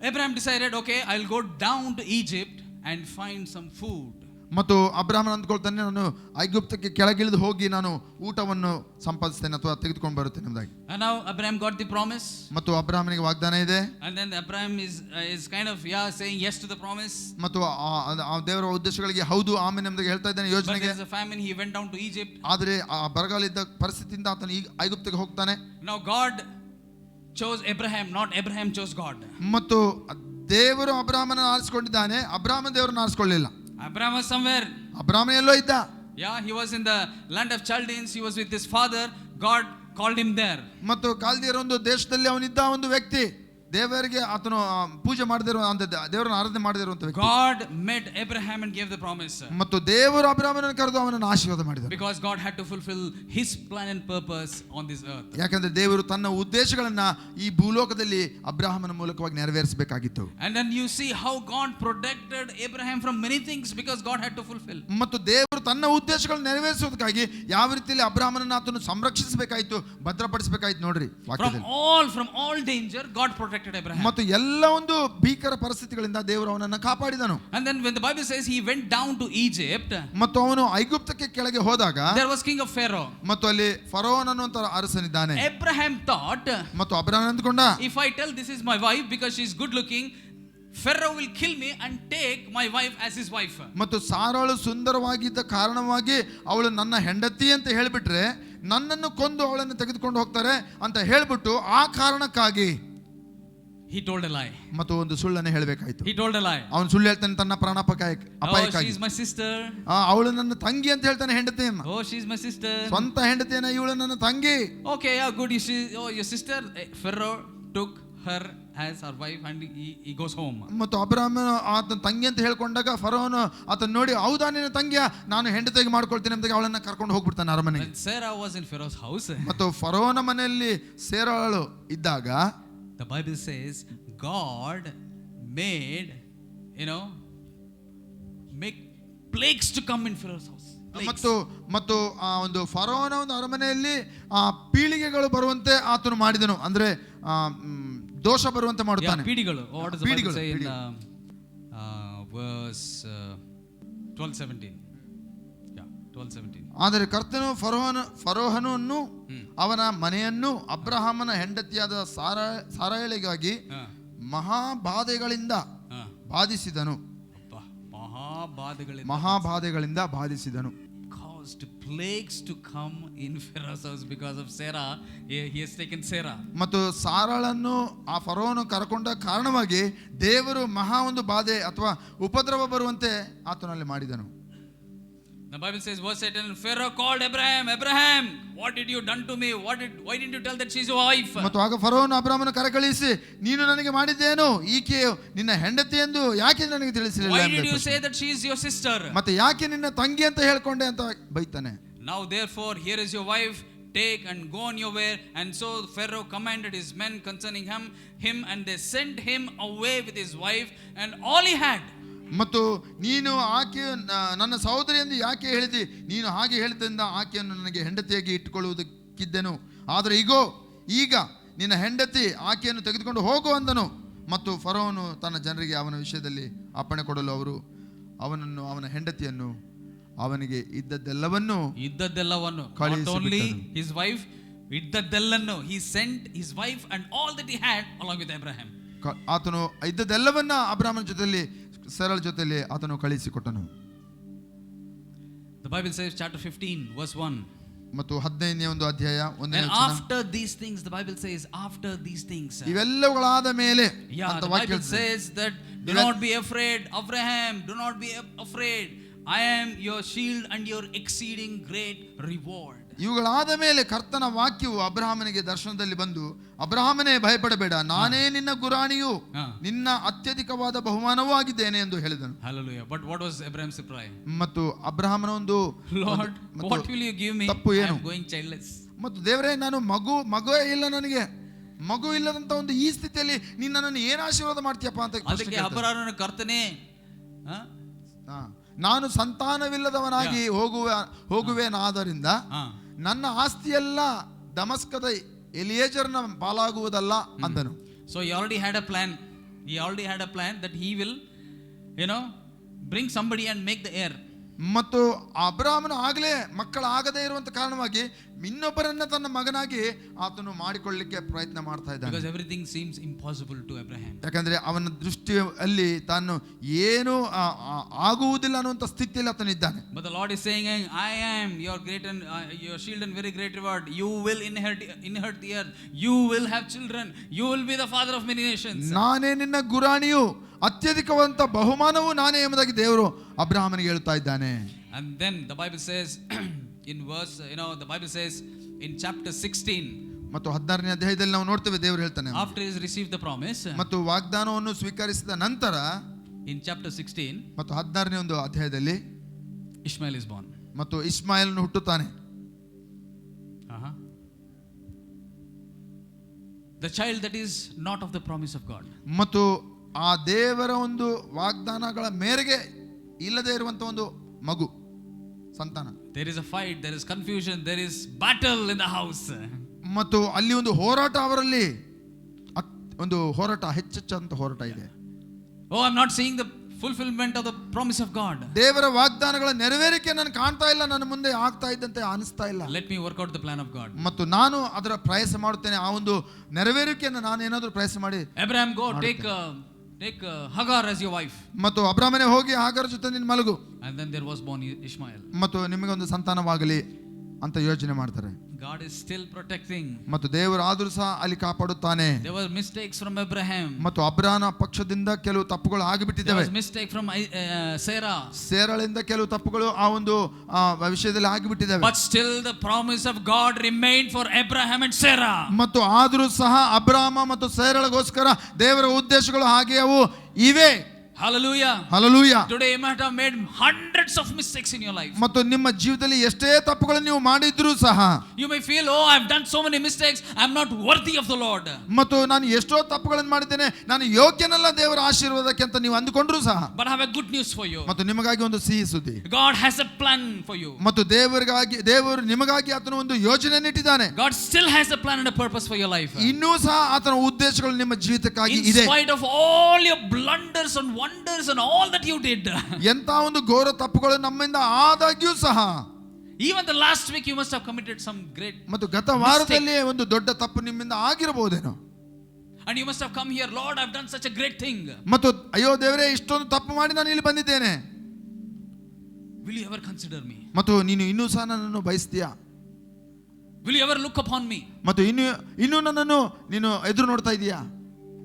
[SPEAKER 1] Abraham decided, okay, I'll go down to Egypt and find some food.
[SPEAKER 2] ಮತ್ತು ಅಬ್ರಹಾಮ ಅಂದ್ಕೊಳ್ತಾನೆ, ನಾನು ಐಗುಪ್ತಕ್ಕೆ ಕೆಳಗಿಳಿದು ಹೋಗಿ ನಾನು ಊಟವನ್ನು ಸಂಪಾದಿಸ್ತೇನೆ ಅಥವಾ ತೆಗೆದುಕೊಂಡು ಬರುತ್ತೇನೆ ಎಂಬುದಾಗಿ.
[SPEAKER 1] And now Abraham got the promise.
[SPEAKER 2] ಮತ್ತು ಅಬ್ರಹಾಮನಿಗೆ ವಾಗ್ದಾನ ಇದೆ.
[SPEAKER 1] And then Abraham is kind of saying yes to the promise.
[SPEAKER 2] ಮತ್ತು ಆ ದೇವರ ಉದ್ದೇಶಗಳಿಗೆ ಹೌದು ಆಮೆನ್ ಎಂಬುದಾಗಿ ಹೇಳ್ತಾ ಇದ್ದಾನೆ, ಯೋಜನೆಗೆ.
[SPEAKER 1] But there's a famine, he went down to Egypt.
[SPEAKER 2] ಆದರೆ ಆ ಬರಗಾಲ ಇದ್ದ ಪರಿಸ್ಥಿತಿಯಿಂದ ಆತನು ಈಗ ಐಗುಪ್ತಕ್ಕೆ ಹೋಗ್ತಾನೆ.
[SPEAKER 1] Now God chose Abraham, not Abraham chose God.
[SPEAKER 2] ಮತ್ತು ದೇವರು ಅಬ್ರಹಾಮನ ಆರಿಸಿಕೊಂಡಿದ್ದಾನೆ, ಅಬ್ರಹಾಮ ದೇವರನ್ನು ಆರಿಸಿಕೊಳ್ಳಿಲ್ಲ.
[SPEAKER 1] Abraham was somewhere.
[SPEAKER 2] ಅಬ್ರಹಾಮ ಎಲ್ಲೋ ಇದ್ದ.
[SPEAKER 1] Yeah, he was in the land of Chaldeans. He was with his father. God called him there.
[SPEAKER 2] ಮತ್ತು ಕಾಲ್ದಿಯರ ಒಂದು ದೇಶದಲ್ಲಿ ಅವನಿದ್ದ ಒಂದು ವ್ಯಕ್ತಿ, ದೇವರಿಗೆ ಆತನು ಪೂಜೆ ಮಾಡದಿರುವ, ದೇವರನ್ನು ಆರಾಧನೆ ಮಾಡದಿರುವಂತ ವ್ಯಕ್ತಿ.
[SPEAKER 1] God met Abraham and gave the promise.
[SPEAKER 2] ಮತ್ತು ದೇವರು ಅಬ್ರಹಾಮನನ್ನು ಕರೆದು ಅವನನ್ನು ಆಶೀರ್ವಾದ ಮಾಡಿದರು.
[SPEAKER 1] Because God had to fulfill his plan and purpose on this earth.
[SPEAKER 2] ಯಾಕಂದ್ರೆ ದೇವರು ತನ್ನ ಉದ್ದೇಶಗಳನ್ನ ಈ ಭೂಲೋಕದಲ್ಲಿ ಅಬ್ರಹಾಮನ ಮೂಲಕವಾಗಿ ನೆರವೇರಿಸಬೇಕಾಗಿತ್ತು.
[SPEAKER 1] And then you see how God protected Abraham from many things because God had to fulfill.
[SPEAKER 2] ಮತ್ತು ದೇವರು ತನ್ನ ಉದ್ದೇಶಗಳನ್ನು ನೆರವೇರಿಸುವುದಕ್ಕಾಗಿ ಯಾವ ರೀತಿಯಲ್ಲಿ ಅಬ್ರಹಾಮನನ್ನು ಆತನು ಸಂರಕ್ಷಿಸಬೇಕಾಯಿತು, ಭದ್ರಪಡಿಸಬೇಕಾಯಿತು ನೋಡ್ರಿ ವಾಕ್ಯದಲ್ಲಿ.
[SPEAKER 1] From all danger God protected Abraham.
[SPEAKER 2] ಮತ್ತು ಎಲ್ಲ ಒಂದು ಭೀಕರ ಪರಿಸ್ಥಿತಿಗಳಿಂದ ದೇವರು ಅವನನ್ನು ಕಾಪಾಡಿದನು.
[SPEAKER 1] And then when the Bible says he went down to Egypt,
[SPEAKER 2] ಮತ್ತು ಅವನು ಐಗುಪ್ತಕ್ಕೆ ಕೆಳಗೆ ಹೋದಾಗ
[SPEAKER 1] there was king of Pharaoh.
[SPEAKER 2] ಮತ್ತು ಅಲ್ಲಿ ಫರೋನ್ ಅನ್ನುವಂತ ಅರಸನಿದ್ದಾನೆ.
[SPEAKER 1] Abraham thought,
[SPEAKER 2] ಮತ್ತು ಅಬ್ರಹಾಮ ಅಂದುಕೊಂಡ,
[SPEAKER 1] if I tell this is my wife because she is good looking, Pharaoh will kill me and take my wife as his wife.
[SPEAKER 2] ಮತ್ತು ಸಾರಾಳು ಸುಂದರವಾಗಿದ್ದ ಕಾರಣವಾಗಿ ಅವಳು ನನ್ನ ಹೆಂಡತಿ ಅಂತ ಹೇಳಿಬಿಟ್ರೆ ನನ್ನನ್ನು ಕೊಂದು ಅವಳನ್ನು ತೆಗೆದುಕೊಂಡು ಹೋಗ್ತಾರೆ ಅಂತ ಹೇಳ್ಬಿಟ್ಟು ಆ ಕಾರಣಕ್ಕಾಗಿ
[SPEAKER 1] he told a lie.
[SPEAKER 2] ಮತ್ತು ಒಂದು ಸುಳ್ಳನ್ನು ಹೇಳಬೇಕಾಯಿತು.
[SPEAKER 1] He told a lie.
[SPEAKER 2] ಅವನು ಸುಳ್ಳು ಹೇಳ್ತಾನೆ ತನ್ನ
[SPEAKER 1] Oh, she is my sister.
[SPEAKER 2] ಅವಳು ನನ್ನ ತಂಗಿ ಅಂತ ಹೇಳ್ತಾನೆ ಹೆಂಡತಿಯನ್ನ.
[SPEAKER 1] Oh, she is my sister.
[SPEAKER 2] ಸ್ವಂತ ಹೆಂಡತಿಯನ್ನ ಇವಳು ನನ್ನ ತಂಗಿ.
[SPEAKER 1] Okay, yeah, good. Your sister. Pharaoh took her as our wife and he goes home.
[SPEAKER 2] ಮತ್ತು ಅಬ್ರಹಾಮ ಆತನ ತಂಗಿ ಅಂತ ಹೇಳ್ಕೊಂಡಾಗ ಫರೋನು ಆತನ ನೋಡಿ, ಹೌದಾ ನಿನ್ನ ತಂಗಿಯ, ನಾನು ಹೆಂಡತಿಗೆ ಮಾಡ್ಕೊಳ್ತೀನಿ ಅಂತ ಅವಳನ್ನ ಕರ್ಕೊಂಡು ಹೋಗ್ಬಿಡ್ತಾನೆ ಅರಮನೆಗೆ.
[SPEAKER 1] Sarah was in Pharaoh's house.
[SPEAKER 2] ಮತ್ತು ಫರೋನ ಮನೆಯಲ್ಲಿ ಸೇರಾಳು ಇದ್ದಾಗ
[SPEAKER 1] the Bible says God made, make plagues to come in Pharaoh's house. ಮತ್ತು ಆ ಒಂದು ಫರೋನ ಒಂದು ಅರಮನೆಯಲ್ಲಿ ಆ ಪೀಳಿಗೆಗಳು ಬರುವಂತೆ ಆತನು ಮಾಡಿದನು. ಅಂದ್ರೆ ದೋಷ ಬರುವಂತೆ ಮಾಡುತ್ತಾನೆ. ಪೀಳಿಗೆಗಳು. What does the Bible say in verse 12:17? Yeah, 12:17.
[SPEAKER 2] ಆದರೆ ಕರ್ತನು ಫರೋಹನನ್ನು ಅವನ ಮನೆಯನ್ನು ಅಬ್ರಹಾಮನ ಹೆಂಡತಿಯಾದ ಸಾರಯಳಿಗಾಗಿ ಮಹಾಬಾಧೆಗಳಿಂದ ಬಾಧಿಸಿದನು. ಮಹಾಬಾಧೆಗಳಿಂದ ಬಾಧಿಸಿದನು.
[SPEAKER 1] Caused plagues to come in Pharaoh's house because of Sarah. He has taken Sarah.
[SPEAKER 2] ಮತ್ತು ಸಾರಳನ್ನು ಆ ಫರೋನು ಕರಕೊಂಡ ಕಾರಣವಾಗಿ ದೇವರು ಮಹಾ ಒಂದು ಬಾಧೆ ಅಥವಾ ಉಪದ್ರವ ಬರುವಂತೆ ಆತನಲ್ಲಿ ಮಾಡಿದನು.
[SPEAKER 1] The Bible says, verse 18, Pharaoh called Abraham, Abraham, what did you done to me? Why didn't you tell that she's your wife?
[SPEAKER 2] ಮತ್ತು ಆಗ ಫರೋನು ಅಬ್ರಹಾಮನ ಕರೆಕಳಿಸಿ, ನೀನು ನನಗೆ ಮಾಡಿದ್ದೇನು, ಈಕೆ ನಿನ್ನ ಹೆಂಡತಿ ಎಂದು ಯಾಕೆ ನನಗೆ ತಿಳಿಸಲಿಲ್ಲ?
[SPEAKER 1] Why did you say that she is your sister?
[SPEAKER 2] ಮತ್ತೆ ಯಾಕೆ ನಿನ್ನ ತಂಗಿ ಅಂತ ಹೇಳ್ಕೊಂಡೆ ಅಂತ ಬೈತಾನೆ.
[SPEAKER 1] Now therefore here is your wife, take and go on your way. And so Pharaoh commanded his men concerning him and they sent him away with his wife and all he had.
[SPEAKER 2] ಮತ್ತು ನೀನು ಆಕೆ ನನ್ನ ಸಹೋದರಿ ಎಂದು ಯಾಕೆ ಹೇಳಿದಿ? ನೀನು ಹಾಗೆ ಹೇಳಿದ್ದರಿಂದ ಆಕೆಯನ್ನು ನನಗೆ ಹೆಂಡತಿಯಾಗಿ ಇಟ್ಟುಕೊಳ್ಳುವುದಕ್ಕಿದ್ದೆನು. ಆದರೆ ಈಗ ನಿನ್ನ ಹೆಂಡತಿ ಆಕೆಯನ್ನು ತೆಗೆದುಕೊಂಡು ಹೋಗು ಅಂದನು. ಮತ್ತು ಫರೋನು ತನ್ನ ಜನರಿಗೆ ಅವನ ವಿಷಯದಲ್ಲಿ ಅಪ್ಪಣೆ ಕೊಡಲು ಅವನನ್ನು ಅವನ ಹೆಂಡತಿಯನ್ನು ಅವನಿಗೆ ಇದ್ದದ್ದೆಲ್ಲವನ್ನು
[SPEAKER 1] not only his wife, ಇದ್ದದ್ದೆಲ್ಲನ್ನು he sent his wife and all that he had along with Abraham.
[SPEAKER 2] ಆತನು ಇದ್ದದ್ದೆಲ್ಲವನ್ನ ಅಬ್ರಹಾಮನ ಜೊತೆಯಲ್ಲಿ ಸರಳ ಜೊತೆಯಲ್ಲಿ ಆತನು ಕಳಿಸಿಕೊಟ್ಟನು.
[SPEAKER 1] The Bible says chapter 15 verse 1.
[SPEAKER 2] ಮತ್ತು 15ನೇ ಒಂದು ಅಧ್ಯಾಯ 1ನೇ ವಚನ.
[SPEAKER 1] After these things, the Bible says after these things.
[SPEAKER 2] ಇವೆಲ್ಲವುಗಳಾದ ಮೇಲೆ
[SPEAKER 1] the Bible says that do not be afraid, Abraham, do not be afraid. I am your shield and your exceeding great reward.
[SPEAKER 2] ಇವುಗಳಾದ ಮೇಲೆ ಕರ್ತನ ವಾಕ್ಯವು ಅಬ್ರಹಾಮನಿಗೆ ದರ್ಶನದಲ್ಲಿ ಬಂದು, ಅಬ್ರಹಾಮನೇ ಭಯಪಡಬೇಡ, ನಾನೇ ನಿನ್ನ ಗುರಾಣಿಯು, ನಿನ್ನ ಅತ್ಯಧಿಕವಾದ ಬಹುಮಾನವೂ ಆಗಿದ್ದೇನೆ ಎಂದು ಹೇಳಿದನು.
[SPEAKER 1] Hallelujah. But what was Abraham's reply?
[SPEAKER 2] ಮತ್ತು ಅಬ್ರಹಾಮನ ಒಂದು
[SPEAKER 1] Lord, what will you give me?
[SPEAKER 2] ತಪ್ಪು
[SPEAKER 1] I
[SPEAKER 2] ಏನು?
[SPEAKER 1] am going childless.
[SPEAKER 2] ಮತ್ತು ದೇವರೇ, ನಾನು ಮಗುವೇ ಇಲ್ಲ, ನನಗೆ ಮಗು ಇಲ್ಲದಂತ ಒಂದು ಈ ಸ್ಥಿತಿಯಲ್ಲಿ ನೀನು ನನ್ನನ್ನು ಏನು ಆಶೀರ್ವಾದ ಮಾಡ್ತೀಯಪ್ಪ ಅಂತ.
[SPEAKER 1] ಅದಕ್ಕೆ ಅಬ್ರಹಾಮನ ಕರ್ತನೇ,
[SPEAKER 2] ನಾನು ಸಂತಾನವಿಲ್ಲದವನಾಗಿ ಹೋಗುವೇನಾದ್ದರಿಂದ ನನ್ನ ಆಸ್ತಿಯೆಲ್ಲ ದಮಸ್ಕದ ಎಲಿಯೇಜರ್ನ ಪಾಲಾಗುವುದಲ್ಲ ಅಂದನು.
[SPEAKER 1] So he already had a plan. He already had a plan that he will, bring somebody and make the heir.
[SPEAKER 2] ಮತ್ತು ಅಬ್ರಹಾಮನು ಆಗಲೇ ಮಕ್ಕಳಾಗದೇ ಇರುವಂತ ಕಾರಣವಾಗಿ ಇನ್ನೊಬ್ಬರನ್ನ ತನ್ನ ಮಗನಾಗಿ ಆತನು ಮಾಡಿಕೊಳ್ಳಲಿಕ್ಕೆ ಪ್ರಯತ್ನ ಮಾಡ್ತಾ ಇದ್ದಾನೆ.
[SPEAKER 1] Because everything seems impossible to Abraham.
[SPEAKER 2] ಯಾಕಂದ್ರೆ ಅವನ ದೃಷ್ಟಿಯಲ್ಲಿ ತಾನು ಏನು ಆಗುವುದಿಲ್ಲ ಅನ್ನುವಂತ ಸ್ಥಿತಿಯಲ್ಲಿ ಆತನಿದ್ದಾನೆ.
[SPEAKER 1] But the Lord is saying, I am your great and your shield and very great reward. You will inherit the earth. You will have children. You will be the father of many nations.
[SPEAKER 2] ನಾನೇ ನಿನ್ನ ಗುರಾಣಿಯು, ಅತ್ಯಧಿಕವಂತ ಬಹುಮಾನವು ನಾನೇ ಎಂಬುದಾಗಿ ದೇವರು ಅಬ್ರಹಾಮನಿಗೆ ಹೇಳ್ತಾ ಇದ್ದಾನೆ.
[SPEAKER 1] And then the Bible says in verse, the Bible says in chapter 16,
[SPEAKER 2] ಮತ್ತು 16ನೇ ಅಧ್ಯಾಯದಲ್ಲಿ ನಾವು ನೋಡ್ತೇವೆ ದೇವರು ಹೇಳ್ತಾನೆ,
[SPEAKER 1] after he has received the promise,
[SPEAKER 2] ಮತ್ತು ವಾಗ್ದಾನವನ್ನು ಸ್ವೀಕರಿಸಿದ ನಂತರ
[SPEAKER 1] in chapter 16
[SPEAKER 2] ಮತ್ತು 16ನೇ ಒಂದು ಅಧ್ಯಾಯದಲ್ಲಿ
[SPEAKER 1] Ishmael is born.
[SPEAKER 2] ಮತ್ತು ಇಷ್ಮಾಯೇಲನು ಹುಟ್ಟುತ್ತಾನೆ.
[SPEAKER 1] The child that is not of the promise of God.
[SPEAKER 2] ಮತ್ತು ಆ ದೇವರ ಒಂದು ವಾಗ್ದಾನಗಳ ಮೇರೆಗೆ ಇಲ್ಲದೆ ಇರುವಂತ ಒಂದು ಮಗು ಸಂತಾನ.
[SPEAKER 1] There is a fight, there is confusion, there is battle in the house.
[SPEAKER 2] ಮತ್ತು ಅಲ್ಲಿ ಒಂದು ಹೋರಾಟ, ಅವರಲ್ಲಿ ಒಂದು ಹೋರಾಟ, ಹೆಚ್ಚೆಚ್ಚಂತ ಹೋರಾಟ ಇದೆ.
[SPEAKER 1] Oh, I'm not seeing the fulfillment of the promise of God.
[SPEAKER 2] ದೇವರ ವಾಗ್ದಾನಗಳ ನೆರವೇರಿಕೆ ನಾನು ಕಾಣ್ತಾ ಇಲ್ಲ, ನನ್ನ ಮುಂದೆ ಆಗ್ತಾ ಇದ್ದಂತೆ ಅನಿಸ್ತಾ ಇಲ್ಲ.
[SPEAKER 1] Let me work out the plan of God.
[SPEAKER 2] ಮತ್ತು ನಾನು ಅದರ ಪ್ರಯಾಸ ಮಾಡುತ್ತೇನೆ, ಆ ಒಂದು ನೆರವೇರಿಕೆಯನ್ನು ನಾನು ಏನಾದರೂ ಪ್ರಯಾಸ ಮಾಡಿ.
[SPEAKER 1] Abraham, go take Hagar as your wife.
[SPEAKER 2] ಮತ್ತು ಅಬ್ರಹಾಮನೇ ಹೋಗಿ ಹಾಗರ ಜೊತೆ ನೀನು ಮಲಗು.
[SPEAKER 1] And then there was born Ishmael.
[SPEAKER 2] ಮತ್ತು ನಿಮಗೆ ಒಂದು ಸಂತಾನವಾಗಲಿ ಅಂತ ಯೋಚನೆ ಮಾಡ್ತಾರೆ.
[SPEAKER 1] God is still protecting.
[SPEAKER 2] ಮತ್ತು ದೇವರು ಆದರೂ ಸಹ ಅಲ್ಲಿ ಕಾಪಾಡುತ್ತಾನೆ.
[SPEAKER 1] There were mistakes from Abraham.
[SPEAKER 2] ಮತ್ತು ಅಬ್ರಹಾಮನ ಪಕ್ಷದಿಂದ ಕೆಲವು ತಪ್ಪುಗಳು ಆಗಿಬಿಟ್ಟಿದ್ದಾವೆ.
[SPEAKER 1] There was mistake from Sarah.
[SPEAKER 2] ಸೇರಳಿಂದ ಕೆಲವು ತಪ್ಪುಗಳು ಆ ಒಂದು ವಿಷಯದಲ್ಲಿ ಆಗಿಬಿಟ್ಟಿದ್ದಾವೆ.
[SPEAKER 1] But still the promise of God remained for Abraham and Sarah.
[SPEAKER 2] ಮತ್ತು ಆದರೂ ಸಹ ಅಬ್ರಹಾಮ ಮತ್ತು ಸೇರಳಿಗೋಸ್ಕರ ದೇವರ ಉದ್ದೇಶಗಳು ಹಾಗೆ ಅವು ಇವೆ.
[SPEAKER 1] Hallelujah.
[SPEAKER 2] Hallelujah.
[SPEAKER 1] Today you might have made hundreds of mistakes in your life.
[SPEAKER 2] ಮತ್ತು ನಿಮ್ಮ ಜೀವಿತದಲ್ಲಿ ಎಷ್ಟೇ ತಪ್ಪುಗಳನ್ನು ನೀವು ಮಾಡಿದ್ರೂ ಸಹ
[SPEAKER 1] you may feel, oh, I've done so many mistakes, I'm not worthy of the Lord.
[SPEAKER 2] ಮತ್ತು ನಾನು ಎಷ್ಟೋ ತಪ್ಪುಗಳನ್ನು ಮಾಡಿದ್ದೇನೆ, ನಾನು ಯೋಗ್ಯನಲ್ಲ ದೇವರ ಆಶೀರ್ವಾದಕ್ಕೆ ಅಂತ ನೀವು ಅಂದುಕೊಂಡ್ರೂ ಸಹ.
[SPEAKER 1] But I have a good news for you.
[SPEAKER 2] ಮತ್ತು ನಿಮಗಾಗಿ ಒಂದು ಸಿಹಿ ಸುದ್ದಿ.
[SPEAKER 1] God has a plan for you.
[SPEAKER 2] ಮತ್ತು ದೇವರು ನಿಮಗಾಗಿ ಆತನ ಒಂದು ಯೋಜನೆಯನ್ನು ಇಟ್ಟಿದ್ದಾನೆ.
[SPEAKER 1] God still has a plan and a purpose for your life.
[SPEAKER 2] ಇನ್ನೂ ಸಹ ಆತನ ಉದ್ದೇಶಗಳು ನಿಮ್ಮ ಜೀವಿತಕ್ಕಾಗಿ ಇದೆ.
[SPEAKER 1] In spite of all your blunders and wonders and all that you did.
[SPEAKER 2] ಎಂತ ಒಂದು ಘೋರ ತಪ್ಪುಗಳು ನಮ್ಮಿಂದ ಆದಾಗ್ಯೂ ಸಹ,
[SPEAKER 1] even the last week you must have committed some great
[SPEAKER 2] ಮತ್ತು ಗತ ವಾರದಲ್ಲಿ ಒಂದು ದೊಡ್ಡ ತಪ್ಪು ನಿಮ್ಮಿಂದ ಆಗಿರಬಹುದೇನೋ.
[SPEAKER 1] and you must have come here, Lord, I've done such a great thing.
[SPEAKER 2] ಮತ್ತು ಅಯ್ಯೋ ದೇವರೇ, ಇಷ್ಟೊಂದು ತಪ್ಪು ಮಾಡಿ ನಾನು ಇಲ್ಲಿ ಬಂದಿದ್ದೇನೆ.
[SPEAKER 1] will you ever consider me?
[SPEAKER 2] ಮತ್ತು ನೀನು ಇನ್ನೂ ಸಹ ನನ್ನನ್ನು ಬಯಸ್ತೀಯಾ?
[SPEAKER 1] will you ever look upon me?
[SPEAKER 2] ಮತ್ತು ಇನ್ನೂ ನನ್ನನ್ನು ನೀನು ಎದುರು ನೋಡ್ತಾ ಇದೀಯಾ?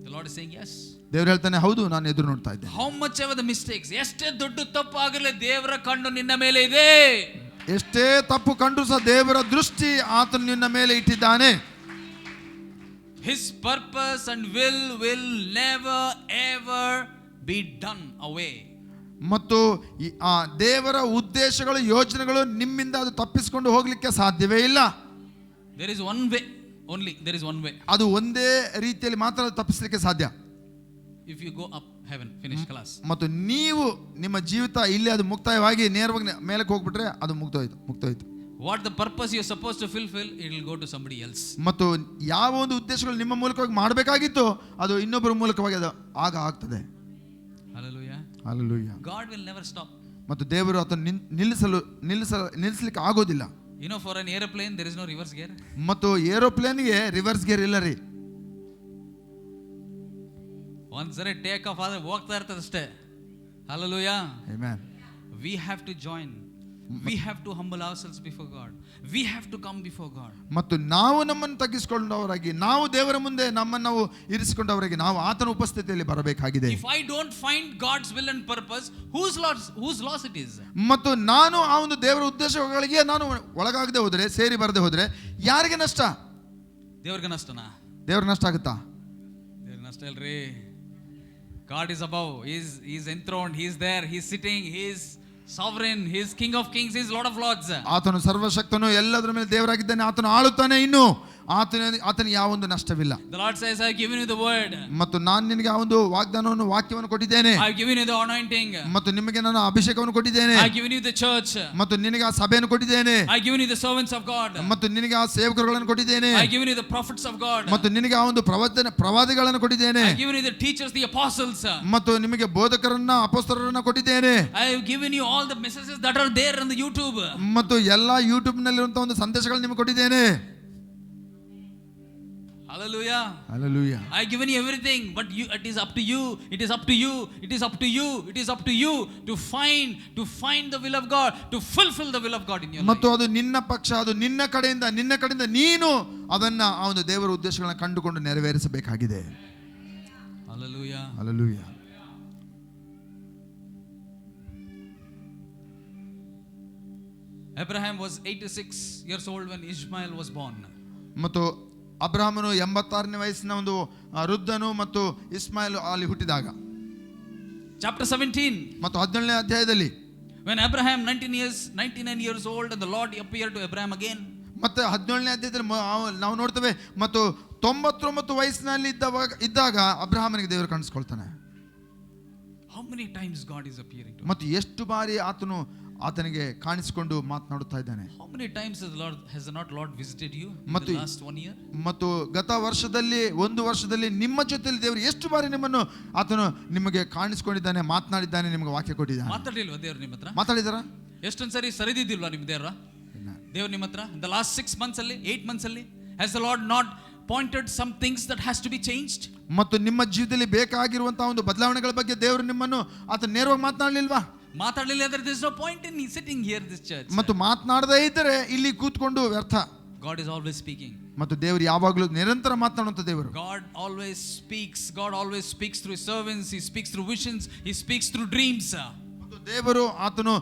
[SPEAKER 1] the Lord is saying yes.
[SPEAKER 2] ದೇವರು ಹೇಳ್ತಾನೆ, ಹೌದು, ನಾನು ಎದುರು ನೋಡ್ತಾ ಇದ್ದೆ.
[SPEAKER 1] how much ever the mistakes, ಎಷ್ಟೇ ದೊಡ್ಡ ತಪ್ಪು ಆಗಲಿ ದೇವರ ಕಣ್ಣು ನಿನ್ನ ಮೇಲೆ ಇದೆ.
[SPEAKER 2] ಎಷ್ಟೇ ತಪ್ಪು ಕಂಡು ಸಹ ದೇವರ ದೃಷ್ಟಿ ಆತನು ನಿನ್ನ ಮೇಲೆ ಇಟ್ಟಿದ್ದಾನೆ.
[SPEAKER 1] his purpose and will never ever be done away.
[SPEAKER 2] ಮತ್ತು ಆ ದೇವರ ಉದ್ದೇಶಗಳು, ಯೋಜನೆಗಳು ನಿಮ್ಮಿಂದ ಅದು ತಪ್ಪಿಸಿಕೊಂಡು ಹೋಗ್ಲಿಕ್ಕೆ ಸಾಧ್ಯವೇ ಇಲ್ಲ.
[SPEAKER 1] there is one way only, there is one way.
[SPEAKER 2] ಅದು ಒಂದೇ ರೀತಿಯಲ್ಲಿ ಮಾತ್ರ ತಪ್ಪಿಸಲಿಕ್ಕೆ ಸಾಧ್ಯ.
[SPEAKER 1] if you go up heaven, finish class.
[SPEAKER 2] ಮತ್ತು ನೀವು ನಿಮ್ಮ ಜೀವಿತ ಇಲ್ಲಿ ಅದು ಮುಕ್ತಾಯವಾಗಿ ನೇರವಾಗಿ ಮೇಲಕ್ಕೆ ಹೋಗ್ಬಿಟ್ರೆ ಅದು ಮುಕ್ತಾಯಿತು.
[SPEAKER 1] what the purpose you are supposed to fulfill, it will go to somebody else.
[SPEAKER 2] ಮತ್ತು ಯಾವ ಒಂದು ಉದ್ದೇಶಗಳು ನಿಮ್ಮ ಮೂಲಕವಾಗಿ ಮಾಡಬೇಕಾಗಿತ್ತು ಅದು ಇನ್ನೊಬ್ಬರ ಮೂಲಕವಾಗಿ ಅದು ಆಗ ಆಗ್ತದೆ.
[SPEAKER 1] hallelujah.
[SPEAKER 2] Hallelujah.
[SPEAKER 1] God will never stop.
[SPEAKER 2] ಮತ್ತು ದೇವರು ಅದನ್ನು ನಿಲ್ಲಿಸಲಿಕ್ಕೆ ಆಗೋದಿಲ್ಲ.
[SPEAKER 1] for an airplane there is no reverse gear.
[SPEAKER 2] ಮತ್ತು ಏರೋಪ್ಲೇನ್ಗೆ ರಿವರ್ಸ್ ಗೇರ್ ಇಲ್ಲ ರೀ.
[SPEAKER 1] ಒಂದ್ಸರಿ ಟೇಕ್ ಆಫ್ ಆದ್ರೆ ಹೋಗ್ತಾ ಇರ್ತದೆ ಅಷ್ಟೇ. hallelujah.
[SPEAKER 2] Amen.
[SPEAKER 1] we have to join We have to humble ourselves before God. We have to come before God.
[SPEAKER 2] ಮತ್ತು ನಾವು ನಮ್ಮನ್ನು ತಗ್ಗಿಸಿಕೊಂಡವರಾಗಿ, ನಾವು ದೇವರ ಮುಂದೆ ನಮ್ಮನ್ನು ನಾವು ಇರಿಸಿಕೊಂಡವರಾಗಿ ನಾವು ಆತನ ಉಪಸ್ಥಿತಿಯಲ್ಲಿ ಬರಬೇಕಾಗಿದೆ.
[SPEAKER 1] If I don't find God's will and purpose, whose loss it is?
[SPEAKER 2] ಮತ್ತು ನಾನು ಆ ಒಂದು ದೇವರ ಉದ್ದೇಶಗಳಿಗೆ ನಾನು ಒಳಗಾಗದೆ ಹೋದ್ರೆ, ಸೇರಿ ಬರದೆ ಹೋದ್ರೆ ಯಾರಿಗೆ ನಷ್ಟ?
[SPEAKER 1] ದೇವರಿಗೆ ನಷ್ಟನಾ?
[SPEAKER 2] ದೇವ್ರಿಗೆ ನಷ್ಟ ಆಗುತ್ತಾ?
[SPEAKER 1] ದೇವ್ರಿಗೆ ನಷ್ಟ ಇಲ್ರಿ. God is above. He is enthroned. He is there. He is sitting. He is sovereign. He is King of Kings. He is Lord of Lords.
[SPEAKER 2] ಆತನು ಸರ್ವಶಕ್ತನು, ಎಲ್ಲದರ ಮೇಲೆ ದೇವರಾಗಿದ್ದಾನೆ, ಆತನು ಆಳುತ್ತಾನೆ. ಇನ್ನು ಆತನಿಗೆ ಯಾವ ಒಂದು ನಷ್ಟವಿಲ್ಲ.
[SPEAKER 1] The Lord says, I have given you the word.
[SPEAKER 2] ಮತ್ತು ನಾನು ನಿನಗೆ ಆ ಒಂದು ವಾಗ್ದಾನವನ್ನು, ವಾಕ್ಯವನ್ನು ಕೊಟ್ಟಿದ್ದೇನೆ.
[SPEAKER 1] I have given you the anointing.
[SPEAKER 2] ಮತ್ತು ನಿಮಗೆ ನಾನು ಅಭಿಷೇಕವನ್ನು ಕೊಟ್ಟಿದ್ದೇನೆ.
[SPEAKER 1] I have given you the church.
[SPEAKER 2] ಮತ್ತು ನಿನಗೆ ಆ ಸಭೆಯನ್ನು ಕೊಟ್ಟಿದ್ದೇನೆ.
[SPEAKER 1] I have given you the servants of God.
[SPEAKER 2] ಮತ್ತು ನಿನಗೆ ಆ ಸೇವಕರುಗಳನ್ನು ಕೊಟ್ಟಿದ್ದೇನೆ.
[SPEAKER 1] I have given you the prophets of God.
[SPEAKER 2] ಮತ್ತು ನಿನಗೆ ಆ ಒಂದು ಪ್ರವಾದಿಗಳನ್ನು ಕೊಟ್ಟಿದ್ದೇನೆ.
[SPEAKER 1] I have given you the teachers, the apostles.
[SPEAKER 2] ಮತ್ತು ನಿಮಗೆ ಬೋಧಕರನ್ನ, ಅಪೊಸ್ತಲರನ್ನ ಕೊಟ್ಟಿದ್ದೇನೆ.
[SPEAKER 1] I have given you all the messages that are there on the YouTube.
[SPEAKER 2] ಮತ್ತು ಎಲ್ಲಾ ಯೂಟ್ಯೂಬ್ ನಲ್ಲಿರುವಂತಹ ಒಂದು ಸಂದೇಶಗಳನ್ನು ನಿಮಗೆ ಕೊಟ್ಟಿದ್ದೇನೆ.
[SPEAKER 1] Hallelujah.
[SPEAKER 2] Hallelujah.
[SPEAKER 1] I have given you everything, but it is up to you. It is up to you. It is up to you. It is up to you to find the will of God, to fulfill the will of God in your life.
[SPEAKER 2] ಮತ್ತು ಅದು ನಿನ್ನ ಪಕ್ಷ, ಅದು ನಿನ್ನ ಕಡೆಯಿಂದ ನೀನು ಅದನ್ನ ಆ ಒಂದು ದೇವರ ಉದ್ದೇಶಗಳನ್ನ ಕಂಡುಕೊಂಡು ನೆರವೇರಿಸಬೇಕಾಗಿದೆ.
[SPEAKER 1] Hallelujah.
[SPEAKER 2] Hallelujah.
[SPEAKER 1] Abraham was 86 years old when Ishmael was born.
[SPEAKER 2] ಮತ್ತು ಅಬ್ರಹಾಮನು 86ನೇ ವಯಸ್ಸಿನ ಒಂದು ವೃದ್ಧನು ಮತ್ತು ಇಸ್ಮಾಯಿಲ್ ಅಲ್ಲಿ ಹುಟ್ಟಿದಾಗ.
[SPEAKER 1] Chapter 17.
[SPEAKER 2] ಮತ್ತು 17ನೇ ಅಧ್ಯಾಯದಲ್ಲಿ
[SPEAKER 1] when Abraham 99 years old and the Lord appeared to Abraham again.
[SPEAKER 2] ಮತ್ತೆ 17ನೇ ಅಧ್ಯಾಯದಲ್ಲಿ ನಾವು ನೋಡ್ತೇವೆ, ಮತ್ತು 99 ವಯಸ್ಸಿನಲ್ಲಿ ಇದ್ದಾಗ ಅಬ್ರಹಾಮನಿಗೆ ದೇವರು ಕಾಣಿಸ್ಕೊಳ್ತಾನೆ.
[SPEAKER 1] How many times God is appearing to him?
[SPEAKER 2] ಮತ್ತು ಎಷ್ಟು ಬಾರಿ ಆತನಿಗೆ ಕಾಣಿಸಿಕೊಂಡು ಮಾತನಾಡುತ್ತಾ ಇದ್ದಾನೆ.
[SPEAKER 1] How many times has the Lord visited you in the last 1 year?
[SPEAKER 2] ಮತ್ತು ಗತ ವರ್ಷದಲ್ಲಿ, ಒಂದು ವರ್ಷದಲ್ಲಿ ನಿಮ್ಮ ಜೊತೆಯಲ್ಲಿ ದೇವರು ಎಷ್ಟು ಬಾರಿ ಆತನು ನಿಮಗೆ ಕಾಣಿಸಿಕೊಂಡಿದ್ದಾನೆ, ಮಾತನಾಡಿದ್ದಾನೆ, ನಿಮಗೆ ವಾಕ್ಯ ಕೊಟ್ಟಿದ್ದಾನೆ.
[SPEAKER 1] ಮಾತಾಡಿಲ್ವಾ ದೇವರು ನಿಮ್ಮ ಹತ್ರ?
[SPEAKER 2] ಮಾತಾಡಿದಾರ?
[SPEAKER 1] ಎಷ್ಟೊಂದು ಸರಿ ಸರಿದಿದ್ದಿಲ್ವಾ ನಿಮ್ಮ ದೇವರು ನಿಮ್ಮ ಹತ್ರ? the last 6 months ಅಲ್ಲಿ, 8 months ಅಲ್ಲಿ, has the Lord not pointed some things that has to be changed?
[SPEAKER 2] ಮತ್ತು ನಿಮ್ಮ ಜೀವಿತದಲ್ಲಿ ಬೇಕಾಗಿರುವಂತಹ ಒಂದು ಬದಲಾವಣೆಗಳ ಬಗ್ಗೆ ದೇವರು ನಿಮ್ಮನ್ನು ಆತ ನೇರವಾಗಿ ಮಾತನಾಡಲಿಲ್ವಾ?
[SPEAKER 1] ಮಾತಾಡಲಿಲ್ಲ ಅಂದ್ರೆ there is no point in sitting here in this church.
[SPEAKER 2] ಮತ್ತು ಮಾತನಾಡದೇ ಇದ್ದರೆ ಇಲ್ಲಿ ಕೂತ್ಕೊಂಡು ವ್ಯರ್ಥ.
[SPEAKER 1] God is always speaking.
[SPEAKER 2] ಮತ್ತು ದೇವರು ಯಾವಾಗಲೂ ನಿರಂತರ ಮಾತನಾಡುವಂತ ದೇವರು.
[SPEAKER 1] God always speaks through his servants. He speaks through visions. He speaks through dreams.
[SPEAKER 2] ಮತ್ತು ದೇವರು ಆತನು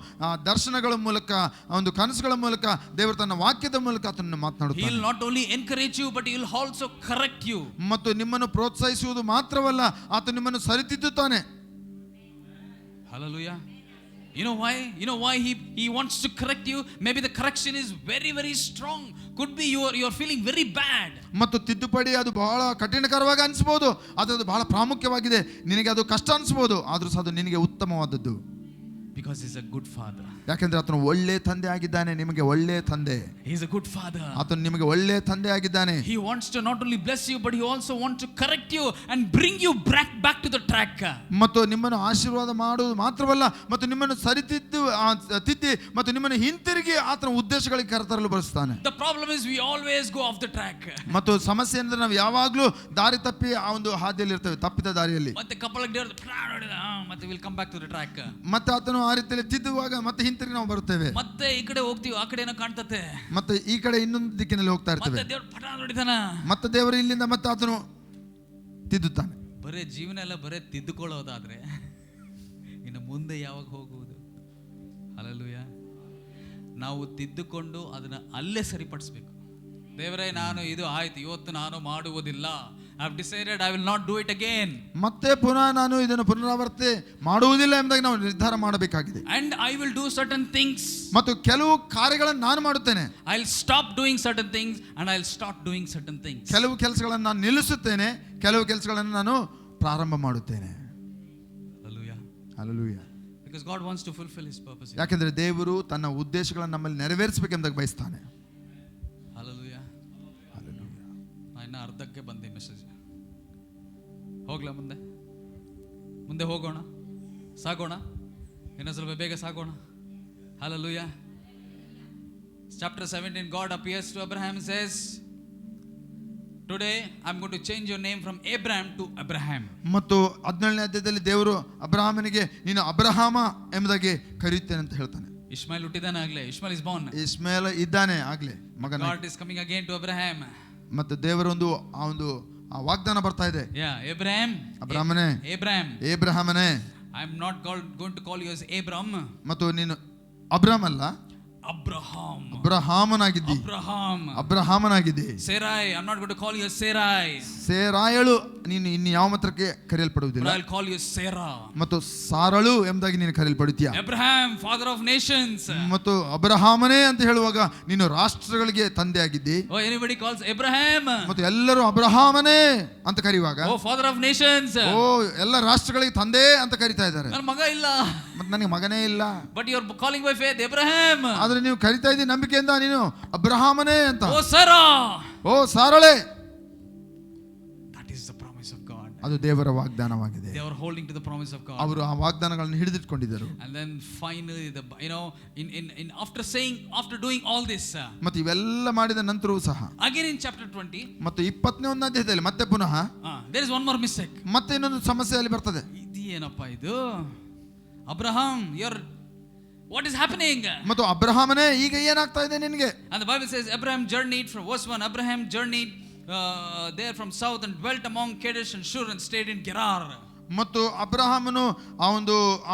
[SPEAKER 2] ದರ್ಶನಗಳ ಮೂಲಕ, ಒಂದು ಕನಸುಗಳ ಮೂಲಕ, ದೇವರು ತನ್ನ ವಾಕ್ಯದ ಮೂಲಕ ಆತನನ್ನು ಮಾತನಾಡುತ್ತಾನೆ.
[SPEAKER 1] He will not only encourage you, but he will also correct you.
[SPEAKER 2] ಮತ್ತು ನಿಮ್ಮನ್ನು ಪ್ರೋತ್ಸಾಹಿಸುವುದು ಮಾತ್ರವಲ್ಲ, ಆತ ನಿಮ್ಮನ್ನು ಸರಿತಿದ್ದುತ್ತಾನೆ.
[SPEAKER 1] Hallelujah. You know why he wants to correct you? Maybe the correction is very, very strong. Could be you are feeling very bad.
[SPEAKER 2] ಮತ್ತು ತಿದ್ದುಪಡಿ ಅದು ಬಹಳ ಕಠಿಣಕರವಾಗಿ ಅನಿಸಬಹುದು, ಅದು ಬಹಳ ಪ್ರಾಮುಖ್ಯವಾಗಿದೆ, ನಿನಗೆ ಅದು ಕಷ್ಟ ಅನಿಸಬಹುದು, ಆದ್ರೂ ಸಹ ಅದು ನಿನಗೆ ಉತ್ತಮವಾದದ್ದು.
[SPEAKER 1] Because he's a good father.
[SPEAKER 2] ಯಾಕೆಂದ್ರೆ ಆತನು ಒಳ್ಳೆ ತಂದೆ ಆಗಿದ್ದಾನೆ, ನಿಮಗೆ ಒಳ್ಳೆ ತಂದೆ.
[SPEAKER 1] He's a good father.
[SPEAKER 2] ಆತನು ನಿಮಗೆ ಒಳ್ಳೆ ತಂದೆ ಆಗಿದ್ದಾನೆ.
[SPEAKER 1] He wants to not only bless you, but he also wants to correct you and bring you back to the track.
[SPEAKER 2] ಮತ್ತು ನಿಮ್ಮನ್ನು ಆಶೀರ್ವಾದ ಮಾಡುವುದು ಮಾತ್ರವಲ್ಲ, ಮತ್ತು ನಿಮ್ಮನ್ನು ತಿದ್ದಿ ಮತ್ತು ನಿಮ್ಮನ್ನು ಹಿಂತಿರುಗಿ ಆತನ ಉದ್ದೇಶಗಳಿಗೆ ಕರೆತರಲು ಬಯಸ್ತಾನೆ.
[SPEAKER 1] The problem is we always go off the track.
[SPEAKER 2] ಮತ್ತು ಸಮಸ್ಯೆ ಅಂದ್ರೆ ನಾವು ಯಾವಾಗಲೂ ದಾರಿ ತಪ್ಪಿ ಆ ಒಂದು ಹಾದಿಯಲ್ಲಿ ಇರ್ತೇವೆ, ತಪ್ಪಿದ ದಾರಿಯಲ್ಲಿ.
[SPEAKER 1] ಮತ್ತೆ ಮತ್ತೆ we'll come back to the track.
[SPEAKER 2] ಮತ್ತೆ ಆತನು ಆ ರೀತಿಯಲ್ಲಿ ತಿದ್ದುವಾಗ ಮತ್ತೆ ಹಿಂತಿರುಗಿ ನಾವು ಬರುತ್ತೇವೆ.
[SPEAKER 1] ಮತ್ತೆ ಈ ಕಡೆ ಹೋಗ್ತೀವಿ, ಆ ಕಡೆ ಏನೋ ಕಾಣ್ತತೆ,
[SPEAKER 2] ಮತ್ತೆ ಈ ಕಡೆ ಇನ್ನೊಂದು ದಿಕ್ಕಿನಲ್ಲಿ ಹೋಗ್ತಾ ಇರ್ತೇವೆ.
[SPEAKER 1] ಮತ್ತೆ ದೇವರು ಪಟ ನೋಡಿದಾನ,
[SPEAKER 2] ಮತ್ತೆ ದೇವರು ಇಲ್ಲಿಂದ ಮತ್ತೆ ಆತನು ತಿದ್ದುತ್ತಾನೆ.
[SPEAKER 1] ಬರೇ ಜೀವನ ಎಲ್ಲ ಬರೇ ತಿದ್ದುಕೊಳ್ಳೋದಾದ್ರೆ ಇನ್ನು ಮುಂದೆ ಯಾವಾಗ ಹೋಗುವುದು? ಹಲ್ಲೆಲೂಯಾ. ನಾವು ತಿದ್ದುಕೊಂಡು ಅದನ್ನ ಅಲ್ಲೇ ಸರಿಪಡಿಸಬೇಕು. ದೇವರೇ, ನಾನು ಇದು ಆಯ್ತು, ಇವತ್ತು ನಾನು ಮಾಡುವುದಿಲ್ಲ. I have decided I will not do it again.
[SPEAKER 2] ಮತ್ತೆ ಪುನಃ ನಾನು ಇದನ್ನು ಪುನರಾವರ್ತಿ ಮಾಡುವುದಿಲ್ಲ ಎಂಬುದಾಗಿ ನಾವು ನಿರ್ಧಾರ ಮಾಡಬೇಕಾಗಿದೆ.
[SPEAKER 1] And I will do certain things.
[SPEAKER 2] ಮತ್ತು ಕೆಲವು ಕಾರ್ಯಗಳನ್ನು ನಾನು ಮಾಡುತ್ತೇನೆ.
[SPEAKER 1] I'll stop doing certain things and I'll start doing certain things.
[SPEAKER 2] ಕೆಲವು ಕೆಲಸಗಳನ್ನು ನಾನು ನಿಲ್ಲಿಸುತ್ತೇನೆ, ಕೆಲವು ಕೆಲಸಗಳನ್ನು ನಾನು ಪ್ರಾರಂಭ ಮಾಡುತ್ತೇನೆ.
[SPEAKER 1] Hallelujah.
[SPEAKER 2] Hallelujah.
[SPEAKER 1] Because God wants to fulfill his purpose.
[SPEAKER 2] ಯಾಕೆಂದರೆ ದೇವರು ತನ್ನ ಉದ್ದೇಶಗಳನ್ನು ನಮ್ಮಲ್ಲಿ ನೆರವೇರಿಸಬೇಕೆಂದು ಬಯಸ್ತಾನೆ.
[SPEAKER 1] Hallelujah.
[SPEAKER 2] Hallelujah.
[SPEAKER 1] ನಾನು ಅರ್ಧಕ್ಕೆ ಬಂದೆ ಮೆಸೇಜ್. ಹೋಗ್ಲಾ ಮುಂದೆ ಹೋಗೋಣ, ಸಾಗೋಣ, ಇನ್ನೊಂದು ಸ್ವಲ್ಪ ಬೇಗ ಸಾಗೋಣ. Hallelujah. Chapter 17, God appears to Abraham and says, today I'm going to change your name from Abraham to Abraham.
[SPEAKER 2] ಮತ್ತು 17ನೇ ಅಧ್ಯಾಯದಲ್ಲಿ ದೇವರು ಅಬ್ರಹಾಮನಿಗೆ ನೀನು ಅಬ್ರಹಾಮ ಎಂಬುದಾಗಿ ಕರೆಯುತ್ತೇನೆ ಅಂತ ಹೇಳ್ತಾನೆ.
[SPEAKER 1] ಇಷ್ಮಾಯಲ್ ಹುಟ್ಟಿದಾನೆ ಆಗ್ಲೇ. ಇಷ್ಮಾಯಲ್ ಇಸ್ born.
[SPEAKER 2] ಇಸ್ಮಾಯೇಲ ಇದ್ದಾನೆ ಆಗ್ಲೇ ಮಗನ.
[SPEAKER 1] God is coming again to Abraham.
[SPEAKER 2] ಮತ್ತು ದೇವರೊಂದು ಆ ವಾಗ್ದಾನ ಬರ್ತಾ ಇದೆ.
[SPEAKER 1] ಅಬ್ರಹಾಮನೇ,
[SPEAKER 2] ಏಬ್ರಹಾಮನೇ.
[SPEAKER 1] I am not going to call you as Abram.
[SPEAKER 2] ಮತ್ತು ನೀನು ಅಬ್ರಾಮ್ ಅಲ್ಲ, ಅಬ್ರಹಾಮನಾಗಿದ್ದಿ. ಅಬ್ರಹಾಮನಾಗಿದ್ದಿ.
[SPEAKER 1] ಸೇರಾಯ್, I am not going to call you as Sarai.
[SPEAKER 2] ಸೇರಾಯಳು ನೀನು ಇನ್ನು ಯಾವ ಮಾತ್ರಕ್ಕೆ ಕರೆಯಲ್ಪಡುವುದಿಲ್ಲ.
[SPEAKER 1] I will call you Sarah.
[SPEAKER 2] ಮತ್ತು ಸಾರಳು ಎಂಬುದಾಗಿ ನೀನು ಕರೆಯಲ್ಪಡುತ್ತೀಯ.
[SPEAKER 1] Abraham, father of nations.
[SPEAKER 2] ಮತ್ತು ಅಬ್ರಹಾಮನೇ ಅಂತ ಹೇಳುವಾಗ ನೀನು ರಾಷ್ಟ್ರಗಳಿಗೆ ತಂದೆ ಆಗಿದ್ದಿ.
[SPEAKER 1] Oh, anybody calls Abraham.
[SPEAKER 2] ಮತ್ತು ಎಲ್ಲರೂ ಅಬ್ರಹಾಮನೇ ಅಂತ ಕರೆಯುವಾಗ,
[SPEAKER 1] oh father of nations,
[SPEAKER 2] ಓ ಎಲ್ಲ ರಾಷ್ಟ್ರಗಳಿಗೆ ತಂದೆ ಅಂತ ಕರೀತಾ ಇದ್ದಾರೆ.
[SPEAKER 1] ನನ್ನ ಮಗ ಇಲ್ಲ,
[SPEAKER 2] ಮತ್ತೆ ನನಗೆ ಮಗನೇ ಇಲ್ಲ.
[SPEAKER 1] but you are calling by faith Abraham.
[SPEAKER 2] ಆದ್ರೆ ನೀವು ಕರಿತಾ ಇದ್ದೀರಿ ನಂಬಿಕೆಯಿಂದ, ನೀನು ಅಬ್ರಹಾಮನೇ ಅಂತ.
[SPEAKER 1] ಓ ಸಾರಾ,
[SPEAKER 2] ಓ ಸಾರಳೆ.
[SPEAKER 1] that is the promise of God.
[SPEAKER 2] ಅದು ದೇವರ ವಾಗ್ದಾನವಾಗಿದೆ.
[SPEAKER 1] They were holding to the promise of God.
[SPEAKER 2] ಅವರು ಆ ವಾಗ್ದಾನಗಳನ್ನು ಹಿಡಿದಿಟ್ಕೊಂಡಿದ್ದರು.
[SPEAKER 1] And then finally in after doing all this,
[SPEAKER 2] ಮತ್ತು ಇವೆಲ್ಲ ಮಾಡಿದ ನಂತರವೂ ಸಹ
[SPEAKER 1] again in chapter 20,
[SPEAKER 2] ಮತ್ತು 21ನೇ ಅಧ್ಯಾಯದಲ್ಲಿ ಮತ್ತೆ ಪುನಃ
[SPEAKER 1] there is one more mistake.
[SPEAKER 2] ಮತ್ತೆ ಇನ್ನೊಂದು ಸಮಸ್ಯೆ ಅಲ್ಲಿ ಬರ್ತದೆ.
[SPEAKER 1] ಇದೇನಪ್ಪ ಇದು? Abraham, what is happening?
[SPEAKER 2] ಮತ್ತು ಅಬ್ರಹಾಮನೇ ಈಗ ಏನಾಗ್ತಾ ಇದೆ ನಿನಗೆ?
[SPEAKER 1] And the Bible says Abraham journeyed from verse 1, Abraham journeyed there from south and dwelt among Kadesh and Shur and stayed in Gerar.
[SPEAKER 2] ಮತ್ತು ಅಬ್ರಹಾಮನು ಆ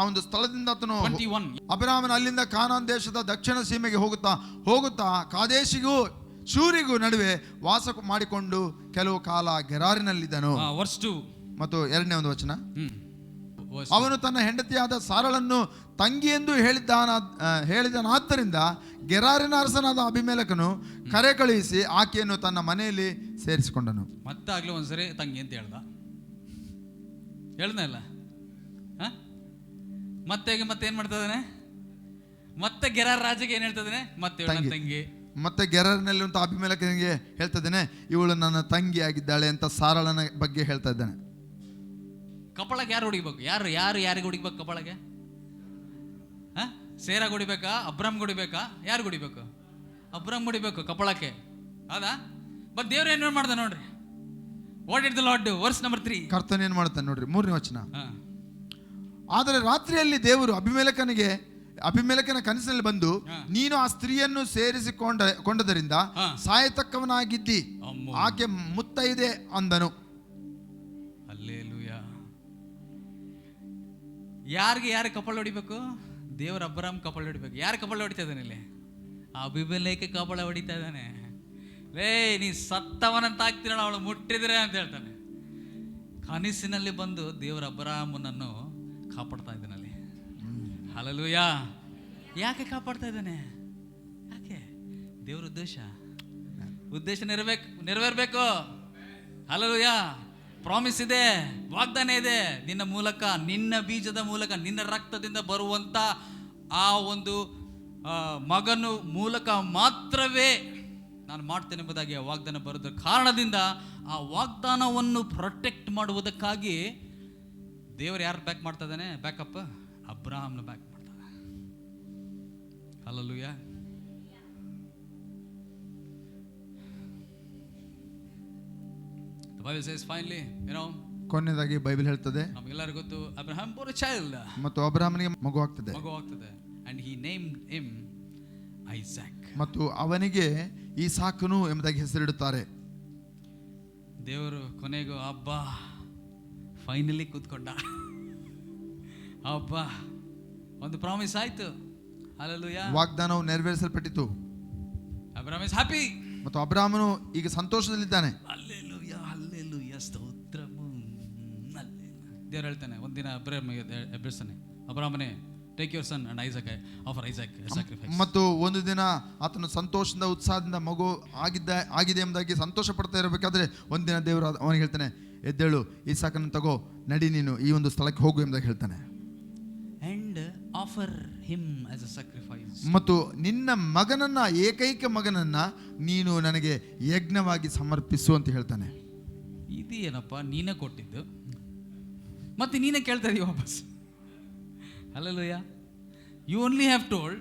[SPEAKER 2] ಒಂದು ಸ್ಥಳದಿಂದ ಆತನು
[SPEAKER 1] 21,
[SPEAKER 2] ಅಬ್ರಹಾಮನು ಅಲ್ಲಿಂದ ಕಾನಾನ್ ದೇಶದ ದಕ್ಷಿಣ ಸೀಮೆಗೆ ಹೋಗುತ್ತಾ ಕಾದೇಶಿಗೂ ಶೂರಿಗೂ ನಡುವೆ ವಾಸ ಮಾಡಿಕೊಂಡು ಕೆಲವು ಕಾಲ ಗೆರಾರಿನಲ್ಲಿದ್ದನು.
[SPEAKER 1] verse 2
[SPEAKER 2] ಮತ್ತು 2ನೇ ಒಂದು ವಚನ, ಅವನು ತನ್ನ ಹೆಂಡತಿಯಾದ ಸಾರಳನ್ನು ತಂಗಿ ಎಂದು ಹೇಳಿದನಾದ್ದರಿಂದ ಗೆರಾರಿನ ಅರಸನಾದ ಅಭಿಮೇಲಕನು ಕರೆ ಕಳುಹಿಸಿ ಆಕೆಯನ್ನು ತನ್ನ ಮನೆಯಲ್ಲಿ ಸೇರಿಸಿಕೊಂಡನು.
[SPEAKER 1] ಮತ್ತೆ ಆಗ್ಲೇ ಒಂದ್ಸರಿ ತಂಗಿ ಅಂತ ಹೇಳ್ದಲ್ಲ. ಮತ್ತೆ ಏನ್ ಮಾಡ್ತದಾನೆ? ಮತ್ತೆ ಗೆರಾರ್ ರಾಜಗೆ ಏನ್ ಹೇಳ್ತದಾನೆ? ಮತ್ತೆ ತಂಗಿ.
[SPEAKER 2] ಮತ್ತೆ ಗೆರಾರಿನಲ್ಲಿ ಅಂತ ಅಭಿಮೇಲಕನಿಗೆ ಹೇಳ್ತದೇನೆ, ಇವಳು ನನ್ನ ತಂಗಿ ಆಗಿದ್ದಾಳೆ ಅಂತ ಸಾರಳನ ಬಗ್ಗೆ ಹೇಳ್ತಾ ಇದ್ದಾನೆ.
[SPEAKER 1] ಕಪಾಳಕ್ಕೆ ಯಾರು ಹೊಡಿಬೇಕು? ಯಾರಿಗೆ ಹೊಡಿಬೇಕು ಕಪಾಳಗೆ? ಸೇರಾಗ ಹೊಡಿಬೇಕಾ? ಅಬ್ರಾಮ್ ಹೊಡಿಬೇಕಾ? ಯಾರು ಹೊಡಿಬೇಕು? ಅಬ್ರಾಮ್ ಹೊಡಿಬೇಕು ಕಪಾಳಕ್ಕೆ, ಹೌದಾ? ಬಟ್ ದೇವ್ರ ಏನ್ ಮಾಡ್ದ ನೋಡ್ರಿ. What did the Lord do? Verse number 3.
[SPEAKER 2] ಕರ್ತನ ಏನ್ ಮಾಡ್ತಾನೆ ನೋಡ್ರಿ, 3ನೇ ವಚನ. ಆದರೆ ರಾತ್ರಿಯಲ್ಲಿ ದೇವರು ಅಭಿಮೇಲಕನ ಕನಸಿನಲ್ಲಿ ಬಂದು, ನೀನು ಆ ಸ್ತ್ರೀಯನ್ನು ಸೇರಿಸಿಕೊಂಡದರಿಂದ ಸಾಯತಕ್ಕವನಾಗಿದ್ದಿ, ಆಕೆ ಮುತ್ತೈದೆ ಅಂದನು.
[SPEAKER 1] ಹಲ್ಲೆಲೂಯಾ. ಯಾರು ಕಪಾಳ ಹೊಡಿಬೇಕು? ದೇವರ ಅಬ್ರಾಮ್ ಕಪಾಳ ಹೊಡಿಬೇಕು. ಯಾರು ಕಪಾಳ ಹೊಡಿತಾ ಇದ್ದಾನೆ ಇಲ್ಲಿ? ಅಭಿಮೇಲಕ ಕಪಾಳ ಹೊಡಿತಾ ಇದ್ದಾನೆ. ನೀ ಸತ್ತವನಂತ ಆಗ್ತೀರ ಅವಳು ಮುಟ್ಟಿದ್ರೆ ಅಂತ ಹೇಳ್ತಾನೆ. ಕನಸಿನಲ್ಲಿ ಬಂದು ದೇವರ ಅಬ್ರಾಮನನ್ನು ಕಾಪಾಡ್ತಾ ಇದ್ದಾನಲ್ಲಿ. ಹಲ್ಲೆಲೂಯಾ. ಯಾಕೆ ಕಾಪಾಡ್ತಾ ಇದ್ದಾನೆ? ಯಾಕೆ? ದೇವರ ಉದ್ದೇಶ ನೆರವೇರ್ಬೇಕು. ಹಲ್ಲೆಲೂಯಾ. ಪ್ರಾಮಿಸ್ ಇದೆ, ವಾಗ್ದಾನ ಇದೆ. ನಿನ್ನ ಮೂಲಕ, ನಿನ್ನ ಬೀಜದ ಮೂಲಕ, ನಿನ್ನ ರಕ್ತದಿಂದ ಬರುವಂತ ಆ ಒಂದು ಮಗನು ಮೂಲಕ ಮಾತ್ರವೇ ನಾನು ಮಾಡ್ತೇನೆ ಎಂಬುದಾಗಿ ಆ ವಾಗ್ದಾನ ಬರೋದ್ರ ಕಾರಣದಿಂದ ಆ ವಾಗ್ದಾನವನ್ನು ಪ್ರೊಟೆಕ್ಟ್ ಮಾಡುವುದಕ್ಕಾಗಿ ದೇವರು ಯಾರು ಬ್ಯಾಕ್ ಮಾಡ್ತಾ ಇದ್ದಾನೆ? ಬ್ಯಾಕಪ್ ಅಬ್ರಹಾಮ್ನ ಬ್ಯಾಕ್ ಮಾಡ್ತಾನೆ. Hallelujah. The Bible says finally,
[SPEAKER 2] ಕೊನೆಯದಾಗಿ ಬೈಬಲ್ ಹೇಳ್ತದೆ,
[SPEAKER 1] ನಮಗೆಲ್ಲರಿಗೂ ಗೊತ್ತು, ಅಬ್ರಹಾಂ bore a child.
[SPEAKER 2] ಮತ್ತು ಅಬ್ರಹಾಮನಿಗೆ ಮಗು ಆಗ್ತದೆ.
[SPEAKER 1] And he named him Isaac.
[SPEAKER 2] ಮತ್ತು ಅವನಿಗೆ ಈಸಾಕನು ಎಂಬುದಾಗಿ ಹೆಸರಿಡುತ್ತಾರೆ.
[SPEAKER 1] ದೇವರು ಕೊನೆಗೂ ಫೈನಲಿ ಕೂತ್ಕೊಂಡ. ಒಂದು ಪ್ರಾಮಿಸ್ ಆಯ್ತು. ಹಲ್ಲೆಲೂಯಾ.
[SPEAKER 2] ವಾಗ್ದಾನವು ನೆರವೇರಿಸಲ್ಪಟ್ಟಿತು.
[SPEAKER 1] Abraham is happy.
[SPEAKER 2] ಮತ್ತು ಅಬ್ರಹಾಮನು ಈಗ ಸಂತೋಷದಲ್ಲಿದ್ದಾನೆ.
[SPEAKER 1] Hallelujah, hallelujah, ಸ್ತೋತ್ರಮು. ದೇವರು ಹೇಳ್ತಾನೆ, ಒಂದಿನ ಎಬ್ಬಿಸ್ತಾನೆ, ಅಬ್ರಹಾಮನೇ, take your son and Isaac, offer Isaac a sacrifice. ಮತ್ತು ಒಂದು ದಿನ ಆತನು ಸಂತೋಷದಿಂದ ಉತ್ಸಾಹದಿಂದ ಮಗು ಆಗಿದೆ ಎಂಬುದಾಗಿ ಸಂತೋಷ ಪಡ್ತಾ ಇರಬೇಕಾದ್ರೆ ಒಂದಿನ ದೇವರು ಅವನಿಗೆ ಹೇಳ್ತಾನೆ, ಎದ್ದೇಳು, ಈಸಾಕನ್ನು ತಗೋ, ನಡಿ, ನೀನು ಈ ಒಂದು ಸ್ಥಳಕ್ಕೆ ಹೋಗು ಎಂಬುದಾಗಿ ಹೇಳ್ತಾನೆ. And offer him as A sacrifice.
[SPEAKER 2] ಮತ್ತು ನಿನ್ನ ಮಗನನ್ನ, ಏಕೈಕ ಮಗನನ್ನ ನೀನು ನನಗೆ ಯಜ್ಞವಾಗಿ ಸಮರ್ಪಿಸು ಅಂತ ಹೇಳ್ತಾನೆ.
[SPEAKER 1] ಇದೇನಪ್ಪ, ನೀನೇ ಕೊಟ್ಟಿದ್ದು ಮತ್ತೆ ನೀನೇ ಕೇಳ್ತಾ ಇದೀಯ ವಾಪಸ್. Hallelujah. You only have told,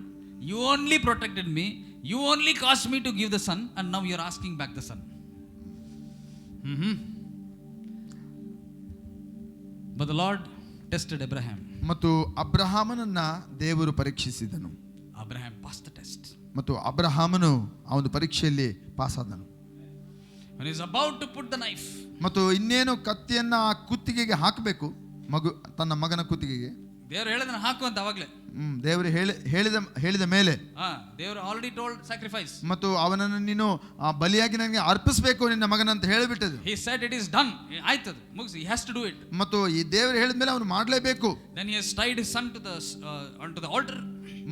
[SPEAKER 1] you only protected me, you only caused me to give the son, and now you're asking back the son. But the Lord tested Abraham.
[SPEAKER 2] ಮತ್ತು ಅಬ್ರಹಾಮನನ್ನ ದೇವರು ಪರೀಕ್ಷಿಸಿದನು.
[SPEAKER 1] Abraham passed the test.
[SPEAKER 2] ಮತ್ತು ಅಬ್ರಹಾಮನು ಆ ಒಂದು ಪರೀಕ್ಷೆಯಲ್ಲಿ pass ಆದನು.
[SPEAKER 1] When he is about to put the knife,
[SPEAKER 2] ಮತ್ತು ಇನ್ನೇನು ಕತ್ತಿಯನ್ನ ಆ ಕುತ್ತಿಗೆಗೆ ಹಾಕಬೇಕು, ತನ್ನ ಮಗನ ಕುತ್ತಿಗೆಗೆ
[SPEAKER 1] ದೇವರು ಹೇಳಿದನ ಹಾಕು ಅಂತ ಅವಾಗಲೇ
[SPEAKER 2] ದೇವರು ಹೇಳಿದ ಮೇಲೆ
[SPEAKER 1] ದೇವರು ಆಲ್ರೆಡಿ ಟೋಲ್ಡ್ ಸ್ಯಾಕ್ರಿಫೈಸ್,
[SPEAKER 2] ಮತ್ತು ಅವನನ್ನು ನೀನು ಬಲಿಯಾಗಿ ನನಗೆ ಅರ್ಪಿಸಬೇಕು ನಿನ್ನ ಮಗನಂತ ಹೇಳಿಬಿಟ್ಟದು.
[SPEAKER 1] He said it is done, ಆಯ್ತದು ಮುಗಿಸಿ, he has to do it.
[SPEAKER 2] ಮತ್ತು ಈ ದೇವರು ಹೇಳಿದ ಮೇಲೆ ಅವನು ಮಾಡಲೇಬೇಕು.
[SPEAKER 1] Then he has tied his son to the onto the altar.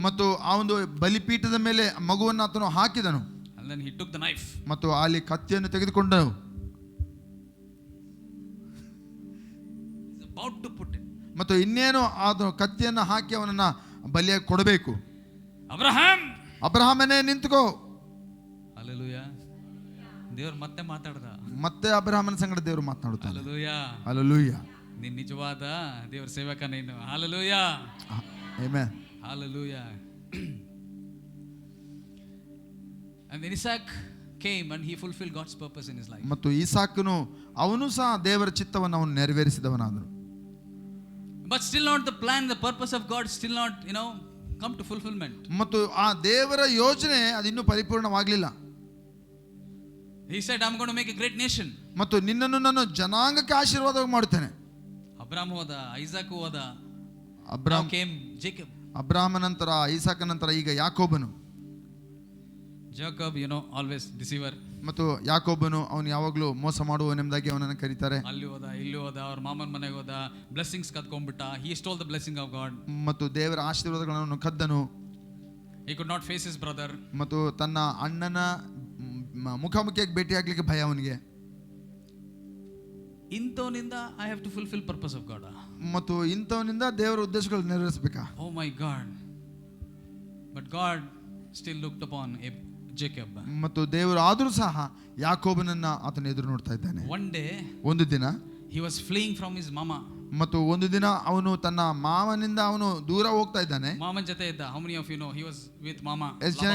[SPEAKER 2] ಮತ್ತು ಆ ಒಂದು ಬಲಿಪೀಠದ ಮೇಲೆ ಮಗುವನ್ನು ಆತನು ಹಾಕಿದನು.
[SPEAKER 1] And then he took the knife.
[SPEAKER 2] ಮತ್ತು ಅಲ್ಲಿ ಕತ್ತಿಯನ್ನು ತೆಗೆದುಕೊಂಡನು.
[SPEAKER 1] He is about to put it.
[SPEAKER 2] ಮತ್ತು ಇನ್ನೇನು ಅದು ಕತ್ತಿಯನ್ನು ಹಾಕಿ ಅವನನ್ನ ಬಲಿಯಾಗಿ ಕೊಡಬೇಕು. ಅಬ್ರಹಾಮನೇ ನಿಂತುಕೋ.
[SPEAKER 1] ಹಲ್ಲೆಲೂಯಾ. ದೇವರು ಮತ್ತೆ ಮಾತಾಡ್ದ, ಮತ್ತೆ
[SPEAKER 2] ಅಬ್ರಹಾಮನ ಸಂಗಡ ದೇವರು ಮಾತನಾಡುತ್ತಾನೆ.
[SPEAKER 1] Hallelujah,
[SPEAKER 2] hallelujah.
[SPEAKER 1] ನೀನು ನಿಜವಾದ ದೇವರ ಸೇವಕ ನೀನು. Hallelujah,
[SPEAKER 2] amen,
[SPEAKER 1] hallelujah. And then Isaac came and he fulfilled God's purpose in his life.
[SPEAKER 2] ಮತ್ತು ಇಸಾಕನು ಅವನು ಸಹ ದೇವರ ಚಿತ್ತವನ್ನು ಅವನು ನೆರವೇರಿಸಿದವನಾದನು.
[SPEAKER 1] But still not the plan, the purpose of God still not, come to fulfillment.
[SPEAKER 2] ಮತ್ತು ಆ ದೇವರ ಯೋಜನೆ ಅದು ಇನ್ನೂ ಪರಿಪೂರ್ಣವಾಗಲಿಲ್ಲ.
[SPEAKER 1] He said, I'm going to make a great nation.
[SPEAKER 2] ಮತ್ತು ನಿನ್ನನ್ನು ನಾನು ಜನಾಂಗಕ್ಕೆ ಆಶೀರ್ವಾದ ಮಾಡುತ್ತೇನೆ.
[SPEAKER 1] ಅಬ್ರಾಮ್ ಹೋದ, ಐಸಾಕ್ ಹೋದ,
[SPEAKER 2] ಅಬ್ರಾಮ್
[SPEAKER 1] came Jacob.
[SPEAKER 2] ಅಬ್ರಾಮ ನಂತರ ಐಸಾಕ ನಂತರ ಈಗ ಯಾಕೋಬನು.
[SPEAKER 1] Jacob always deceiver.
[SPEAKER 2] ಮತ್ತು ಯಾಕೋಬನು ಅವನು ಯಾವಾಗಲೂ ಮೋಸ ಮಾಡುವನೆಂಬುದಾಗಿ ಅವನನ್ನು ಕರೀತಾರೆ.
[SPEAKER 1] ಅಲ್ಲಿ ಹೋದ, ಇಲ್ಲಿ ಹೋದ, ಅವ್ರ ಮಾಮನ ಮನೆಗೆ ಹೋದ, blessings ಕದ್ಕೊಂಡ್ಬಿಟ್ಟ. He stole the blessing of God.
[SPEAKER 2] ಮತ್ತು ದೇವರ ಆಶೀರ್ವಾದಗಳನ್ನು ಕದ್ದನು.
[SPEAKER 1] He could not face his brother.
[SPEAKER 2] ಮತ್ತು ತನ್ನ ಅಣ್ಣನ ಮುಖಾಮುಖಿಯಾಗಿ ಭೇಟಿಯಾಗಲಿಕ್ಕೆ ಭಯ ಅವನಿಗೆ.
[SPEAKER 1] ಇಂಥವನಿಂದ I have to fulfil purpose of God.
[SPEAKER 2] ಮತ್ತು ಇಂಥವನಿಂದ ದೇವರ ಉದ್ದೇಶಗಳು ನೆರವೇರಿಸಬೇಕಾ?
[SPEAKER 1] Oh my God. But God still looked upon Jacob. ಮತ್ತು
[SPEAKER 2] ದೇವರು ಆದರೂ ಸಹ ಯಾಕೋಬನನ್ನ ಆತನ ಎದುರು ನೋಡ್ತಾ ಇದ್ದಾನೆ. ಒಂದು ದಿನ
[SPEAKER 1] he was fleeing from his mama.
[SPEAKER 2] ಮತ್ತು ಒಂದು ದಿನ ಅವನು ತನ್ನ ಮಾವನಿಂದ ಅವನು ದೂರ ಹೋಗ್ತಾ ಇದ್ದಾನೆ.
[SPEAKER 1] ಮಾಮನ ಜೊತೆ ಇದ್ದ. how many of you know he was with mama?
[SPEAKER 2] ಎಷ್ಟು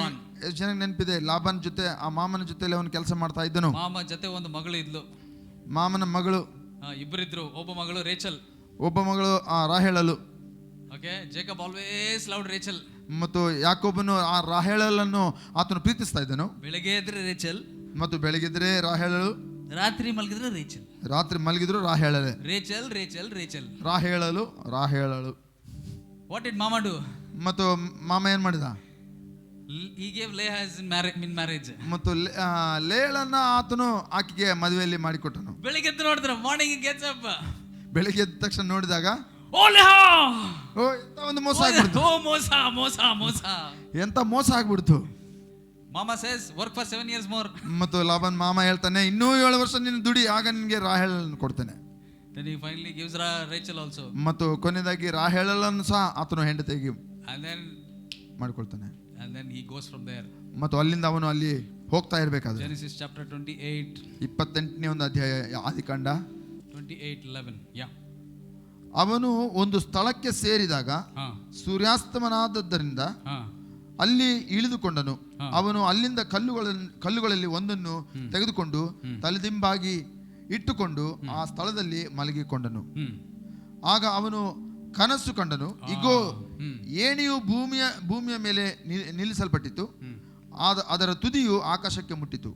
[SPEAKER 2] ಜನ ನೆನಪಿದೆ? ಲಾಬಾನ್ ಜೊತೆ, ಆ ಮಾಮನ ಜೊತೆಲಿ ಅವನು ಕೆಲಸ ಮಾಡ್ತಾ ಇದ್ದನು.
[SPEAKER 1] ಮಾಮ ಜೊತೆ ಒಂದು ಮಗಳು ಇದ್ಲು,
[SPEAKER 2] ಮಾಮನ ಮಗಳು.
[SPEAKER 1] ಇಬ್ಬರಿದ್ರು. ಒಬ್ಬ ಮಗಳು ರೇಚಲ್,
[SPEAKER 2] ಒಬ್ಬ ಮಗಳು ರಾಹೇಳಲು.
[SPEAKER 1] Okay, Jacob always loved Rachel.
[SPEAKER 2] ಮತ್ತು ಯಾಕೋಬನು ಆ ರಾಹೇಳಲನ್ನು ಆತನು ಪ್ರೀತಿಸ್ತಾ ಇದ್ದನು.
[SPEAKER 1] ಬೆಳಗ್ಗೆ ಎದ್ರೆ ರೇಚಲ್,
[SPEAKER 2] ಮತ್ತು ಬೆಳಗಿದ್ರೆ ರಾಹೇಳಲು,
[SPEAKER 1] ರಾತ್ರಿ ಮಲಗಿದ್ರೆ ರೇಚಲ್.
[SPEAKER 2] ರಾತ್ರಿ ಮಲಗಿದ್ರು ರಾಹೇಳಲೆ.
[SPEAKER 1] ರೇಚಲ್ ರೇಚಲ್ ರೇಚಲ್,
[SPEAKER 2] ರಾಹೇಳಲು ರಾಹೇಳಲು.
[SPEAKER 1] ವಾಟ್ ಡಿಡ್ ಮಾಮಾ ಡು?
[SPEAKER 2] ಮತ್ತು ಮಾಮ ಏನ್ ಮಾಡಿದ?
[SPEAKER 1] he gave Leah in marriage.
[SPEAKER 2] ಮತ್ತು ಲೇಳನ್ನ ಆತನು ಆಕೆಗೆ ಮದುವೆಯಲ್ಲಿ ಮಾಡಿಕೊಟ್ಟನು.
[SPEAKER 1] ಬೆಳಿಗ್ಗೆ ಎದ್ದು ನೋಡಿದ್ರೆ, ಮಾರ್ನಿಂಗ್ ಗೆಟ್ಸ್ ಅಪ್,
[SPEAKER 2] ಬೆಳಿಗ್ಗೆ ಎದ್ದ ತಕ್ಷಣ ನೋಡಿದಾಗ,
[SPEAKER 1] ಓ ಲೇಹಾ,
[SPEAKER 2] ಓ ಎಂತ ಒಂದು ಮೋಸ ಆಗ್ಬಿಡ್ತು.
[SPEAKER 1] ಓ ಮೋಸ ಮೋಸ ಮೋಸ,
[SPEAKER 2] ಎಂತ ಮೋಸ ಆಗ್ಬಿಡ್ತು.
[SPEAKER 1] ಮಾಮಾ says work for 7 years more.
[SPEAKER 2] ಮತ್ತು ಲಾಬಾನ್ ಮಾಮ ಹೇಳ್ತಾನೆ, ಇನ್ನೂ 7 ವರ್ಷ ನೀನು ದುಡಿ, ಆಗ ನಿನಗೆ ರಾಹೇಳನ್ನು ಕೊಡ್ತೇನೆ.
[SPEAKER 1] Then he finally gives Rachel also.
[SPEAKER 2] ಮತ್ತು ಕೊನೆಯದಾಗಿ ರಾಹೇಳನ್ನು ಸಹ ಆತನು ಹೆಂಡತಿಗೆ
[SPEAKER 1] and then
[SPEAKER 2] ಮಾಡಿಕೊಳ್ತಾನೆ.
[SPEAKER 1] and then he goes from there.
[SPEAKER 2] ಮತ್ತು ಅಲ್ಲಿಂದ ಅವನು ಅಲ್ಲಿ ಹೋಗ್ತಾ ಇರಬೇಕಾದ್ರೆ,
[SPEAKER 1] Genesis chapter 28,
[SPEAKER 2] 28ನೇ ಒಂದು ಅಧ್ಯಾಯ, ಆದಿಕಾಂಡ
[SPEAKER 1] 28:11. yeah,
[SPEAKER 2] ಅವನು ಒಂದು ಸ್ಥಳಕ್ಕೆ ಸೇರಿದಾಗ ಸೂರ್ಯಾಸ್ತಮನಾದದ್ದರಿಂದ ಅಲ್ಲಿ ಇಳಿದುಕೊಂಡನು. ಅವನು ಅಲ್ಲಿಂದ ಕಲ್ಲುಗಳಲ್ಲಿ ಒಂದನ್ನು ತೆಗೆದುಕೊಂಡು ತಲೆದಿಂಬಾಗಿ ಇಟ್ಟುಕೊಂಡು ಆ ಸ್ಥಳದಲ್ಲಿ ಮಲಗಿಕೊಂಡನು. ಆಗ ಅವನು ಕನಸು ಕಂಡನು, ಇಗೋ ಏಣಿಯು ಭೂಮಿಯ ಮೇಲೆ ನಿಲ್ಲಿಸಲ್ಪಟ್ಟಿತು, ಅದರ ತುದಿಯು ಆಕಾಶಕ್ಕೆ ಮುಟ್ಟಿತು,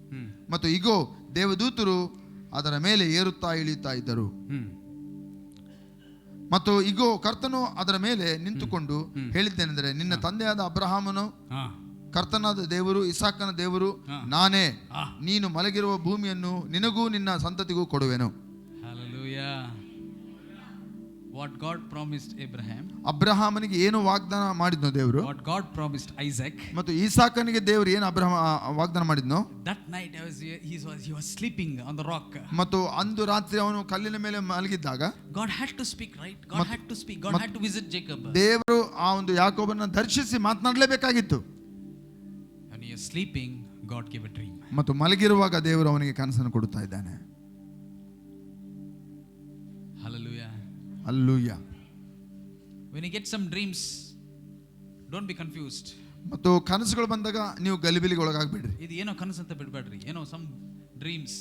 [SPEAKER 2] ಮತ್ತು ಇಗೋ ದೇವದೂತರು ಅದರ ಮೇಲೆ ಏರುತ್ತಾ ಇಳಿಯುತ್ತಾ ಇದ್ದರು. ಮತ್ತು ಇಗೋ ಕರ್ತನು ಅದರ ಮೇಲೆ ನಿಂತುಕೊಂಡು ಹೇಳಿದ್ದೇನೆಂದರೆ, ನಿನ್ನ ತಂದೆಯಾದ ಅಬ್ರಹಾಮನು ಕರ್ತನಾದ ದೇವರು, ಇಸಾಕನ ದೇವರು ನಾನೇ. ನೀನು ಮಲಗಿರುವ ಭೂಮಿಯನ್ನು ನಿನಗೂ ನಿನ್ನ ಸಂತತಿಗೂ ಕೊಡುವೆನು.
[SPEAKER 1] Hallelujah. What God promised Abraham,
[SPEAKER 2] ಅಬ್ರಹಾಮನಿಗೆ ಏನು ವಾಗ್ದಾನ ಮಾಡಿದ್ನೋ ದೇವರು,
[SPEAKER 1] what God promised Isaac,
[SPEAKER 2] ಮತ್ತು ಇಸಾಕನಿಗೆ ದೇವರು ಏನು ವಾಗ್ದಾನ ಮಾಡಿದ್ನೋ,
[SPEAKER 1] that night he was sleeping on the rock.
[SPEAKER 2] ಮತ್ತು ಅಂದು ರಾತ್ರಿ ಅವನು ಕಲ್ಲಿನ ಮೇಲೆ ಮಲಗಿದ್ದಾಗ
[SPEAKER 1] God had to speak, right? God had to speak. God had to visit Jacob.
[SPEAKER 2] ದೇವರು ಆ ಒಂದು ಯಾಕೋಬನನ್ನು ದರ್ಶಿಸಿ ಮಾತನಾಡಲೇಬೇಕಾಗಿತ್ತು.
[SPEAKER 1] When he is sleeping, God gave a dream.
[SPEAKER 2] ಮತ್ತು ಮಲಗಿರುವಾಗ ದೇವರು ಅವನಿಗೆ ಕನಸನ್ನು ಕೊಡುತ್ತಾ ಇದ್ದಾನೆ.
[SPEAKER 1] Hallelujah.
[SPEAKER 2] Hallelujah.
[SPEAKER 1] When you get some dreams, don't be confused.
[SPEAKER 2] ಮತ್ತು ಕನಸುಗಳು ಬಂದಾಗ ನೀವು ಗಲಿಬಿಲಿಗೆ ಒಳಗಾಗಬೇಡ್ರಿ.
[SPEAKER 1] ಇದು ಏನೋ ಕನಸು ಅಂತ ಬಿಡಬೇಡ್ರಿ. some dreams,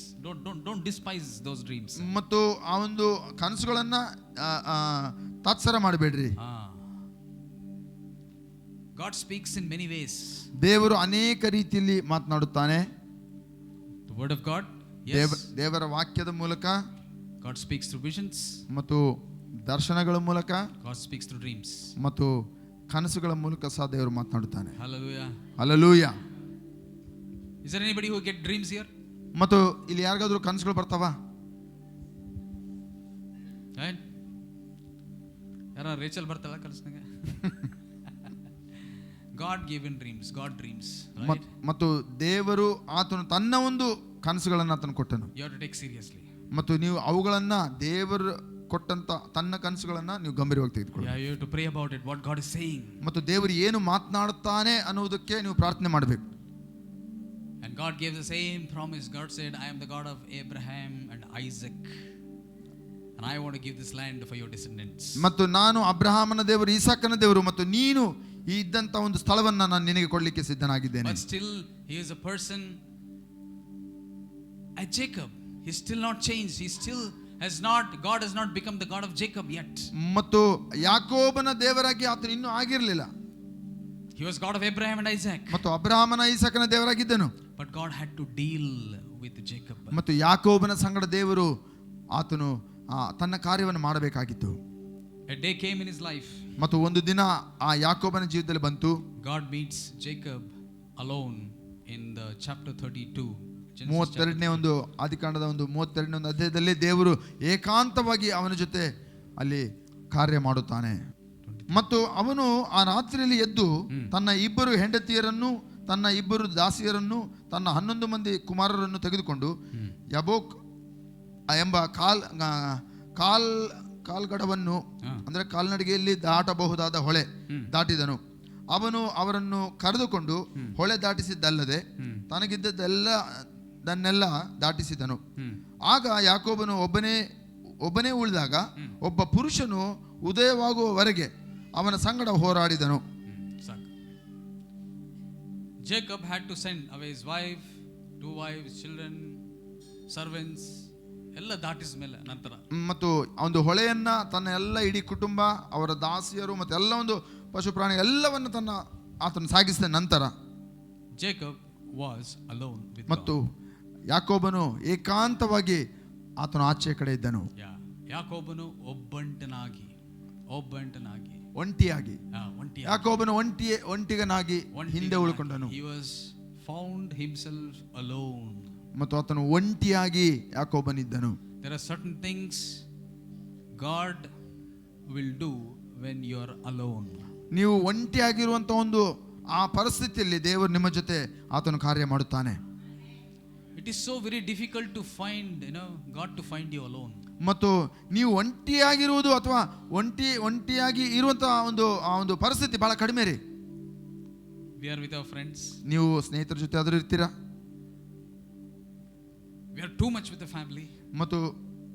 [SPEAKER 1] don't despise those dreams.
[SPEAKER 2] ಮತ್ತು ಆ ಒಂದು ಕನಸುಗಳನ್ನ ತಾತ್ಸಾರ ಮಾಡಬೇಡ್ರಿ.
[SPEAKER 1] God speaks in many ways.
[SPEAKER 2] ದೇವರು ಅನೇಕ ರೀತಿಯಲ್ಲಿ ಮಾತನಾಡುತ್ತಾನೆ.
[SPEAKER 1] The word of God, yes.
[SPEAKER 2] ದೇವರ ವಾಕ್ಯದ ಮೂಲಕ,
[SPEAKER 1] God speaks through visions,
[SPEAKER 2] ಮತ್ತು ದರ್ಶನಗಳ ಮೂಲಕ,
[SPEAKER 1] God speaks through dreams.
[SPEAKER 2] ಮತ್ತು ಕನಸುಗಳ ಮೂಲಕ ಸಹ ದೇವರು ಮಾತನಾಡುತ್ತಾನೆ.
[SPEAKER 1] Hallelujah.
[SPEAKER 2] Hallelujah.
[SPEAKER 1] Is there anybody who get dreams here?
[SPEAKER 2] ಮತ್ತು ಇಲ್ಲಿ ಯಾರಿಗಾದ್ರೂ ಕನಸುಗಳು ಬರ್ತಾವ?
[SPEAKER 1] Right? ಯಾರ ರೇಚಲ್ ಬರ್ತಾಳ ಕನಸಿನಾಗ? God given dreams, God dreams, right?
[SPEAKER 2] ಮತ್ತು ದೇವರು ಆತನು ತನ್ನ ಒಂದು ಕನಸುಗಳನ್ನು ಆತನು ಕೊಟ್ಟನು.
[SPEAKER 1] You have to take seriously.
[SPEAKER 2] ಮತ್ತು ನೀವು ಅವುಗಳನ್ನ ದೇವರು ಕೊಟ್ಟಂತ ತನ್ನ ಕನಸುಗಳನ್ನ ನೀವು ಗಂಭೀರವಾಗಿ ತೆಗೆದುಕೊಳ್ಳಿ.
[SPEAKER 1] Yeah, you have to pray about it, what God is saying.
[SPEAKER 2] ಮತ್ತು ದೇವರು ಏನು ಮಾತನಾಡುತ್ತಾನೆ ಅನ್ನುವುದಕ್ಕೆ ನೀವು ಪ್ರಾರ್ಥನೆ ಮಾಡಬೇಕು.
[SPEAKER 1] And God gave the same promise. God said, I am the God of Abraham and Isaac, and I want to give this land for your descendants.
[SPEAKER 2] ಮತ್ತು ನಾನು ಅಬ್ರಹಾಮನ ದೇವರು, ಇಸಾಕನ ದೇವರು, ಮತ್ತು ನೀನು ಈ ಇದ್ದಂತ ಒಂದು ಸ್ಥಳವನ್ನ ನಾನು ನಿನಗೆ ಕೊಡ್ಲಿಕ್ಕೆ ಸಿದ್ಧನಾಗಿದ್ದೇನೆ.
[SPEAKER 1] But still he is a person at Jacob. He still not changed. He still has not, God has not become the God of Jacob yet.
[SPEAKER 2] ಮತ್ತು ಯಾಕೋಬನ ದೇವರಾಗಿ ಆತನು ಇನ್ನೂ ಆಗಿರಲಿಲ್ಲ.
[SPEAKER 1] He was God of Abraham and Isaac.
[SPEAKER 2] ಮತ್ತು ಅಬ್ರಹಾಮನ ಇಸಾಕನ ದೇವರಾಗಿದ್ದನು.
[SPEAKER 1] But God had to deal with Jacob.
[SPEAKER 2] ಮತ್ತು ಯಾಕೋಬನ ಸಂಗಡ ದೇವರು ಆತನು ತನ್ನ ಕಾರ್ಯವನ್ನು ಮಾಡಬೇಕಾಗಿತ್ತು.
[SPEAKER 1] A day came in his life.
[SPEAKER 2] ಮತ್ತು ಒಂದು ದಿನ ಆ ಯಾಕೋಬನ ಜೀವಿತದಲ್ಲಿ ಬಂತು.
[SPEAKER 1] God meets Jacob alone in the chapter 32.
[SPEAKER 2] 32ನೇ ಒಂದು ಆದಿಕಾಂಡದ ಒಂದು 32ನೇ ಒಂದು ಅಧ್ಯಾಯದಲ್ಲಿ ದೇವರು ಏಕಾಂತವಾಗಿ ಅವನ ಜೊತೆ ಅಲ್ಲಿ ಕಾರ್ಯ ಮಾಡುತ್ತಾನೆ. ಮತ್ತು ಅವನು ಆ ರಾತ್ರಿಯಲ್ಲಿ ಎದ್ದು ತನ್ನ 2 ಹೆಂಡತಿಯರನ್ನು, ತನ್ನ 2 ದಾಸಿಯರನ್ನು, ತನ್ನ 11 ಮಂದಿ ಕುಮಾರರನ್ನು ತೆಗೆದುಕೊಂಡು ಯಬೋಕ್ ಎಂಬ ಕಾಲ್ಗಡವನ್ನು ಅಂದ್ರೆ ಕಾಲ್ನಡಿಗೆಯಲ್ಲಿ ದಾಟಬಹುದಾದ ಹೊಳೆ ದಾಟಿದನು. ಅವನು ಅವರನ್ನು ಕರೆದುಕೊಂಡು ಹೊಳೆ ದಾಟಿಸಿದ್ದಲ್ಲದೆ ತನಗಿದ್ದದ್ದನ್ನೆಲ್ಲ ದಾಟಿಸಿದನು. ಆಗ ಯಾಕೋಬನು ಒಬ್ಬನೇ ಉಳಿದಾಗ ಒಬ್ಬ ಪುರುಷನು ಉದಯವಾಗುವವರೆಗೆ ಅವನ ಸಂಗಡ ಹೋರಾಡಿದನು.
[SPEAKER 1] Jacob had to send away his wife, 2 wives, children, servants, ಎಲ್ಲ ದಾಟಿಸಿದ ಮೇಲೆ ನಂತರ
[SPEAKER 2] ಮತ್ತು ಒಂದು ಹೊಳೆಯನ್ನ ತನ್ನ ಎಲ್ಲ ಇಡೀ ಕುಟುಂಬ, ಅವರ ದಾಸಿಯರು ಮತ್ತು ಎಲ್ಲ ಒಂದು ಪಶು ಪ್ರಾಣಿ ಎಲ್ಲವನ್ನು ಆತನು ಸಾಗಿಸಿದ ನಂತರ
[SPEAKER 1] Jacob was alone with
[SPEAKER 2] ಮತ್ತು ಯಾಕೋಬನು ಏಕಾಂತವಾಗಿ ಆತನು ಆಚೆ ಕಡೆ ಇದ್ದನು.
[SPEAKER 1] ಯಾಕೋಬನು ಒಬ್ಬಂಟನಾಗಿ
[SPEAKER 2] ಒಂಟಿಯಾಗಿ ಯಾಕೋಬನು ಒಂಟಿಗನಾಗಿ ಹಿಂದೆ ಉಳ್ಕೊಂಡನು.
[SPEAKER 1] He was found himself alone.
[SPEAKER 2] ಮತ್ತು ಆತನು ಒಂಟಿಯಾಗಿ ಯಾಕೋಬನಿದ್ದನು.
[SPEAKER 1] There are certain things God will do when you are alone.
[SPEAKER 2] ನೀವು ಒಂಟಿಯಾಗಿರುವಂತ ಒಂದು ಆ ಪರಿಸ್ಥಿತಿಯಲ್ಲಿ ದೇವರು ನಿಮ್ಮ ಜೊತೆ ಆತನು ಕಾರ್ಯ ಮಾಡುತ್ತಾನೆ.
[SPEAKER 1] It is so very difficult to find, God to find you alone.
[SPEAKER 2] ಮತ್ತು ನೀವು ಒಂಟಿಯಾಗಿರುವುದು ಅಥವಾ ಒಂಟಿಯಾಗಿ ಇರುವಂತಹ ಒಂದು ಪರಿಸ್ಥಿತಿ ಬಹಳ ಕಡಿಮೆ ರೀ.
[SPEAKER 1] We are with our friends.
[SPEAKER 2] ನೀವು ಸ್ನೇಹಿತರ ಜೊತೆ ಆದರೂ ಇರ್ತೀರಾ.
[SPEAKER 1] We are too much with the family.
[SPEAKER 2] ಮತ್ತು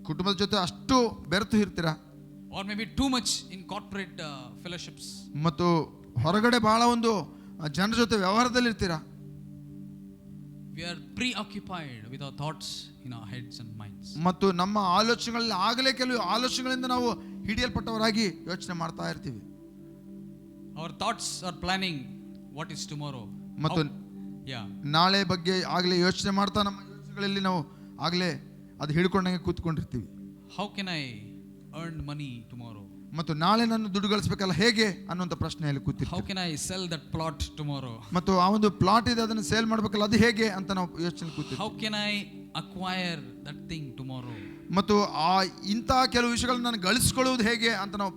[SPEAKER 2] ಕುಟುಂಬದ ಜೊತೆ ಅಷ್ಟು ಬೆರೆತು ಇರ್ತೀರಾ.
[SPEAKER 1] Or maybe too much in corporate fellowships.
[SPEAKER 2] ಮತ್ತು ಹೊರಗಡೆ ಬಹಳ ಒಂದು ಜನರ ಜೊತೆ ವ್ಯವಹಾರದಲ್ಲಿ ಇರ್ತೀರಾ.
[SPEAKER 1] We are preoccupied with our thoughts in our heads and minds.
[SPEAKER 2] ಮತ್ತು ನಮ್ಮ ಆಲೋಚನೆಗಳಲ್ಲಿ ಆಗಲೇ ಕೆಲವು ಆಲೋಚನೆಗಳಿಂದ ನಾವು ಹಿಡಿಯಲ್ಪಟ್ಟವರಾಗಿ ಯೋಚನೆ ಮಾಡ್ತಾ ಇರ್ತೀವಿ.
[SPEAKER 1] Our thoughts are planning what is tomorrow.
[SPEAKER 2] ಮತ್ತು ನಾಳೆ ಬಗ್ಗೆ ಆಗಲೇ ಯೋಚನೆ ಮಾಡ್ತಾ ನಮ್ಮ ಯೋಚನೆಗಳಲ್ಲಿ ನಾವು ಆಗಲೇ ಅದು ಹಿಡ್ಕೊಂಡಂಗೆ ಕೂತ್ಕೊಂಡಿರ್ತೀವಿ.
[SPEAKER 1] How can I earn money tomorrow?
[SPEAKER 2] ಮತ್ತು ನಾಳೆ ನಾನು ದುಡ್ಡು ಗಳಿಸಬೇಕಲ್ಲ ಹೇಗೆ ಅನ್ನುವಂತ ಪ್ರಶ್ನೆಯಲ್ಲಿ ಕೂತಿರ್ತೀವಿ.
[SPEAKER 1] How can I sell that plot tomorrow?
[SPEAKER 2] ಮತ್ತು ಆ ಒಂದು ಪ್ಲಾಟ್ ಇದೆ ಅದನ್ನು ಸೇಲ್ ಮಾಡಬೇಕಲ್ಲ ಅದು ಹೇಗೆ ಅಂತ ನಾವು ಯೋಚನೆ ಕೂತಿರ್ತೀವಿ.
[SPEAKER 1] How can I acquire that thing tomorrow?
[SPEAKER 2] ಮತ್ತು ಆ ಇಂತ ಕೆಲವು ವಿಷಯಗಳನ್ನು ನಾನು ಗಳಿಸಿಕೊಳ್ಳುವುದು ಹೇಗೆ ಅಂತ ನಾವು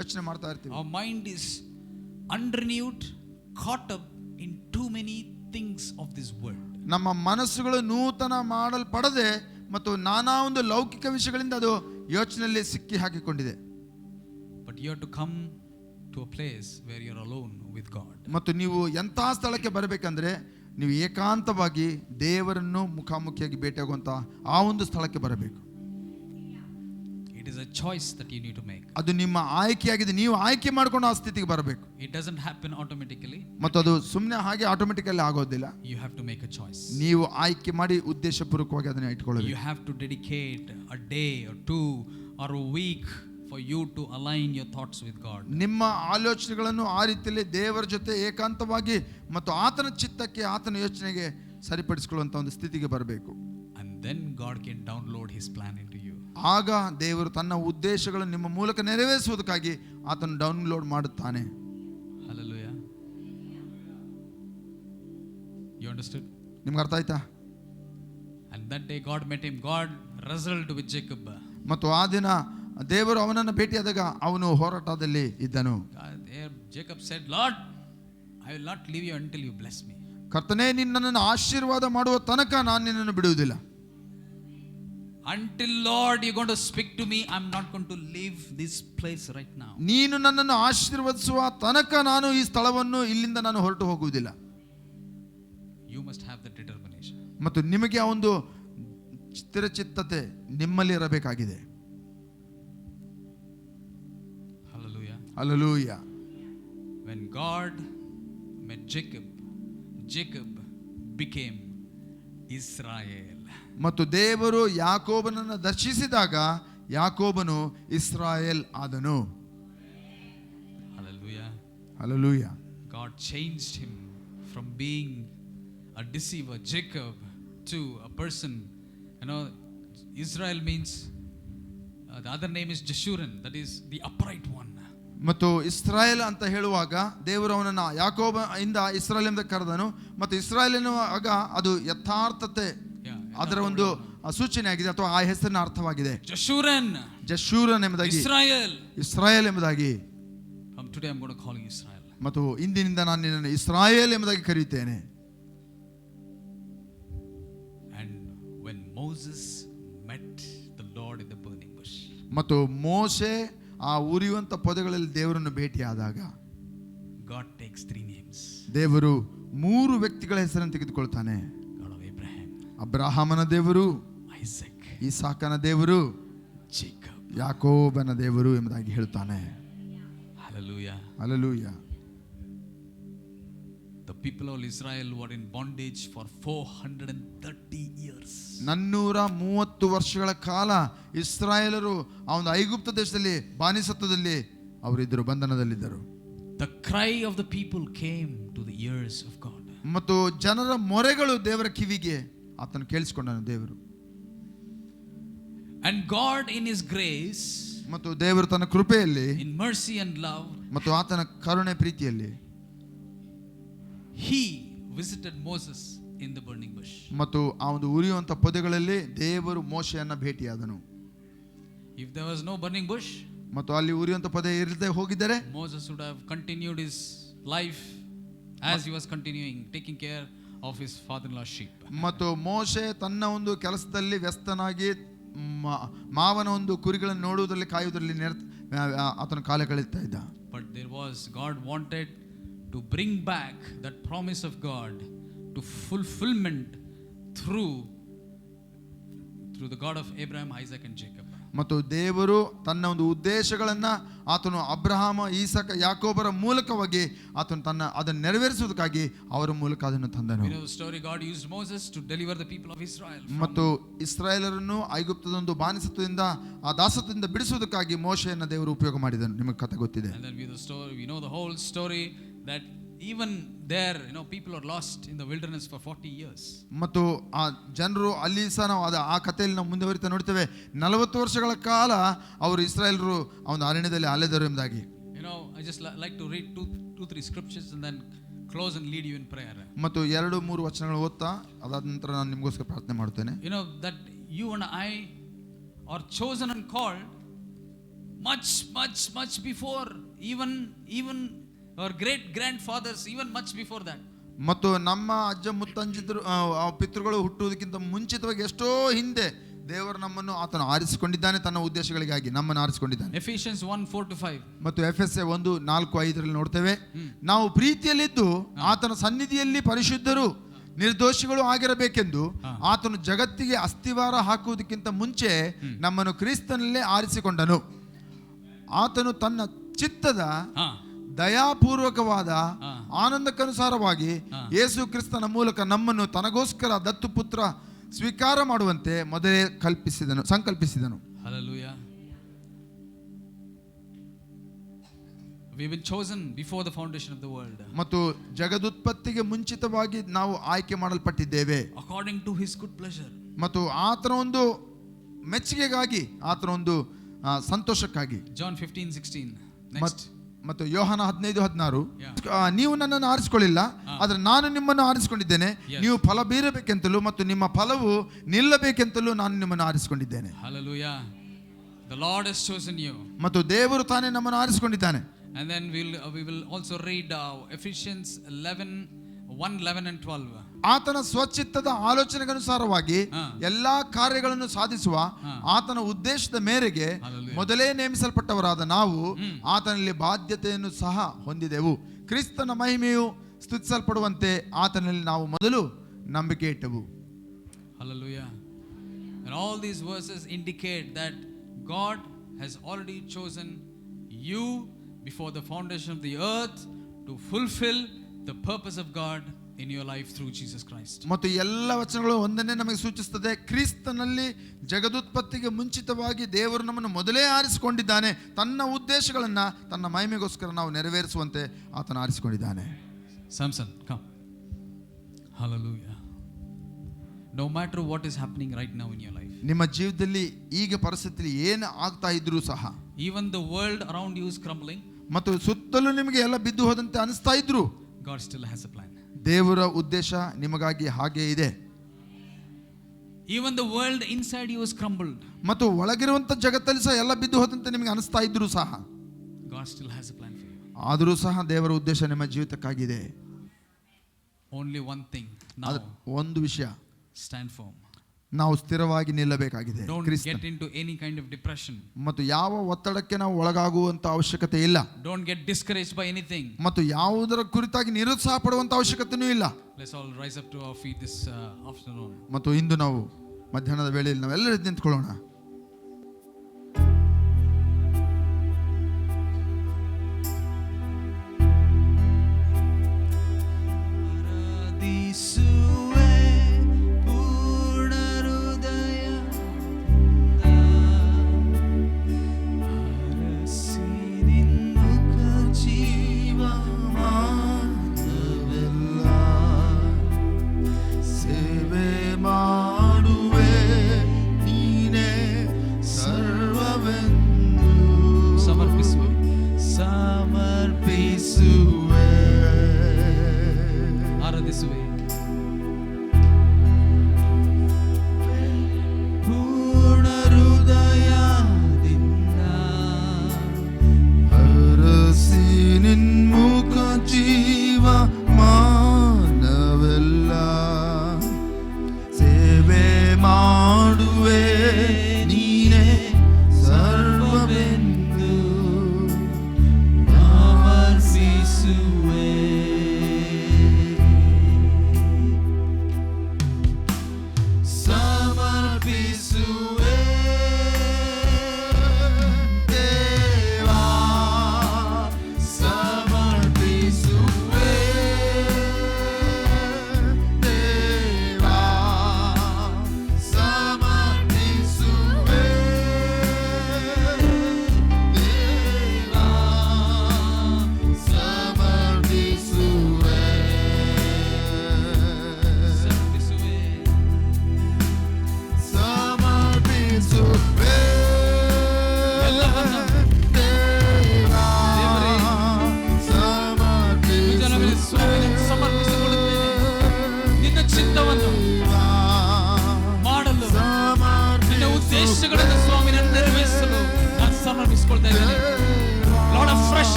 [SPEAKER 2] ಯೋಚನೆ ಮಾಡ್ತಾ ಇರ್ತೀವಿ.
[SPEAKER 1] Our mind is unrenewed, caught up in too many things of this world.
[SPEAKER 2] ನಮ್ಮ ಮನಸ್ಸುಗಳು ನೂತನ ಮಾಡಲ್ಪಡದೆ ಮತ್ತು ನಾನಾ ಒಂದು ಲೌಕಿಕ ವಿಷಯಗಳಿಂದ ಅದು ಯೋಚನೆಯಲ್ಲಿ ಸಿಕ್ಕಿ ಹಾಕಿಕೊಂಡಿದೆ.
[SPEAKER 1] But you have to come to a place where you are alone with God.
[SPEAKER 2] ಮತ್ತು ನೀವು ಎಂತಹ ಸ್ಥಳಕ್ಕೆ ಬರಬೇಕಂದ್ರೆ ನೀವು ಏಕಾಂತವಾಗಿ ದೇವರನ್ನು ಮುಖಾಮುಖಿಯಾಗಿ ಭೇಟಿಯಾಗುವಂತ ಆ ಒಂದು ಸ್ಥಳಕ್ಕೆ ಬರಬೇಕು.
[SPEAKER 1] It is a choice that you need to make.
[SPEAKER 2] ಅದು ನಿಮ್ಮ ಆಯ್ಕೆಯಾಗಿದೆ. ನೀವು ಆಯ್ಕೆ ಮಾಡಿಕೊಂಡು ಆ ಸ್ಥಿತಿಗೆ ಬರಬೇಕು.
[SPEAKER 1] It doesn't happen automatically.
[SPEAKER 2] ಮತ್ತು ಅದು ಸುಮ್ಮನೆ ಹಾಗೆ ಆಟೋಮೆಟಿಕಲಿ ಆಗೋದಿಲ್ಲ.
[SPEAKER 1] You have to make a choice.
[SPEAKER 2] ನೀವು ಆಯ್ಕೆ ಮಾಡಿ ಉದ್ದೇಶಪೂರ್ವಕವಾಗಿ ಅದನ್ನ ಇಟ್ಕೊಳ್ಳಬೇಕು.
[SPEAKER 1] You have to dedicate a day or 2 or a week for you to align your thoughts with God.
[SPEAKER 2] ನಿಮ್ಮ ಆಲೋಚನೆಗಳನ್ನು ಆ ರೀತಿಯಲ್ಲಿ ದೇವರ ಜೊತೆ ಏಕಾಂತವಾಗಿ ಮತ್ತು ಆತನ ಚಿತ್ತಕ್ಕೆ ಆತನ ಯೋಚನೆಗೆ ಸರಿಪಡಿಸಿಕೊಳ್ಳುವಂತ ಒಂದು ಸ್ಥಿತಿಗೆ ಬರಬೇಕು.
[SPEAKER 1] And then God can download his plan into you.
[SPEAKER 2] ಆಗ ದೇವರು ತನ್ನ ಉದ್ದೇಶಗಳನ್ನು ನಿಮ್ಮ ಮೂಲಕ ನೆರವೇರಿಸುವುದಕ್ಕಾಗಿ ಆತನು ಡೌನ್ಲೋಡ್ ಮಾಡುತ್ತಾನೆ.
[SPEAKER 1] Hallelujah. You understood?
[SPEAKER 2] ನಿಮ್ಗೆ ಅರ್ಥ ಆಯ್ತಾ?
[SPEAKER 1] And that day God met him. God wrestled with Jacob.
[SPEAKER 2] ಮತ್ತು ಆ ದಿನ ದೇವರು ಅವನನ್ನು ಭೇಟಿಯಾದಾಗ ಅವನು ಹೋರಾಟದಲ್ಲಿ ಇದ್ದನು.
[SPEAKER 1] Jacob said, Lord, I will not leave you until you bless me.
[SPEAKER 2] ಕರ್ತನೇ, ನೀನು ನನ್ನನ್ನು ಆಶೀರ್ವಾದ ಮಾಡುವ ತನಕ ನಾನು ನಿನ್ನನ್ನು ಬಿಡುವುದಿಲ್ಲ.
[SPEAKER 1] Until Lord you're going to speak to me, I'm not going to leave this place right now.
[SPEAKER 2] ನೀನು ನನ್ನನ್ನು ಆಶೀರ್ವದಿಸುವ ತನಕ ನಾನು ಈ ಸ್ಥಳವನ್ನು ಇಲ್ಲಿಂದ ನಾನು ಹೊರಟು ಹೋಗುವುದಿಲ್ಲ.
[SPEAKER 1] You must have that determination.
[SPEAKER 2] ಮತ್ತು ನಿಮಗೆ ಆ ಒಂದು ಸ್ಥಿರಚಿತ್ತತೆ ನಿಮ್ಮಲ್ಲಿ ಇರಬೇಕಾಗಿದೆ.
[SPEAKER 1] Hallelujah.
[SPEAKER 2] Hallelujah.
[SPEAKER 1] When God met Jacob, Jacob became Israel.
[SPEAKER 2] ಮತ್ತು ದೇವರು ಯಾಕೋಬನನ್ನು ದರ್ಶಿಸಿದಾಗ ಯಾಕೋಬನು Israel ಆದನು.
[SPEAKER 1] Hallelujah.
[SPEAKER 2] Hallelujah.
[SPEAKER 1] God changed him from being a deceiver, Jacob, to a person. You know, Israel means the other name is Jeshurun, that is the upright one.
[SPEAKER 2] ಮತ್ತು ಇಸ್ರಾಯೇಲ್ ಅಂತ ಹೇಳುವಾಗ ದೇವರು ಅವನನ್ನು ಯಾಕೋಬ ಇಂದ ಇಸ್ರಾಯೇಲ್ ಎಂಬ ಕರೆದನು. ಮತ್ತು ಇಸ್ರಾಯೇಲ್ ಎನ್ನುವಾಗ ಅದು ಯಥಾರ್ಥತೆ ಅದರ ಒಂದು ಸೂಚನೆ ಆಗಿದೆ ಅಥವಾ ಆ ಹೆಸರಿನ ಅರ್ಥವಾಗಿದೆ. ಜಶೂರನ್ ಎಂಬುದಾಗಿ ಇಸ್ರಾಯೇಲ್ ಎಂಬುದಾಗಿ.
[SPEAKER 1] From today I'm going to call you Israel.
[SPEAKER 2] ಮತ್ತು ಇಂದಿನಿಂದ ನಾನು ನಿನ್ನನ್ನು ಇಸ್ರಾಯೇಲ್ ಎಂಬುದಾಗಿ ಕರೆಯುತ್ತೇನೆ.
[SPEAKER 1] And when Moses met the Lord in the burning bush.
[SPEAKER 2] ಮತ್ತು ಮೋಶೆ ಆ ಉರಿಯುವಂತ ಪೊದೆಗಳಲ್ಲಿ ದೇವರನ್ನು ಭೇಟಿಯಾದಾಗ
[SPEAKER 1] God takes 3 names.
[SPEAKER 2] ದೇವರು 3 ವ್ಯಕ್ತಿಗಳ ಹೆಸರನ್ನು ತೆಗೆದುಕೊಳ್ತಾನೆ.
[SPEAKER 1] God of Abraham,
[SPEAKER 2] ಅಬ್ರಹಾಮನ ದೇವರು,
[SPEAKER 1] Isaac,
[SPEAKER 2] ಇಸಾಕನ ದೇವರು,
[SPEAKER 1] Jacob,
[SPEAKER 2] ಯಾಕೋಬನ ದೇವರು ಎಂಬುದಾಗಿ ಹೇಳ್ತಾನೆ.
[SPEAKER 1] Hallelujah.
[SPEAKER 2] Hallelujah.
[SPEAKER 1] The people of Israel were in bondage for 430 years.
[SPEAKER 2] 430 ವರ್ಷಗಳ ಕಾಲ ಇಸ್ರಾಯೇಲರು ಆ ಒಂದು ಐಗುಪ್ತ ದೇಶದಲ್ಲಿ ಬಾನಿಸತ್ವದಲ್ಲಿ ಅವರಿದ್ದರು, ಬಂಧನದಲ್ಲಿದ್ದರು.
[SPEAKER 1] The cry of the people came to the ears of God.
[SPEAKER 2] ಮತ್ತು ಜನರ ಮೊರೆಗಳು ದೇವರ ಕಿವಿಗೆ ಆತನು ಕೇಳಿಸಿಕೊಂಡನು ದೇವರು.
[SPEAKER 1] And God in his grace,
[SPEAKER 2] ಮತ್ತು ದೇವರು ತನ್ನ ಕೃಪೆಯಲ್ಲಿ,
[SPEAKER 1] in mercy and love,
[SPEAKER 2] ಮತ್ತು ಆತನ ಕರುಣೆ ಪ್ರೀತಿಯಲ್ಲಿ
[SPEAKER 1] he visited Moses in the burning bush.
[SPEAKER 2] ಮತ್ತು ಆ ಒಂದು ಉರಿಯುವಂತ ಪೊದೆಗಳಲ್ಲಿ ದೇವರು ಮೋಶೆಯನ್ನ ಭೇಟಿಯಾದನು.
[SPEAKER 1] If there was no burning bush,
[SPEAKER 2] ಮತ್ತು ಅಲ್ಲಿ ಉರಿಯುವಂತ ಪೊದೆ ಇರದೆ ಹೋಗಿದ್ದರೆ
[SPEAKER 1] Moses would have continued his life as he was continuing taking care of his father-in-law's sheep.
[SPEAKER 2] ಮತ್ತು ಮೋಶೆ ತನ್ನ ಒಂದು ಕೆಲಸದಲ್ಲಿ ವ್ಯಸ್ತನಾಗಿ ಮಾವನ ಒಂದು ಕುರಿಗಳನ್ನು ನೋಡುವುದರಲ್ಲಿ ಕಾಯುವುದರಲ್ಲಿ ಆತನ ಕಾಲ ಕಳೆಯುತ್ತಾ ಇದ್ದ.
[SPEAKER 1] But there was, God wanted to bring back that promise of God to fulfillment through the God of Abraham, Isaac and Jacob.
[SPEAKER 2] ಮತ್ತು ದೇವರು ತನ್ನ ಒಂದು ಉದ್ದೇಶಗಳನ್ನು ಆತನು ಅಬ್ರಹಾಮ, ಈಸಾಕ, ಯಾಕೋಬರ ಮೂಲಕವಾಗಿ ಆತನು ಅದನ್ನು ನೆರವೇರಿಸುವುದಕ್ಕಾಗಿ ಅವರ ಮೂಲಕ ಅದನ್ನು ತಂದನು.
[SPEAKER 1] We know the story. God used Moses to deliver the people of Israel.
[SPEAKER 2] ಮತ್ತು ಇಸ್ರಾಯೇಲರನ್ನು ಐಗುಪ್ತದ ಒಂದು ಬಾನಿಸತ್ವದಿಂದ ಆ ದಾಸತ್ವದಿಂದ ಬಿಡಿಸುವುದಕ್ಕಾಗಿ ಮೋಶೆಯನ್ನು ದೇವರು ಉಪಯೋಗ ಮಾಡಿದನು. ನಿಮಗೆ ಕಥೆ ಗೊತ್ತಿದೆ.
[SPEAKER 1] And then we know the whole story that even there, people are lost in the wilderness for 40 years.
[SPEAKER 2] ಮತ್ತು ಆ ಜನರು ಅಲ್ಲಿ ಸಹ ನಾವು ಆ ಕಥೆಯಲ್ಲಿ ನಾವು ಮುಂದುವರಿತಾ ನೋಡ್ತೇವೆ. 40 ವರ್ಷಗಳ ಕಾಲ ಅವರು ಇಸ್ರಾಯೇಲರು ಆ ಒಂದು ಅರಣ್ಯದಲ್ಲಿ ಅಲೆದರು ಎಂಬುದಾಗಿ.
[SPEAKER 1] I just like to read 2-3 scriptures and then close and lead you in prayer.
[SPEAKER 2] ಮತ್ತು 2-3 ವಚನಗಳು ಓದ್ತಾ ಅದಾದ ನಂತರ ನಾನು ನಿಮಗೋಸ್ಕರ ಪ್ರಾರ್ಥನೆ ಮಾಡುತ್ತೇನೆ.
[SPEAKER 1] That you and I are chosen and called much before even our great grandfathers, even much before that.
[SPEAKER 2] ಮತ್ತು ನಮ್ಮ ಅಜ್ಜ ಮುತ್ತಂಜಿದ್ರು ಪಿತೃಗಳು ಹುಟ್ಟುವುದಕ್ಕಿಂತ ಮುಂಚಿತವಾಗಿ ಎಷ್ಟೋ ಹಿಂದೆ ದೇವರು ನಮ್ಮನ್ನು ಆತನು ಆರಿಸಿಕೊಂಡಿದ್ದಾನೆ, ತನ್ನ ಉದ್ದೇಶಗಳಿಗಾಗಿ ನಮ್ಮನ್ನು ಆರಿಸಿಕೊಂಡಿದ್ದಾನೆ.
[SPEAKER 1] Ephesians 1:4-5
[SPEAKER 2] ಮತ್ತು ಎಫೆಸೆ 1:4-5 ನೋಡ್ತೇವೆ. ನಾವು ಪ್ರೀತಿಯಲ್ಲಿದ್ದು ಆತನ ಸನ್ನಿಧಿಯಲ್ಲಿ ಪರಿಶುದ್ಧರು ನಿರ್ದೋಷಿಗಳು ಆಗಿರಬೇಕೆಂದು ಆತನು ಜಗತ್ತಿಗೆ ಅಸ್ತಿವಾರ ಹಾಕುವುದಕ್ಕಿಂತ ಮುಂಚೆ ನಮ್ಮನ್ನು ಕ್ರಿಸ್ತನಲ್ಲೇ ಆರಿಸಿಕೊಂಡನು. ಆತನು ತನ್ನ ಚಿತ್ತದ ದಯಾಪೂರ್ವಕವಾದ ಆನಂದಕ್ಕನುಸಾರವಾಗಿ ಯೇಸು ಕ್ರಿಸ್ತನ ಮೂಲಕ ನಮ್ಮನ್ನು ತನಗೋಸ್ಕರ ದತ್ತು ಪುತ್ರ ಸ್ವೀಕಾರ ಮಾಡುವಂತೆ ಮೊದಲೇ ಸಂಕಲ್ಪಿಸಿದನು.
[SPEAKER 1] Hallelujah. We've been chosen before the foundation of the world.
[SPEAKER 2] ಮತ್ತು ಜಗದುತ್ಪತ್ತಿಗೆ ಮುಂಚಿತವಾಗಿ ನಾವು ಆಯ್ಕೆ ಮಾಡಲ್ಪಟ್ಟಿದ್ದೇವೆ.
[SPEAKER 1] According to his good pleasure.
[SPEAKER 2] ಮತ್ತು ಆತನ ಒಂದು ಮೆಚ್ಚುಗೆಗಾಗಿ, ಆತನ ಒಂದು ಸಂತೋಷಕ್ಕಾಗಿ.
[SPEAKER 1] John 15:16. Next.
[SPEAKER 2] ಮತ್ತು ಯೋಹಾನ 15:16,
[SPEAKER 1] Yeah.
[SPEAKER 2] ನೀವು ನನ್ನನ್ನು ಆರಿಸಿಕೊಳ್ಳಿಲ್ಲ, ಆದರೆ ನಾನು ನಿಮ್ಮನ್ನು ಆರಿಸಿಕೊಂಡಿದ್ದೇನೆ.
[SPEAKER 1] Yes.
[SPEAKER 2] ನೀವು ಫಲ ಬೀರಬೇಕೆಂತಲೂ ಮತ್ತು ನಿಮ್ಮ ಫಲವು ನಿಲ್ಲಬೇಕೆಂತಲೂ ನಾನು ನಿಮ್ಮನ್ನು ಆರಿಸಿಕೊಂಡಿದ್ದೇನೆ.
[SPEAKER 1] Hallelujah. The Lord has chosen you.
[SPEAKER 2] ಮತ್ತು ದೇವರು ತಾನೇ ನಮ್ಮನ್ನು ಆರಿಸಿಕೊಂಡಿದ್ದಾನೆ.
[SPEAKER 1] And then we will also read Ephesians 1:11 and 12.
[SPEAKER 2] ಆತನ ಸ್ವಚಿತ್ತದ ಆಲೋಚನೆಗನುಸಾರವಾಗಿ ಎಲ್ಲಾ ಕಾರ್ಯಗಳನ್ನು ಸಾಧಿಸುವ ಆತನ ಉದ್ದೇಶದ ಮೇರೆಗೆ ಮೊದಲೇ ನೇಮಿಸಲ್ಪಟ್ಟವರಾದ ನಾವು ಆತನಲ್ಲಿ ಬಾಧ್ಯತೆಯನ್ನು ಸಹ ಹೊಂದಿದೆವು. ಕ್ರಿಸ್ತನ ಮಹಿಮೆಯು ಸ್ತುತಿಸಲ್ಪಡುವಂತೆ ಆತನಲ್ಲಿ ನಾವು ಮೊದಲು ನಂಬಿಕೆ ಇಟ್ಟೆವು.
[SPEAKER 1] Hallelujah. And all these verses indicate that God has already chosen you before the foundation of the earth to fulfill the purpose of God in your life through Jesus Christ.
[SPEAKER 2] ಮತ್ತು ಎಲ್ಲ ವಚನಗಳು ಒಂದನ್ನೇ ನಮಗೆ ಸೂಚಿಸುತ್ತದೆ. ಕ್ರಿಸ್ತನಲ್ಲಿ ಜಗದುತ್ಪತ್ತಿಗೆ ಮುಂಚಿತವಾಗಿ ದೇವರು ನಮ್ಮನ್ನು ಮೊದಲೇ ಆರಿಸಿಕೊಂಡಿದ್ದಾನೆ. ತನ್ನ ಉದ್ದೇಶಗಳನ್ನು ತನ್ನ ಮಹಿಮೆಗೋಸ್ಕರ ನಾವು ನೆರವೇರಿಸುವಂತೆ ಆತನ ಆರಿಸಿಕೊಂಡಿದ್ದಾನೆ.
[SPEAKER 1] Samson, come. Hallelujah. No matter what is happening right now in your life,
[SPEAKER 2] ನಿಮ್ಮ ಜೀವಿತದಲ್ಲಿ ಈಗ ಪರಿಸ್ಥಿತಿ ಏನು ಆಗ್ತಾ ಇದ್ರೂ ಸಹ,
[SPEAKER 1] even the world around you is crumbling,
[SPEAKER 2] ಮತ್ತು ಸುತ್ತಲೂ ನಿಮಗೆ ಎಲ್ಲ ಬಿದ್ದು ಹೋದಂತೆ ಅನಿಸ್ತಾ ಇದ್ರು,
[SPEAKER 1] God still has a plan.
[SPEAKER 2] ದೇವರ ಉದ್ದೇಶ ನಿಮಗಾಗಿ ಹಾಗೆ ಇದೆ.
[SPEAKER 1] Even the world inside you is crumbled,
[SPEAKER 2] ಮತ್ತು ಒಳಗಿರುವಂತ ಜಗತ್ತಲ್ಲಿ ಸಹ ಎಲ್ಲ ಬಿದ್ದು ಹೋದಂತೆ ನಿಮಗೆ ಅನಿಸ್ತಾ ಇದ್ರು ಸಹ,
[SPEAKER 1] God still has a plan for you.
[SPEAKER 2] ಆದರೂ ಸಹ ದೇವರ ಉದ್ದೇಶ ನಿಮ್ಮ ಜೀವಿತಕ್ಕಾಗಿದೆ.
[SPEAKER 1] Only one thing now,
[SPEAKER 2] ಒಂದು ವಿಷಯ,
[SPEAKER 1] stand firm.
[SPEAKER 2] ನಾವು ಸ್ಥಿರವಾಗಿ ನಿಲ್ಲಬೇಕಾಗಿದೆ.
[SPEAKER 1] Don't get into any kind of depression.
[SPEAKER 2] ಮತ್ತು ಯಾವ ಒತ್ತಡಕ್ಕೆ ನಾವು ಒಳಗಾಗುವಂತ ಅವಶ್ಯಕತೆ ಇಲ್ಲ.
[SPEAKER 1] Don't get discouraged by anything.
[SPEAKER 2] ಮತ್ತು ಯಾವುದರ ಕುರಿತಾಗಿ ನಿರುತ್ಸಾಹ ಪಡುವಂತ ಅವಶ್ಯಕತೆನೂ ಇಲ್ಲ.
[SPEAKER 1] Let's all rise up to our feet this afternoon.
[SPEAKER 2] ಮತ್ತು ಇಂದು ನಾವು ಮಧ್ಯಾಹ್ನದ ವೇಳೆಯಲ್ಲಿ ನಾವೆಲ್ಲರೂ ಎದ್ದು ನಿಂತ್ಕೊಳ್ಳೋಣ. ಮಾಡುವೆ ನೀನೇ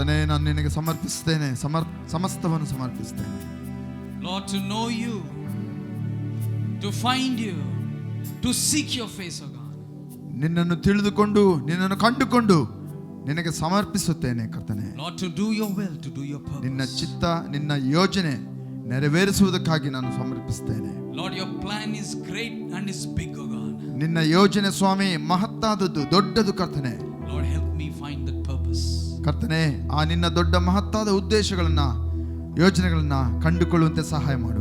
[SPEAKER 2] ಕರ್ತನೇ, ನಾನು ನಿನಗೆ ಸಮರ್ಪಿಸ್ತೇನೆ, ಸಮಸ್ತವನ್ನು ಸಮರ್ಪಿಸ್ತೇನೆ.
[SPEAKER 1] Lord, to know you, to find you, to seek your face, O God.
[SPEAKER 2] ನಿನ್ನನ್ನು ತಿಳಿದುಕೊಂಡು ನಿನ್ನನ್ನು ಕಂಡುಕೊಂಡು ನಿನಗೆ ಸಮರ್ಪಿಸುತ್ತೇನೆ ಕರ್ತನೇ.
[SPEAKER 1] Lord, to do your will, to do your
[SPEAKER 2] ನಿನ್ನ
[SPEAKER 1] purpose.
[SPEAKER 2] ಚಿತ್ತ, ನಿನ್ನ ಯೋಜನೆ ನೆರವೇರಿಸುವುದಕ್ಕಾಗಿ ನಾನು ಸಮರ್ಪಿಸ್ತೇನೆ.
[SPEAKER 1] Lord, your plan is great and is big, O God.
[SPEAKER 2] ನಿನ್ನ ಯೋಜನೆ ಸ್ವಾಮಿ ಮಹತ್ತಾದದ್ದು, ದೊಡ್ಡದು ಕರ್ತನೆ.
[SPEAKER 1] Lord, help me find that purpose.
[SPEAKER 2] ಕರ್ತನೆ, ಆ ನಿನ್ನ ದೊಡ್ಡ ಮಹತ್ತಾದ ಉದ್ದೇಶಗಳನ್ನ, ಯೋಜನೆಗಳನ್ನ ಕಂಡುಕೊಳ್ಳುವಂತೆ ಸಹಾಯ ಮಾಡು.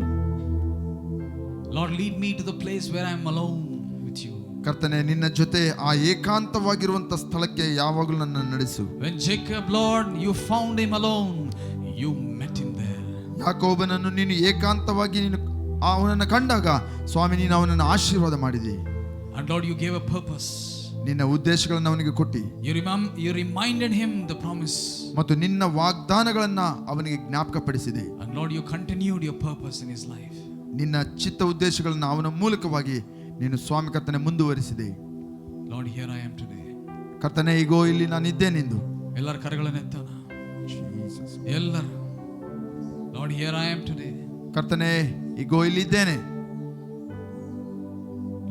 [SPEAKER 1] Lord, lead me to the place where I am alone with you.
[SPEAKER 2] ಕರ್ತನೆ, ನಿನ್ನ ಜೊತೆ ಆ ಏಕಾಂತವಾಗಿರುವಂತ ಸ್ಥಳಕ್ಕೆ ಯಾವಾಗಲೂ ನನ್ನ ನಡೆಸು.
[SPEAKER 1] When Jacob, Lord, you found him alone, you met him there.
[SPEAKER 2] ಯಾಕೋಬನನ್ನು ನೀನು ಏಕಾಂತವಾಗಿ ನೀನು ಅವನನ್ನು ಕಂಡಾಗ ಸ್ವಾಮಿ ನೀನು ಅವನನ್ನು ಆಶೀರ್ವಾದ ಮಾಡಿದಿ.
[SPEAKER 1] And Lord, you gave a purpose.
[SPEAKER 2] ನಿನ್ನ ಉದ್ದೇಶಗಳನ್ನು ಅವನಿಗೆ ಕೊಟ್ಟಿ.
[SPEAKER 1] You reminded him the promise.
[SPEAKER 2] ಮತ್ತು ನಿನ್ನ ವಾಗ್ದಾನಗಳನ್ನ ಅವನಿಗೆ ಜ್ಞಾಪಕಪಡಿಸಿದೆ.
[SPEAKER 1] And Lord, you continued your purpose in his life.
[SPEAKER 2] ನಿನ್ನ ಚಿತ್ತ ಉದ್ದೇಶಗಳನ್ನ ಅವನ ಮೂಲಕವಾಗಿ ನೀನು ಸ್ವಾಮಿ ಕರ್ತನೆ ಮುಂದುವರಿಸಿದೆ.
[SPEAKER 1] Lord, here I am today.
[SPEAKER 2] ಕರ್ತನೆ, ಈಗೋ ಇಲ್ಲಿ ನಾನು ಇದ್ದೇನೆಂದು
[SPEAKER 1] ಎಲ್ಲರ ಕರಗಳನ್ನು ಎತ್ತೋಣ. ಎಲ್ಲರೂ Lord, here I am today.
[SPEAKER 2] ಕರ್ತನೆ, ಈಗೋ ಇಲ್ಲಿ ಇದ್ದೇನೆ.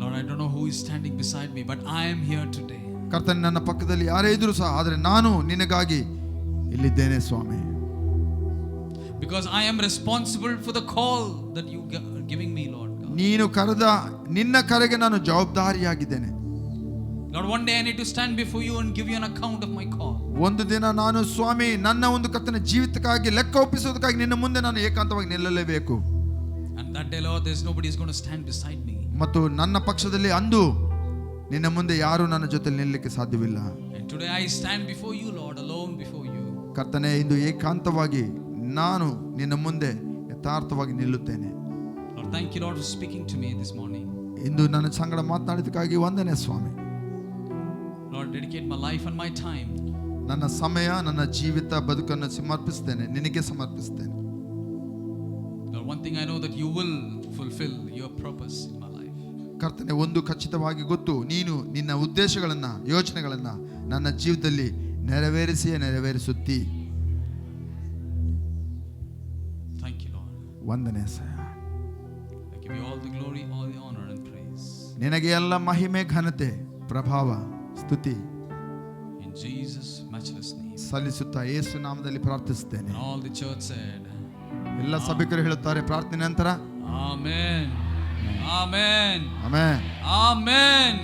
[SPEAKER 1] Lord, I don't know who is standing beside me, but I am here today.
[SPEAKER 2] ಕರ್ತನೆ, ನನ್ನ ಪಕ್ಕದಲ್ಲಿ ಯಾರೇ ಇದ್ರು ಸಹ, ಆದರೆ ನಾನು ನಿನಗಾಗಿ ಇಲ್ಲಿದ್ದೇನೆ ಸ್ವಾಮಿ.
[SPEAKER 1] Because I am responsible for the call that you are giving me, Lord God.
[SPEAKER 2] ನೀನು ಕರೆದ ನಿನ್ನ ಕರೆಗೆ ನಾನು ಜವಾಬ್ದಾರಿಯಾಗಿದ್ದೇನೆ.
[SPEAKER 1] Lord, one day I need to stand before you and give you an account of my call.
[SPEAKER 2] ಒಂದು ದಿನ ನಾನು ಸ್ವಾಮಿ ನನ್ನ ಒಂದು ಕರ್ತನ ಜೀವಿತಕ್ಕಾಗಿ ಲೆಕ್ಕ ಒಪ್ಪಿಸುವುದಕ್ಕಾಗಿ ನಿನ್ನ ಮುಂದೆ ನಾನು ಏಕಾಂತವಾಗಿ ನಿಲ್ಲಲೇಬೇಕು.
[SPEAKER 1] And that day, Lord, there's nobody is going to stand beside me.
[SPEAKER 2] ಮತ್ತು ನನ್ನ ಪಕ್ಷದಲ್ಲಿ ಅಂದು ನಿನ್ನ ಮುಂದೆ ಯಾರು ನನ್ನ ಜೊತೆ ನಿಲ್ಲಕ್ಕೆ ಸಾಧ್ಯವಿಲ್ಲ.
[SPEAKER 1] And today I stand before you, Lord, alone before you.
[SPEAKER 2] ಕರ್ತನೆ, ಇಂದು ಏಕಾಂತವಾಗಿ ನಾನು ನಿನ್ನ ಮುಂದೆ ಯಥಾರ್ಥವಾಗಿ ನಿಲ್ಲುತ್ತೇನೆ.
[SPEAKER 1] Lord, thank you, Lord, for speaking to me this morning.
[SPEAKER 2] ಇಂದು ನನ್ನ ಸಂಗಡ ಮಾತನಾಡಿದಕ್ಕಾಗಿ ವಂದನೆ ಸ್ವಾಮಿ.
[SPEAKER 1] Lord, dedicate my life and my time.
[SPEAKER 2] ನನ್ನ ಸಮಯ, ನನ್ನ ಜೀವಿತ, ಬದುಕನ್ನು ಸಮರ್ಪಿಸ್ತೇನೆ, ನಿನಗೆ ಸಮರ್ಪಿಸ್ತೇನೆ.
[SPEAKER 1] Lord, one thing I know that you will fulfill your purpose in my life.
[SPEAKER 2] ಕರ್ತನೆ, ಒಂದು ಖಚಿತವಾಗಿ ಗೊತ್ತು, ನೀನು ನಿನ್ನ ಉದ್ದೇಶಗಳನ್ನ, ಯೋಚನೆಗಳನ್ನ ನನ್ನ ಜೀವಿತದಲ್ಲಿ ನೆರವೇರಿಸುತ್ತೀ.
[SPEAKER 1] Thank you, Lord.
[SPEAKER 2] ವಂದನೆ ಸಹ.
[SPEAKER 1] I give you all the glory, all the honor and praise.
[SPEAKER 2] ನಿನಗೆ ಎಲ್ಲ ಮಹಿಮೆ, ಘನತೆ, ಪ್ರಭಾವ, ಸ್ತುತಿ
[SPEAKER 1] In Jesus' matchless name.
[SPEAKER 2] ಸಲ್ಲಿಸುತ್ತಾ ಯೇಸು ನಾಮದಲ್ಲಿ ಪ್ರಾರ್ಥಿಸುತ್ತೇನೆ.
[SPEAKER 1] And all the church said,
[SPEAKER 2] ಎಲ್ಲ ಸಭಿಕರು ಹೇಳುತ್ತಾರೆ ಪ್ರಾರ್ಥನೆ ನಂತರ
[SPEAKER 1] Amen. Amen.
[SPEAKER 2] ಆಮೆನ್.
[SPEAKER 1] Amen.